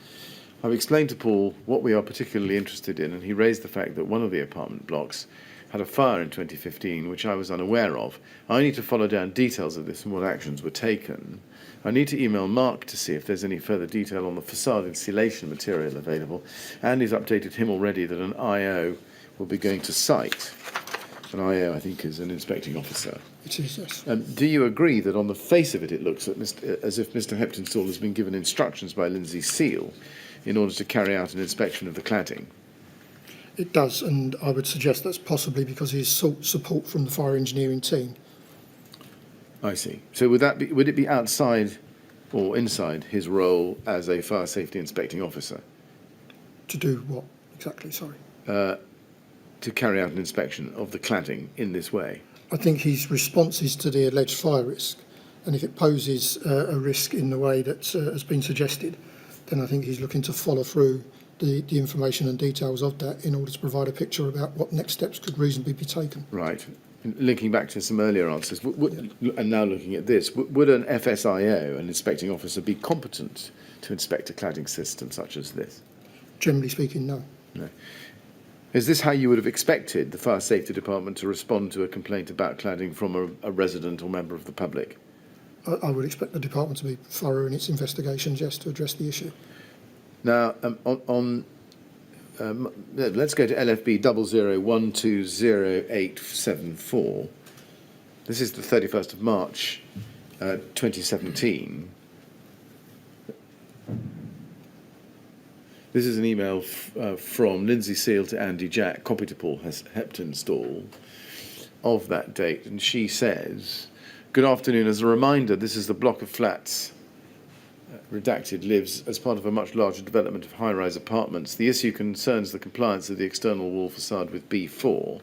I've explained to Paul what we are particularly interested in, and he raised the fact that one of the apartment blocks had a fire in 2015, which I was unaware of. I need to follow down details of this and what actions were taken. I need to email Mark to see if there's any further detail on the facade insulation material available. Andy's updated him already that an IO will be going to site. An IO, I think, is an inspecting officer.
It is, yes.
Do you agree that on the face of it, it looks as if Mr. Heptonstall has been given instructions by Lindsay Seal in order to carry out an inspection of the cladding?
It does, and I would suggest that's possibly because he's sought support from the fire engineering team.
I see. So would it be outside or inside his role as a fire safety inspecting officer?
To do what exactly, sorry?
To carry out an inspection of the cladding in this way?
I think his response is to the alleged fire risk, and if it poses a risk in the way that has been suggested, then I think he's looking to follow through the information and details of that in order to provide a picture about what next steps could reasonably be taken.
Right. Linking back to some earlier answers, and now looking at this, would an FSIO, an inspecting officer, be competent to inspect a cladding system such as this?
Generally speaking, no.
No. Is this how you would have expected the fire safety department to respond to a complaint about cladding from a resident or member of the public?
I would expect the department to be thorough in its investigations, yes, to address the issue.
Now, let's go to LFB 00120874. This is the 31st of March, 2017. This is an email from Lindsay Seal to Andy Jack, copy to Paul Heptonstall, of that date, and she says, "Good afternoon. As a reminder, this is the block of flats redacted lives as part of a much larger development of high-rise apartments. The issue concerns the compliance of the external wall facade with B4.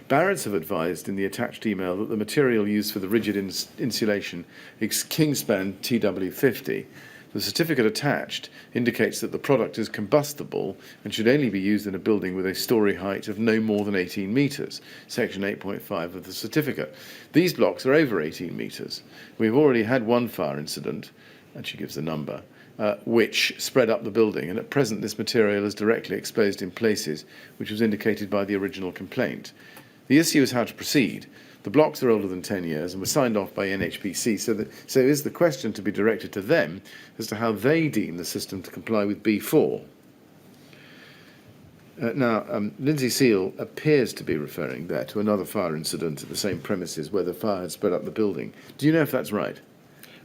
Barrett's have advised in the attached email that the material used for the rigid insulation is Kingspan TW50. The certificate attached indicates that the product is combustible and should only be used in a building with a storey height of no more than 18 metres, section 8.5 of the certificate. These blocks are over 18 metres. We've already had one fire incident," and she gives the number, "which spread up the building, and at present this material is directly exposed in places, which was indicated by the original complaint. The issue is how to proceed. The blocks are older than 10 years and were signed off by NHBC, so is the question to be directed to them as to how they deem the system to comply with B4. Lindsay Seal appears to be referring there to another fire incident at the same premises where the fire had spread up the building. Do you know if that's right?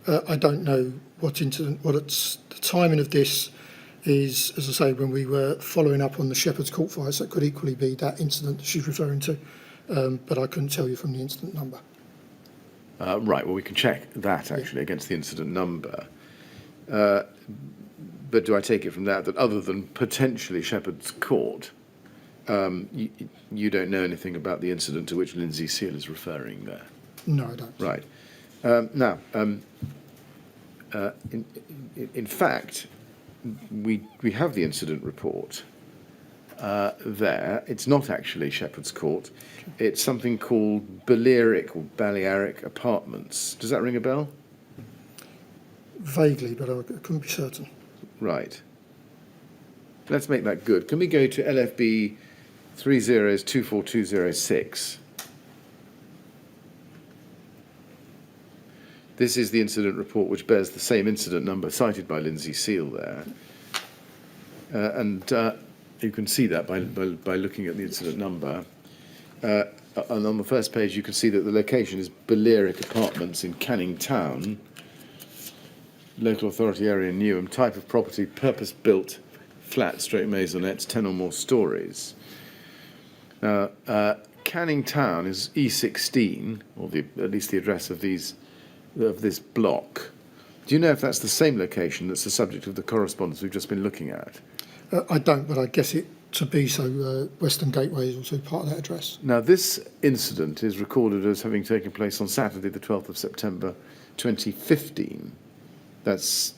I don't know what incident, the timing of this is, as I say, when we were following up on the Shepherd's Court fire, so it could equally be that incident that she's referring to. but I couldn't tell you from the incident number.
Right, well, we can check that actually against the incident number. But do I take it from that other than potentially Shepherd's Court, you don't know anything about the incident to which Lindsay Seal is referring there?
No, I don't.
Right. Now, in fact, we have the incident report there. It's not actually Shepherd's Court. It's something called Balearic Apartments. Does that ring a bell?
Vaguely, but I couldn't be certain.
Right. Let's make that good. Can we go to LFB 302426? This is the incident report which bears the same incident number cited by Lindsay Seal there. And you can see that by looking at the incident number. And on the first page, you can see that the location is Balearic Apartments in Canning Town. Local authority area Newham, type of property, purpose-built flat straight maisonettes, 10 or more stories. Now, Canning Town is E16, or at least the address of this block. Do you know if that's the same location that's the subject of the correspondence we've just been looking at?
I don't, but I guess it to be so. Western Gateway is also part of that address.
Now, this incident is recorded as having taken place on Saturday, the 12th of September, 2015. That's,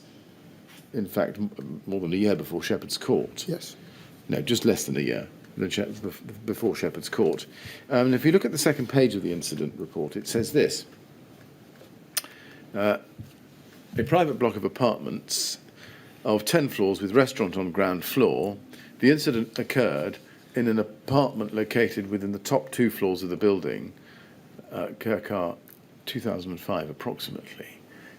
in fact, more than a year before Shepherd's Court.
Yes.
No, just less than a year before Shepherd's Court. And if you look at the second page of the incident report, it says this. A private block of apartments of 10 floors with restaurant on ground floor. The incident occurred in an apartment located within the top 2 floors of the building, Kirkar, 2005 approximately.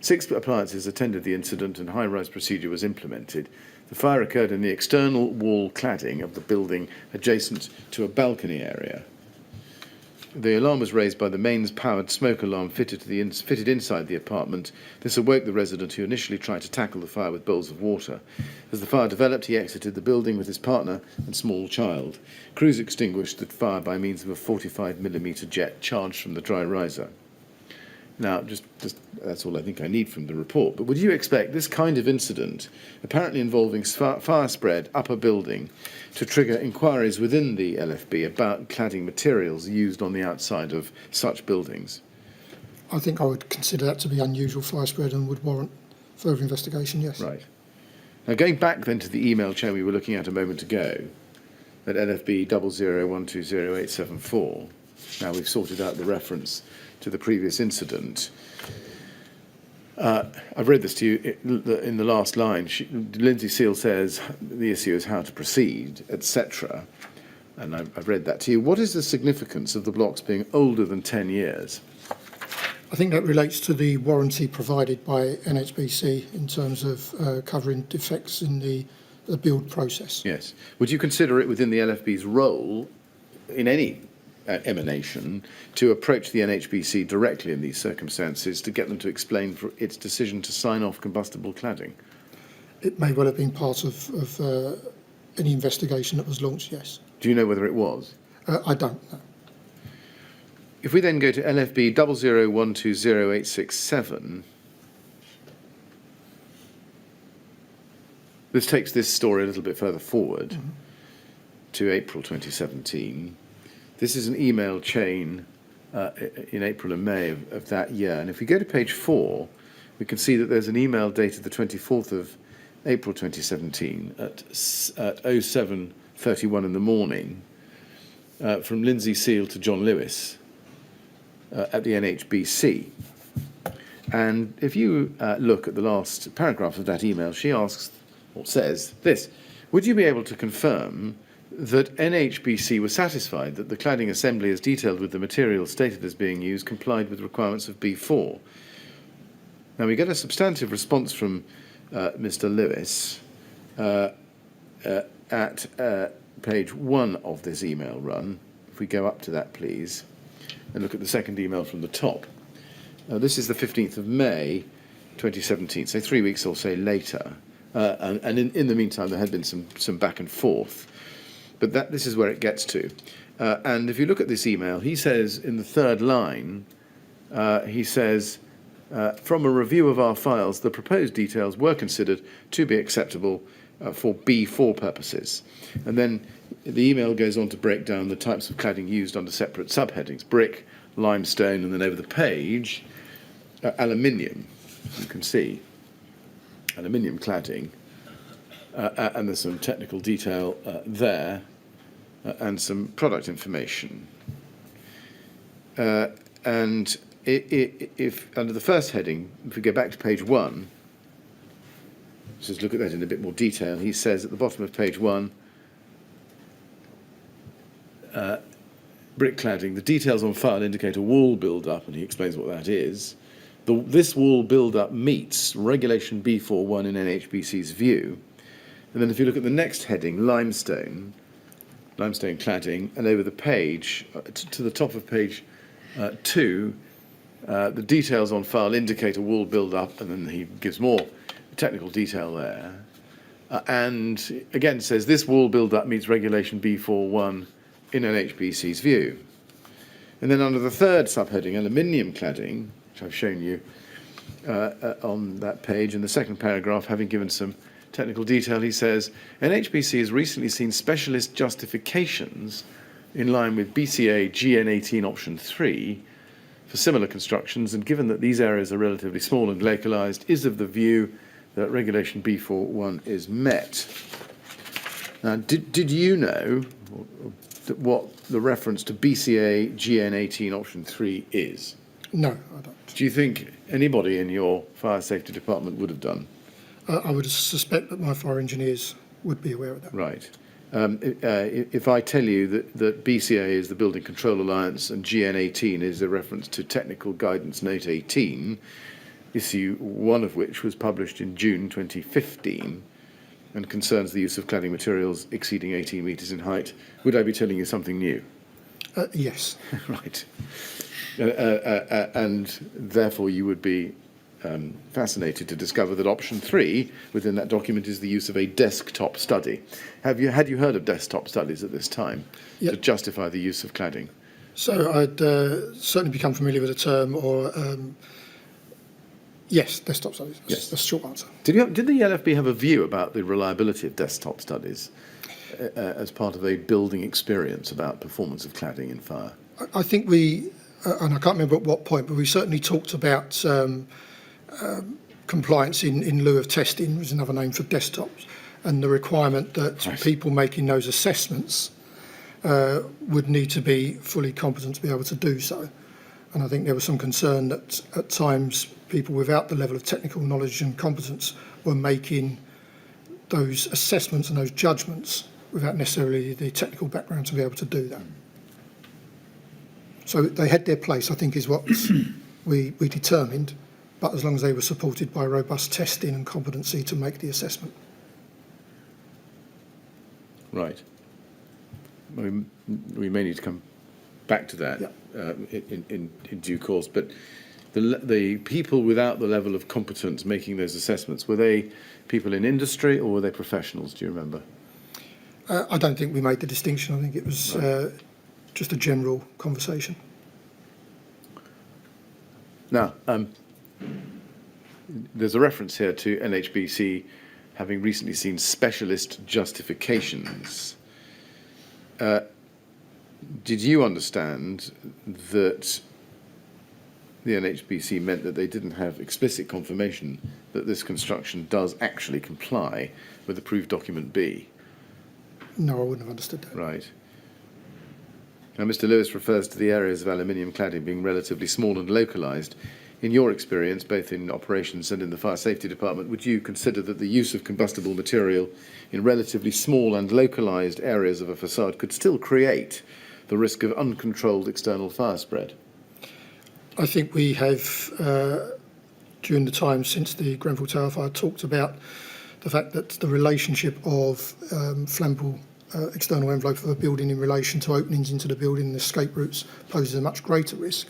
6 appliances attended the incident and high-rise procedure was implemented. The fire occurred in the external wall cladding of the building adjacent to a balcony area. The alarm was raised by the mains-powered smoke alarm fitted inside the apartment. This awoke the resident, who initially tried to tackle the fire with bowls of water. As the fire developed, he exited the building with his partner and small child. Crews extinguished the fire by means of a 45mm jet charged from the dry riser. Now, just that's all I think I need from the report. But would you expect this kind of incident, apparently involving fire spread up a building, to trigger inquiries within the LFB about cladding materials used on the outside of such buildings?
I think I would consider that to be unusual fire spread and would warrant further investigation, yes.
Right. Now, going back then to the email chain we were looking at a moment ago, at LFB 00120874, now we've sorted out the reference to the previous incident. I've read this to you in the last line. Lindsay Seal says the issue is how to proceed, etc. And I've read that to you. What is the significance of the blocks being older than 10 years?
I think that relates to the warranty provided by NHBC in terms of covering defects in the build process.
Yes. Would you consider it within the LFB's role in any emanation to approach the NHBC directly in these circumstances to get them to explain for its decision to sign off combustible cladding?
It may well have been part of any investigation that was launched, yes.
Do you know whether it was?
I don't know.
If we then go to LFB 00120867, this takes this story a little bit further forward to April 2017. This is an email chain in April and May of that year. And if we go to page 4, we can see that there's an email dated the 24th of April 2017 at 07:31 in the morning from Lindsay Seal to John Lewis at the NHBC. And if you look at the last paragraph of that email, she asks, or says this: would you be able to confirm that NHBC was satisfied that the cladding assembly as detailed with the materials stated as being used complied with requirements of B4? Now, we get a substantive response from Mr. Lewis at page 1 of this email run. If we go up to that, please, and look at the second email from the top. This is the 15th of May, 2017, so 3 weeks or so later. And in the meantime, there had been some back and forth. But this is where it gets to. And if you look at this email, he says in the third line, he says, from a review of our files, the proposed details were considered to be acceptable for B4 purposes. And then the email goes on to break down the types of cladding used under separate subheadings: brick, limestone, and then over the page, aluminium. You can see aluminium cladding, and there's some technical detail there, and some product information. And if under the first heading, if we go back to page 1, just look at that in a bit more detail. He says at the bottom of page 1, brick cladding, the details on file indicate a wall build-up, and he explains what that is. This wall build-up meets Regulation B41 in NHBC's view. And then if you look at the next heading, limestone cladding, and over the page, to the top of page 2, the details on file indicate a wall build-up, and then he gives more technical detail there. And again says this wall build-up meets Regulation B41 in NHBC's view. And then under the third subheading, aluminium cladding, which I've shown you on that page, in the second paragraph, having given some technical detail, he says, NHBC has recently seen specialist justifications in line with BCA GN18 option 3 for similar constructions, and given that these areas are relatively small and localised, is of the view that Regulation B41 is met. Now, did you know what the reference to BCA GN18 option 3 is?
No, I don't.
Do you think anybody in your fire safety department would have done?
I would suspect that my fire engineers would be aware of that.
Right. If I tell you that BCA is the Building Control Alliance and GN18 is a reference to Technical Guidance Note 18, issue 1 of which was published in June 2015 and concerns the use of cladding materials exceeding 18 metres in height, would I be telling you something new?
Yes.
Right. And therefore you would be fascinated to discover that option 3 within that document is the use of a desktop study. Had you heard of desktop studies at this time?
Yep.
To justify the use of cladding?
So I'd certainly become familiar with the term, or yes, desktop studies.
Yes.
That's the short answer.
Did the LFB have a view about the reliability of desktop studies as part of a building experience about performance of cladding in fire?
I think we, and I can't remember at what point, but we certainly talked about compliance in lieu of testing, was another name for desktops, and the requirement that
Right.
people making those assessments would need to be fully competent to be able to do so. And I think there was some concern that at times people without the level of technical knowledge and competence were making those assessments and those judgments without necessarily the technical background to be able to do that. So they had their place, I think, is what we determined, but as long as they were supported by robust testing and competency to make the assessment.
Right. We may need to come back to that in due course, but the people without the level of competence making those assessments, were they people in industry or were they professionals, do you remember?
I don't think we made the distinction. I think it was just a general conversation.
Now, there's a reference here to NHBC having recently seen specialist justifications. Did you understand that the NHBC meant that they didn't have explicit confirmation that this construction does actually comply with approved document B?
No, I wouldn't have understood that.
Right. Now, Mr. Lewis refers to the areas of aluminium cladding being relatively small and localised. In your experience, both in operations and in the fire safety department, would you consider that the use of combustible material in relatively small and localised areas of a facade could still create the risk of uncontrolled external fire spread?
I think we have, during the time since the Grenfell Tower fire, talked about the fact that the relationship of flammable external envelope of a building in relation to openings into the building and escape routes poses a much greater risk.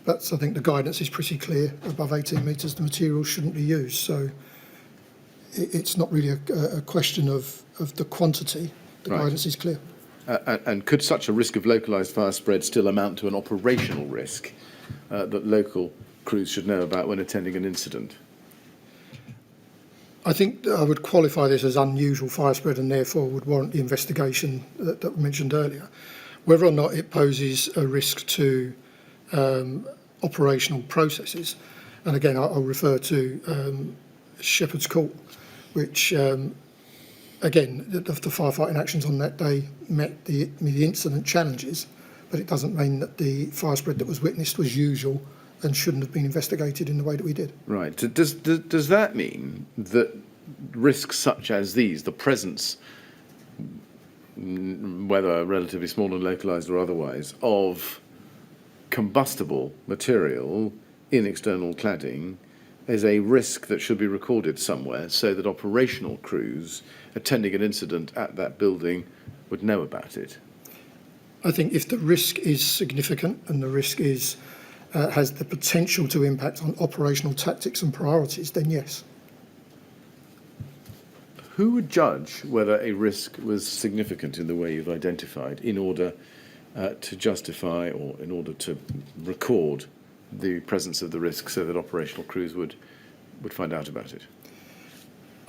But I think the guidance is pretty clear. Above 18 metres, the material shouldn't be used. So it's not really a question of the quantity. The
Right.
guidance is clear.
And could such a risk of localised fire spread still amount to an operational risk that local crews should know about when attending an incident?
I think I would qualify this as unusual fire spread and therefore would warrant the investigation that we mentioned earlier. Whether or not it poses a risk to operational processes, and again I'll refer to Shepherd's Court, which again the firefighting actions on that day met the incident challenges, but it doesn't mean that the fire spread that was witnessed was usual and shouldn't have been investigated in the way that we did.
Right. Does that mean that risks such as these, the presence, whether relatively small and localised or otherwise, of combustible material in external cladding is a risk that should be recorded somewhere so that operational crews attending an incident at that building would know about it?
I think if the risk is significant and the risk is has the potential to impact on operational tactics and priorities, then yes.
Who would judge whether a risk was significant in the way you've identified in order to justify or in order to record the presence of the risk so that operational crews would find out about it?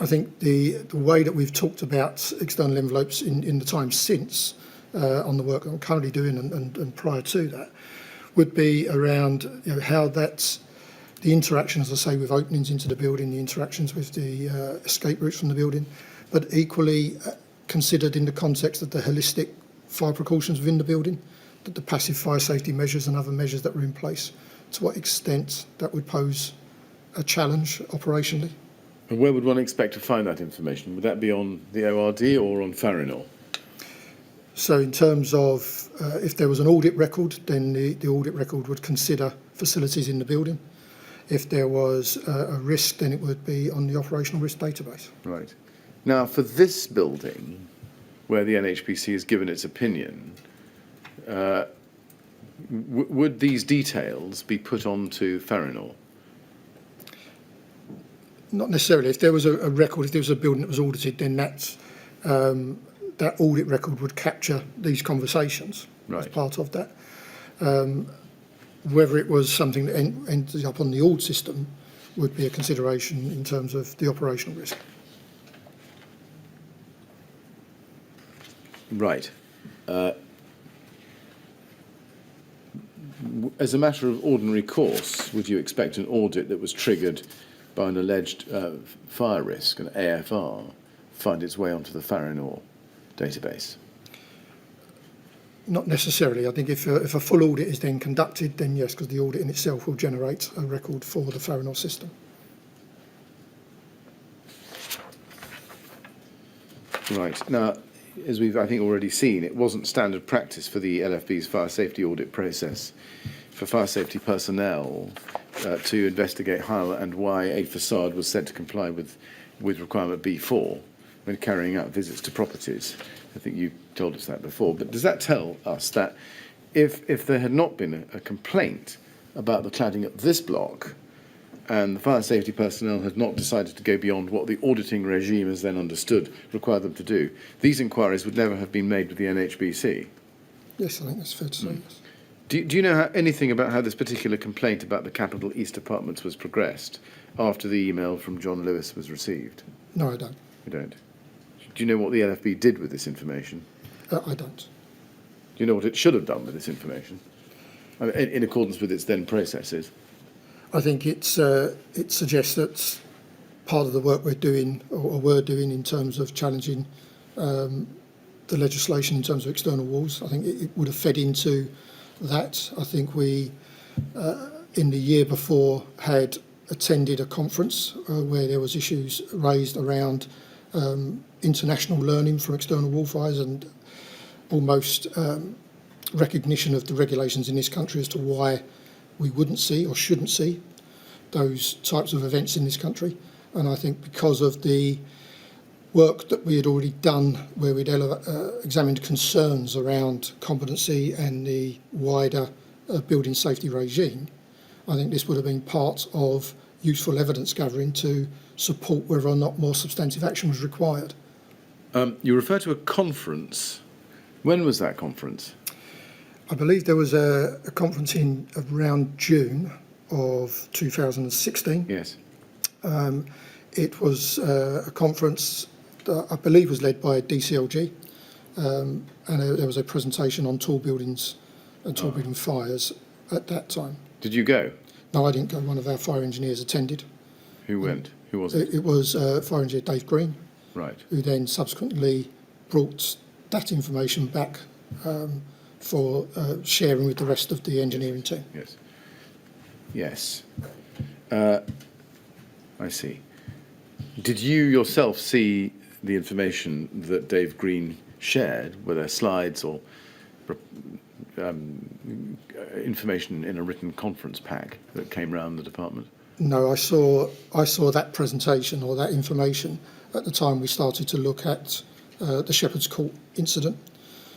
I think the way that we've talked about external envelopes in the time since on the work that I'm currently doing and prior to that would be around how that's the interaction, as I say, with openings into the building, the interactions with the escape routes from the building, but equally considered in the context of the holistic fire precautions within the building, that the passive fire safety measures and other measures that were in place, to what extent that would pose a challenge operationally.
And where would one expect to find that information? Would that be on the ORD or on Faranor?
So in terms of if there was an audit record, then the audit record would consider facilities in the building. If there was a risk, then it would be on the operational risk database.
Right. Now, for this building, where the NHBC has given its opinion, would these details be put onto Faranor?
Not necessarily. If there was a record, if there was a building that was audited, then that's that audit record would capture these conversations as part of that. Whether it was something that ended up on the audit system would be a consideration in terms of the operational risk.
Right. As a matter of ordinary course, would you expect an audit that was triggered by an alleged fire risk, an AFR, find its way onto the Faranor database?
Not necessarily. I think if a full audit is then conducted, then yes, because the audit in itself will generate a record for the Faranor system.
Right. Now, as we've, I think, already seen, it wasn't standard practice for the LFB's fire safety audit process for fire safety personnel to investigate how and why a facade was said to comply with requirement B4 when carrying out visits to properties. I think you told us that before. But does that tell us that if there had not been a complaint about the cladding at this block and the fire safety personnel had not decided to go beyond what the auditing regime as then understood required them to do, these inquiries would never have been made with the NHBC?
Yes, I think that's fair to say, yes.
Do you know anything about how this particular complaint about the Capital East Apartments was progressed after the email from John Lewis was received?
No, I don't.
You don't? Do you know what the LFB did with this information?
I don't.
Do you know what it should have done with this information, in accordance with its then processes?
I think it suggests that part of the work we're doing or were doing in terms of challenging the legislation in terms of external walls, I think it would have fed into that. I think we, in the year before, had attended a conference where there was issues raised around international learning from external wall fires and almost recognition of the regulations in this country as to why we wouldn't see or shouldn't see those types of events in this country. And I think because of the work that we had already done where we'd examined concerns around competency and the wider building safety regime, I think this would have been part of useful evidence gathering to support whether or not more substantive action was required.
You refer to a conference. When was that conference?
I believe there was a conference in around June of 2016.
Yes.
It was a conference that I believe was led by DCLG, and there was a presentation on tall buildings and tall building fires at that time.
Did you go?
No, I didn't go. One of our fire engineers attended.
Who went? Who was it?
It was fire engineer Dave Green,
Right.
who then subsequently brought that information back for sharing with the rest of the engineering team.
Yes. Yes. I see. Did you yourself see the information that Dave Green shared? Were there slides or information in a written conference pack that came round the department?
No, I saw that presentation or that information at the time we started to look at the Shepherd's Court incident.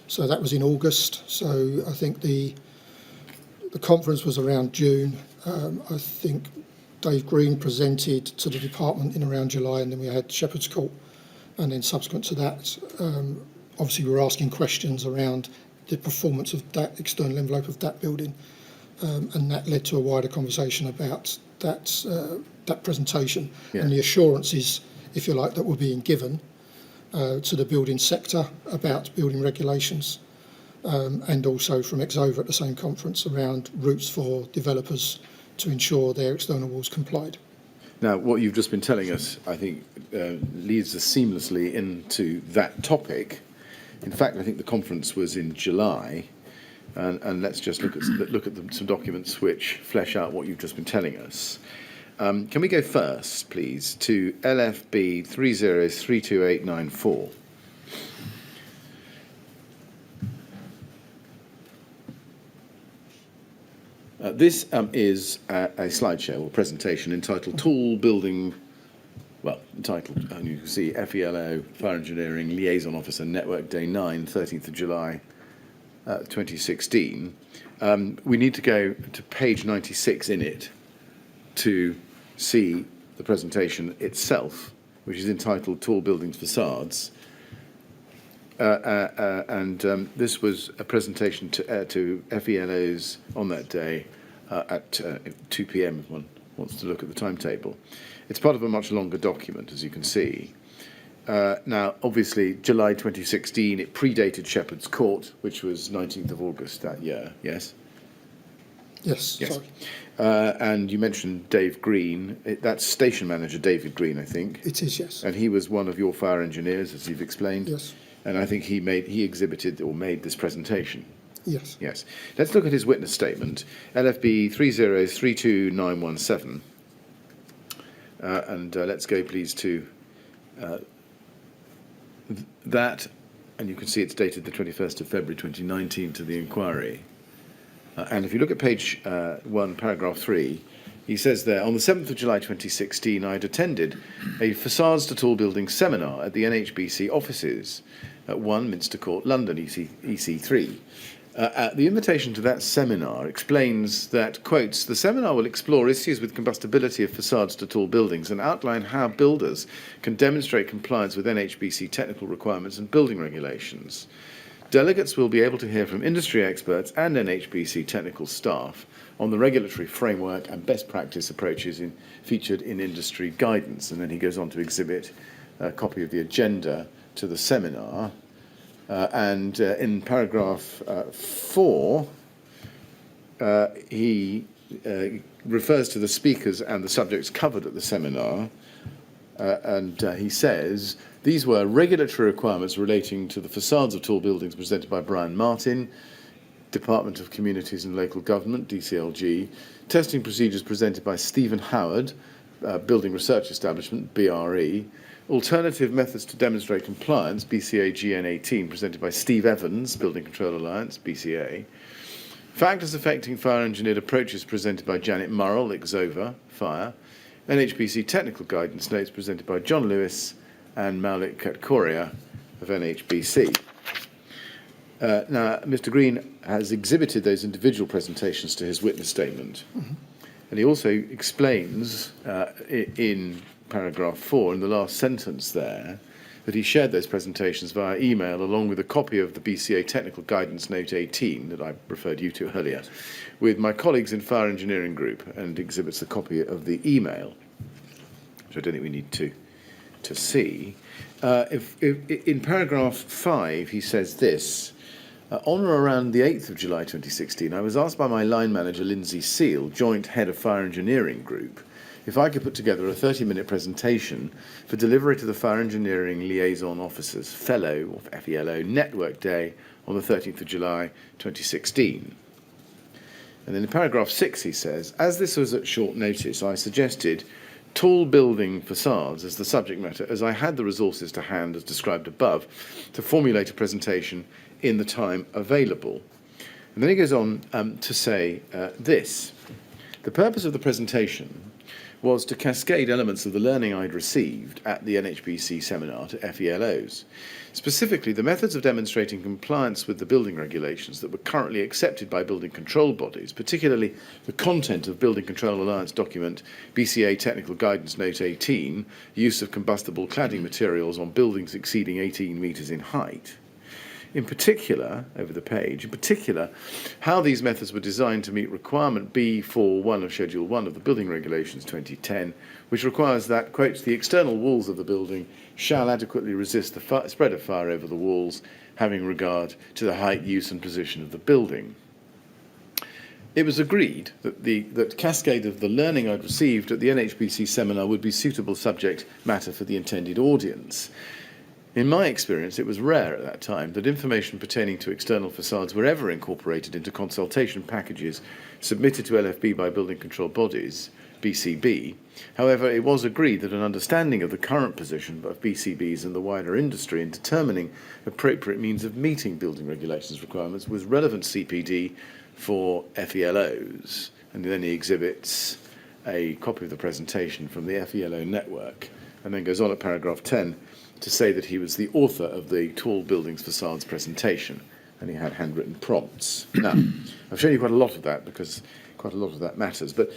So that was in August. So I think the conference was around June. I think Dave Green presented to the department in around July, and then we had Shepherd's Court. And then subsequent to that, obviously we were asking questions around the performance of that external envelope of that building. And that led to a wider conversation about that presentation and the assurances, if you like, that were being given to the building sector about building regulations, and also from Exova at the same conference around routes for developers to ensure their external walls complied.
Now, what you've just been telling us, I think, leads us seamlessly into that topic. In fact, I think the conference was in July, and let's just look at some documents which flesh out what you've just been telling us. Can we go first, please, to LFB 3032894? This is a slideshow or presentation entitled Tall Building, entitled, and you can see FELO, Fire Engineering Liaison Officer Network Day 9, 13th of July 2016. We need to go to page 96 in it to see the presentation itself, which is entitled Tall Buildings Facades. This was a presentation to FELOs on that day at 2 p.m. if one wants to look at the timetable. It's part of a much longer document, as you can see. Now, obviously, July 2016, it predated Shepherd's Court, which was 19th of August that year, yes?
Yes. Sorry.
And you mentioned Dave Green. That's station manager David Green, I think.
It is, yes.
And he was one of your fire engineers, as you've explained.
Yes.
And I think he exhibited or made this presentation.
Yes.
Yes. Let's look at his witness statement, LFB 3032917. Let's go, please, to that. And you can see it's dated the 21st of February 2019 to the inquiry. And if you look at page 1, paragraph 3, he says there, on the 7th of July 2016, I had attended a Facades to Tall Buildings seminar at the NHBC offices at 1 Minster Court, London, EC3. The invitation to that seminar explains that, quotes, the seminar will explore issues with combustibility of facades to tall buildings and outline how builders can demonstrate compliance with NHBC technical requirements and building regulations. Delegates will be able to hear from industry experts and NHBC technical staff on the regulatory framework and best practice approaches featured in industry guidance. And then he goes on to exhibit a copy of the agenda to the seminar. In paragraph 4, he refers to the speakers and the subjects covered at the seminar. He says, these were regulatory requirements relating to the facades of tall buildings presented by Brian Martin, Department of Communities and Local Government, DCLG, testing procedures presented by Stephen Howard, Building Research Establishment, BRE, alternative methods to demonstrate compliance, BCA GN18, presented by Steve Evans, Building Control Alliance, BCA, factors affecting fire engineered approaches presented by Janet Murrell, Exova, Fire, NHBC technical guidance notes presented by John Lewis and Maulik Katkoria of NHBC. Now, Mr. Green has exhibited those individual presentations to his witness statement. Mm-hmm. And he also explains in paragraph 4, in the last sentence there, that he shared those presentations via email along with a copy of the BCA Technical Guidance Note 18 that I referred you to earlier with my colleagues in Fire Engineering Group, and exhibits a copy of the email, which I don't think we need to see. If in paragraph 5 he says this, on or around the 8th of July 2016, I was asked by my line manager Lindsay Seal, joint head of Fire Engineering Group, if I could put together a 30-minute presentation for delivery to the Fire Engineering Liaison Officers Fellow, or FELO, Network Day on the 13th of July 2016. And then in paragraph 6 he says, as this was at short notice, I suggested tall building facades as the subject matter, as I had the resources to hand, as described above, to formulate a presentation in the time available. And then he goes on to say this. The purpose of the presentation was to cascade elements of the learning I'd received at the NHBC seminar to FELOs. Specifically, the methods of demonstrating compliance with the building regulations that were currently accepted by building control bodies, particularly the content of Building Control Alliance document BCA Technical Guidance Note 18, use of combustible cladding materials on buildings exceeding 18 metres in height. In particular, over the page, how these methods were designed to meet requirement B41 of Schedule 1 of the Building Regulations 2010, which requires that, quote, the external walls of the building shall adequately resist the spread of fire over the walls, having regard to the height, use and position of the building. It was agreed that that cascade of the learning I'd received at the NHBC seminar would be suitable subject matter for the intended audience. In my experience, it was rare at that time that information pertaining to external facades were ever incorporated into consultation packages submitted to LFB by building control bodies, BCB. However, it was agreed that an understanding of the current position of BCBs and the wider industry in determining appropriate means of meeting building regulations requirements was relevant CPD for FELOs. And then he exhibits a copy of the presentation from the FELO network, and then goes on at paragraph 10 to say that he was the author of the Tall Buildings Facades presentation, and he had handwritten prompts. Now, I've shown you quite a lot of that because quite a lot of that matters, but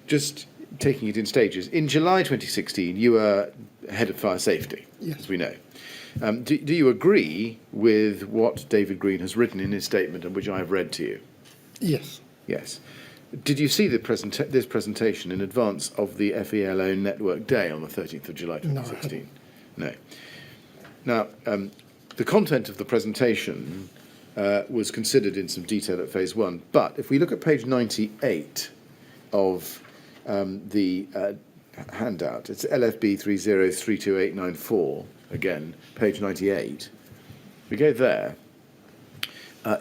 just taking it in stages. In July 2016, you were head of fire safety,
yes,
as we know. Do you agree with what David Green has written in his statement and which I have read to you? Yes. Yes. Did you see this presentation in advance of the FELO Network Day on the 13th of July 2016? No. Now, the content of the presentation was considered in some detail at phase 1, but if we look at page 98 of the handout, it's LFB 3032894, again, page 98. We go there,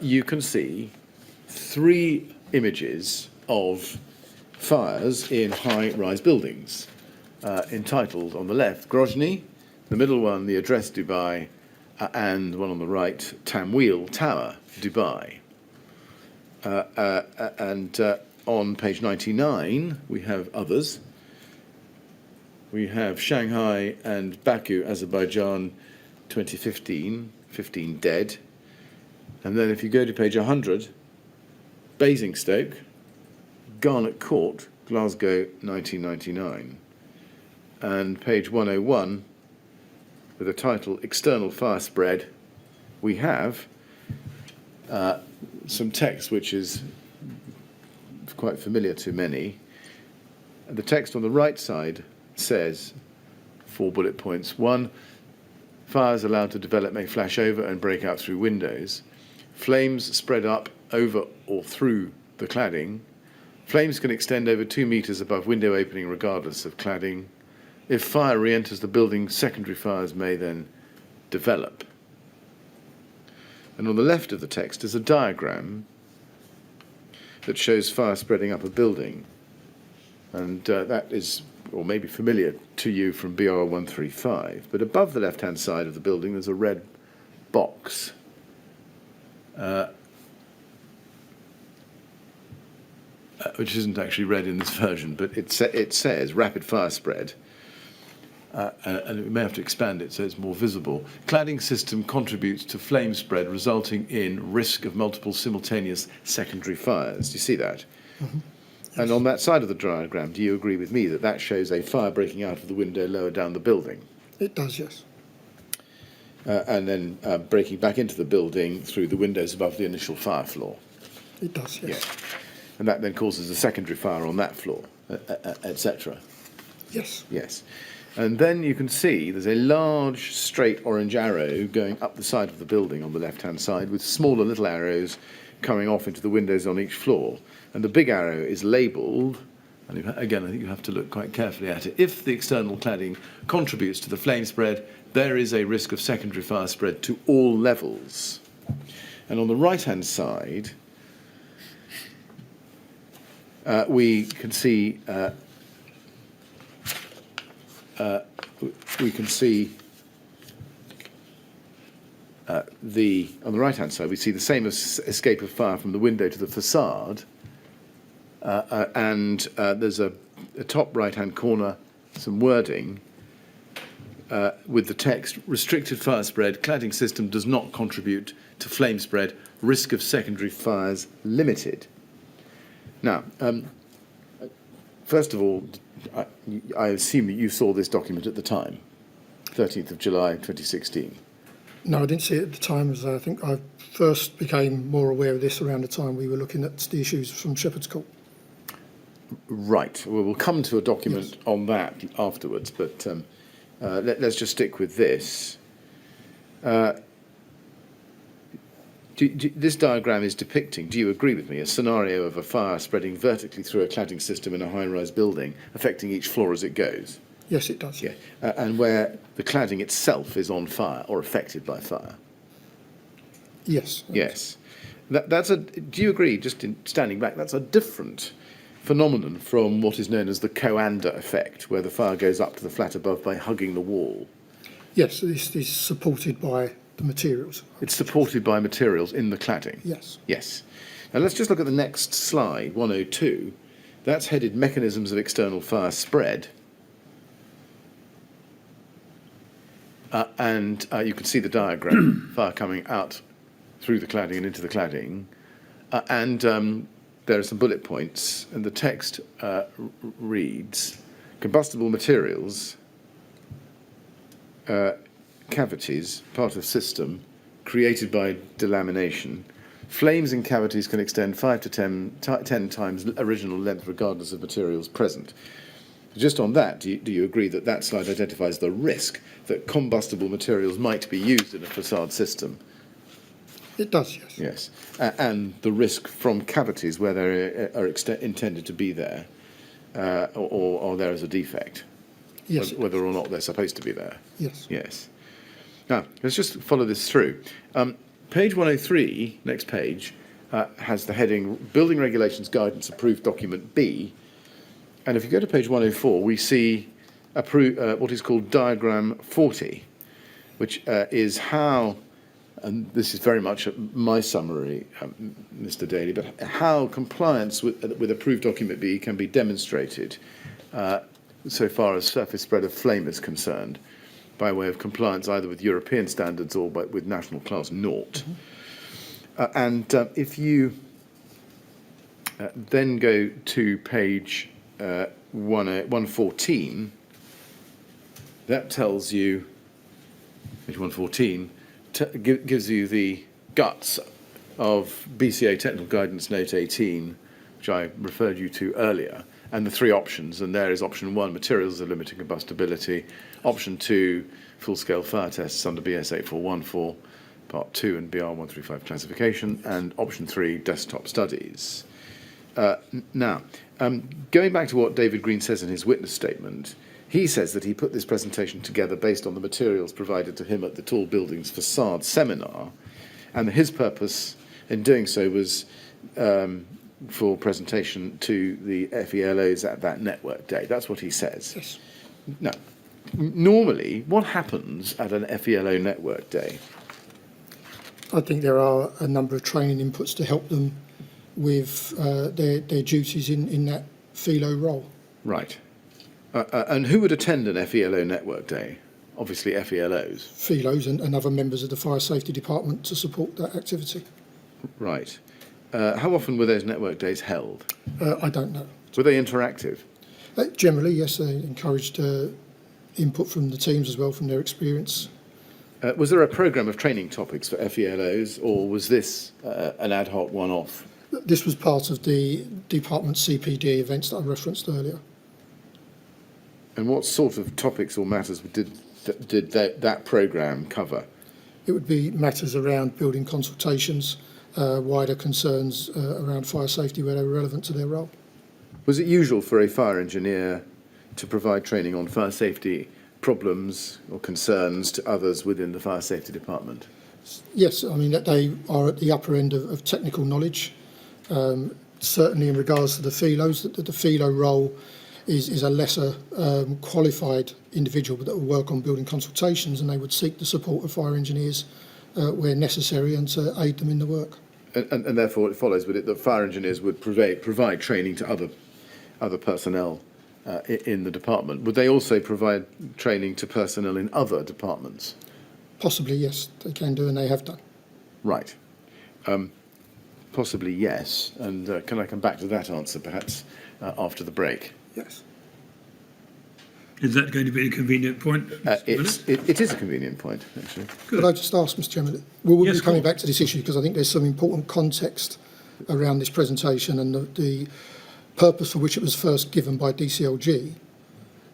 you can see 3 images of fires in high-rise buildings, entitled on the left, Grozny, the middle one, the address Dubai, and one on the right, Tamweel Tower, Dubai. And on page 99, we have others. We have Shanghai and Baku, Azerbaijan, 2015, 15 dead. And then if you go to page 100, Basingstoke, Garnet Court, Glasgow, 1999. And page 101, with the title External Fire Spread, we have some text which is quite familiar to many. The text on the right side says 4 bullet points. 1, fires allowed to develop may flash over and break out through windows. Flames spread up over or through the cladding. Flames can extend over 2 meters above window opening regardless of cladding. If fire re-enters the building, secondary fires may then develop. And on the left of the text is a diagram that shows fire spreading up a building. And that is, or may be familiar to you from BR 135. But above the left-hand side of the building, there's a red box. Which isn't actually read in this version, but it says rapid fire spread. And we may have to expand it so it's more visible. Cladding system contributes to flame spread, resulting in risk of multiple simultaneous secondary fires. Do you see that? Mm-hmm. Yes. And on that side of the diagram, do you agree with me that that shows a fire breaking out of the window lower down the building?
It does, yes.
and then breaking back into the building through the windows above the initial fire floor.
It does, yes.
Yeah. And that then causes a secondary fire on that floor, etc.
Yes.
Yes. And then you can see there's a large straight orange arrow going up the side of the building on the left-hand side with smaller little arrows coming off into the windows on each floor. And the big arrow is labelled, and again, I think you have to look quite carefully at it. If the external cladding contributes to the flame spread, there is a risk of secondary fire spread to all levels. And on the right-hand side, we can see on the right-hand side, we see the same escape of fire from the window to the facade, and there's a top right-hand corner, some wording with the text, restricted fire spread, cladding system does not contribute to flame spread, risk of secondary fires limited. Now, first of all, I assume that you saw this document at the time, 13th of July 2016.
No, I didn't see it at the time, as I think I first became more aware of this around the time we were looking at the issues from Shepherd's Court.
Right. Well, we'll come to a document on that afterwards, but let's just stick with this. This diagram is depicting, do you agree with me, a scenario of a fire spreading vertically through a cladding system in a high-rise building, affecting each floor as it goes?
Yes, it does.
Yeah. And where the cladding itself is on fire or affected by fire?
Yes.
Yes. Do you agree, just in standing back, that's a different phenomenon from what is known as the coanda effect, where the fire goes up to the flat above by hugging the wall?
Yes, this is supported by the materials.
It's supported by materials in the cladding?
Yes.
Yes. Now let's just look at the next slide, 102. That's headed Mechanisms of External Fire Spread. And you can see the diagram, fire coming out through the cladding and into the cladding. There are some bullet points, and the text reads, combustible materials, cavities, part of system, created by delamination. Flames in cavities can extend 5 to 10 times original length regardless of materials present. Just on that, do you agree that that slide identifies the risk that combustible materials might be used in a facade system?
It does, yes.
Yes. And the risk from cavities where they are intended to be there, or there is a defect?
Yes.
Whether or not they're supposed to be there?
Yes.
Yes. Now, let's just follow this through. Page 103, next page, has the heading Building Regulations Guidance Approved Document B. And if you go to page 104, we see what is called Diagram 40, which is how, and this is very much my summary, Mr. Daly, but how compliance with Approved Document B can be demonstrated so far as surface spread of flame is concerned, by way of compliance either with European standards or with National Class Naught. Mm-hmm. If you then go to page 114, that tells you, page 114, gives you the guts of BCA Technical Guidance Note 18, which I referred you to earlier, and the three options. And there is option 1, materials of limited combustibility, option 2, full-scale fire tests under BS 8414, part 2 and BR 135 classification, and option 3, desktop studies. Now, going back to what David Green says in his witness statement, he says that he put this presentation together based on the materials provided to him at the Tall Buildings Facade seminar, and his purpose in doing so was for presentation to the FELOs at that network day. That's what he says.
Yes.
Now, normally, what happens at an FELO network day?
I think there are a number of training inputs to help them with their duties in that FELO role.
Right. And who would attend an FELO network day? Obviously FELOs.
FELOs and other members of the Fire Safety Department to support that activity.
Right. How often were those network days held?
I don't know.
Were they interactive?
Generally, yes, they encouraged input from the teams as well, from their experience
Was there a programme of training topics for FELOs, or was this an ad hoc one-off?
This was part of the department CPD events that I referenced earlier.
And what sort of topics or matters did that programme cover?
It would be matters around building consultations, wider concerns around fire safety where they were relevant to their role.
Was it usual for a fire engineer to provide training on fire safety problems or concerns to others within the fire safety department?
Yes, I mean that they are at the upper end of technical knowledge. Certainly in regards to the FELOs, that the FELO role is a lesser qualified individual that will work on building consultations, and they would seek the support of fire engineers where necessary and to aid them in the work.
And therefore it follows that fire engineers would provide training to other personnel in the department. Would they also provide training to personnel in other departments?
Possibly, yes, they can do, and they have done.
Right. Possibly yes. And can I come back to that answer perhaps after the break?
Yes.
Is that going to be a convenient point?
It is a convenient point, actually.
Could I just ask, Mr Chairman, we'll
Yes,
be coming
go on.
back to this issue because I think there's some important context around this presentation and the purpose for which it was first given by DCLG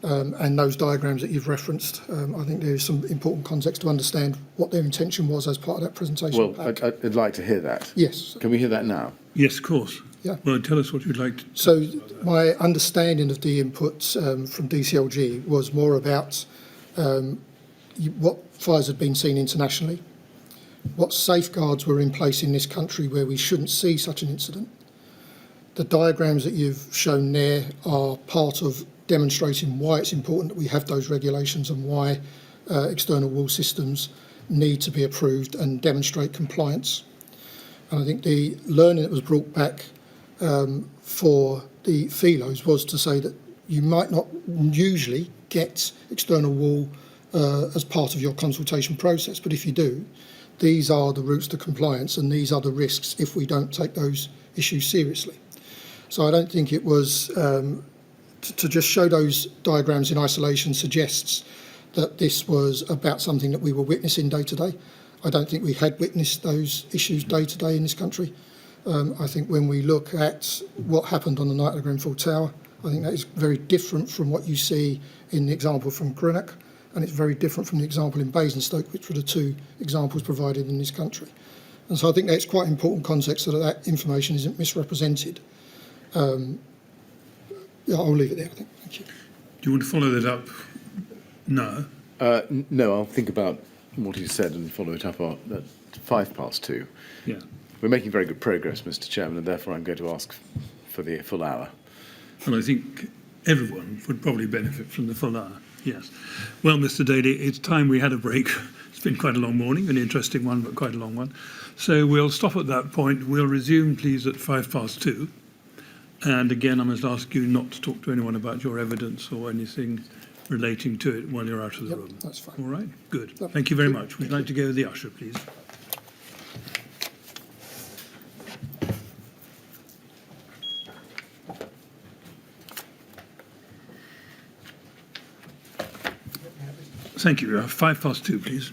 and those diagrams that you've referenced. I think there is some important context to understand what their intention was as part of that presentation.
Well, I'd like to hear that.
Yes.
Can we hear that now?
Yes, of course.
Yeah.
Well, tell us what you'd like to...
So my understanding of the inputs from DCLG was more about what fires had been seen internationally, what safeguards were in place in this country where we shouldn't see such an incident. The diagrams that you've shown there are part of demonstrating why it's important that we have those regulations and why external wall systems need to be approved and demonstrate compliance. And I think the learning that was brought back for the FELOs was to say that you might not usually get external wall as part of your consultation process, but if you do, these are the routes to compliance and these are the risks if we don't take those issues seriously. So I don't think it was to just show those diagrams in isolation suggests that this was about something that we were witnessing day to day. I don't think we had witnessed those issues day to day in this country. I think when we look at what happened on the night of the Grenfell Tower, I think that is very different from what you see in the example from Greenock, and it's very different from the example in Basingstoke, which were the two examples provided in this country. And so I think that's quite important context so that information isn't misrepresented. Yeah, I'll leave it there, I think. Thank you.
Do you want to follow that up now?
No, I'll think about what he said and follow it up at 2:05.
Yeah.
We're making very good progress, Mr. Chairman, and therefore I'm going to ask for the full hour.
Well, I think everyone would probably benefit from the full hour, yes. Well, Mr. Daly, it's time we had a break. It's been quite a long morning, an interesting one, but quite a long one. So we'll stop at that point. We'll resume, please, at 2:05. And again, I must ask you not to talk to anyone about your evidence or anything relating to it while you're out of the room.
That's fine.
All right? Good. Thank you very much. We'd like to go with the usher, please. Thank you. 2:05, please.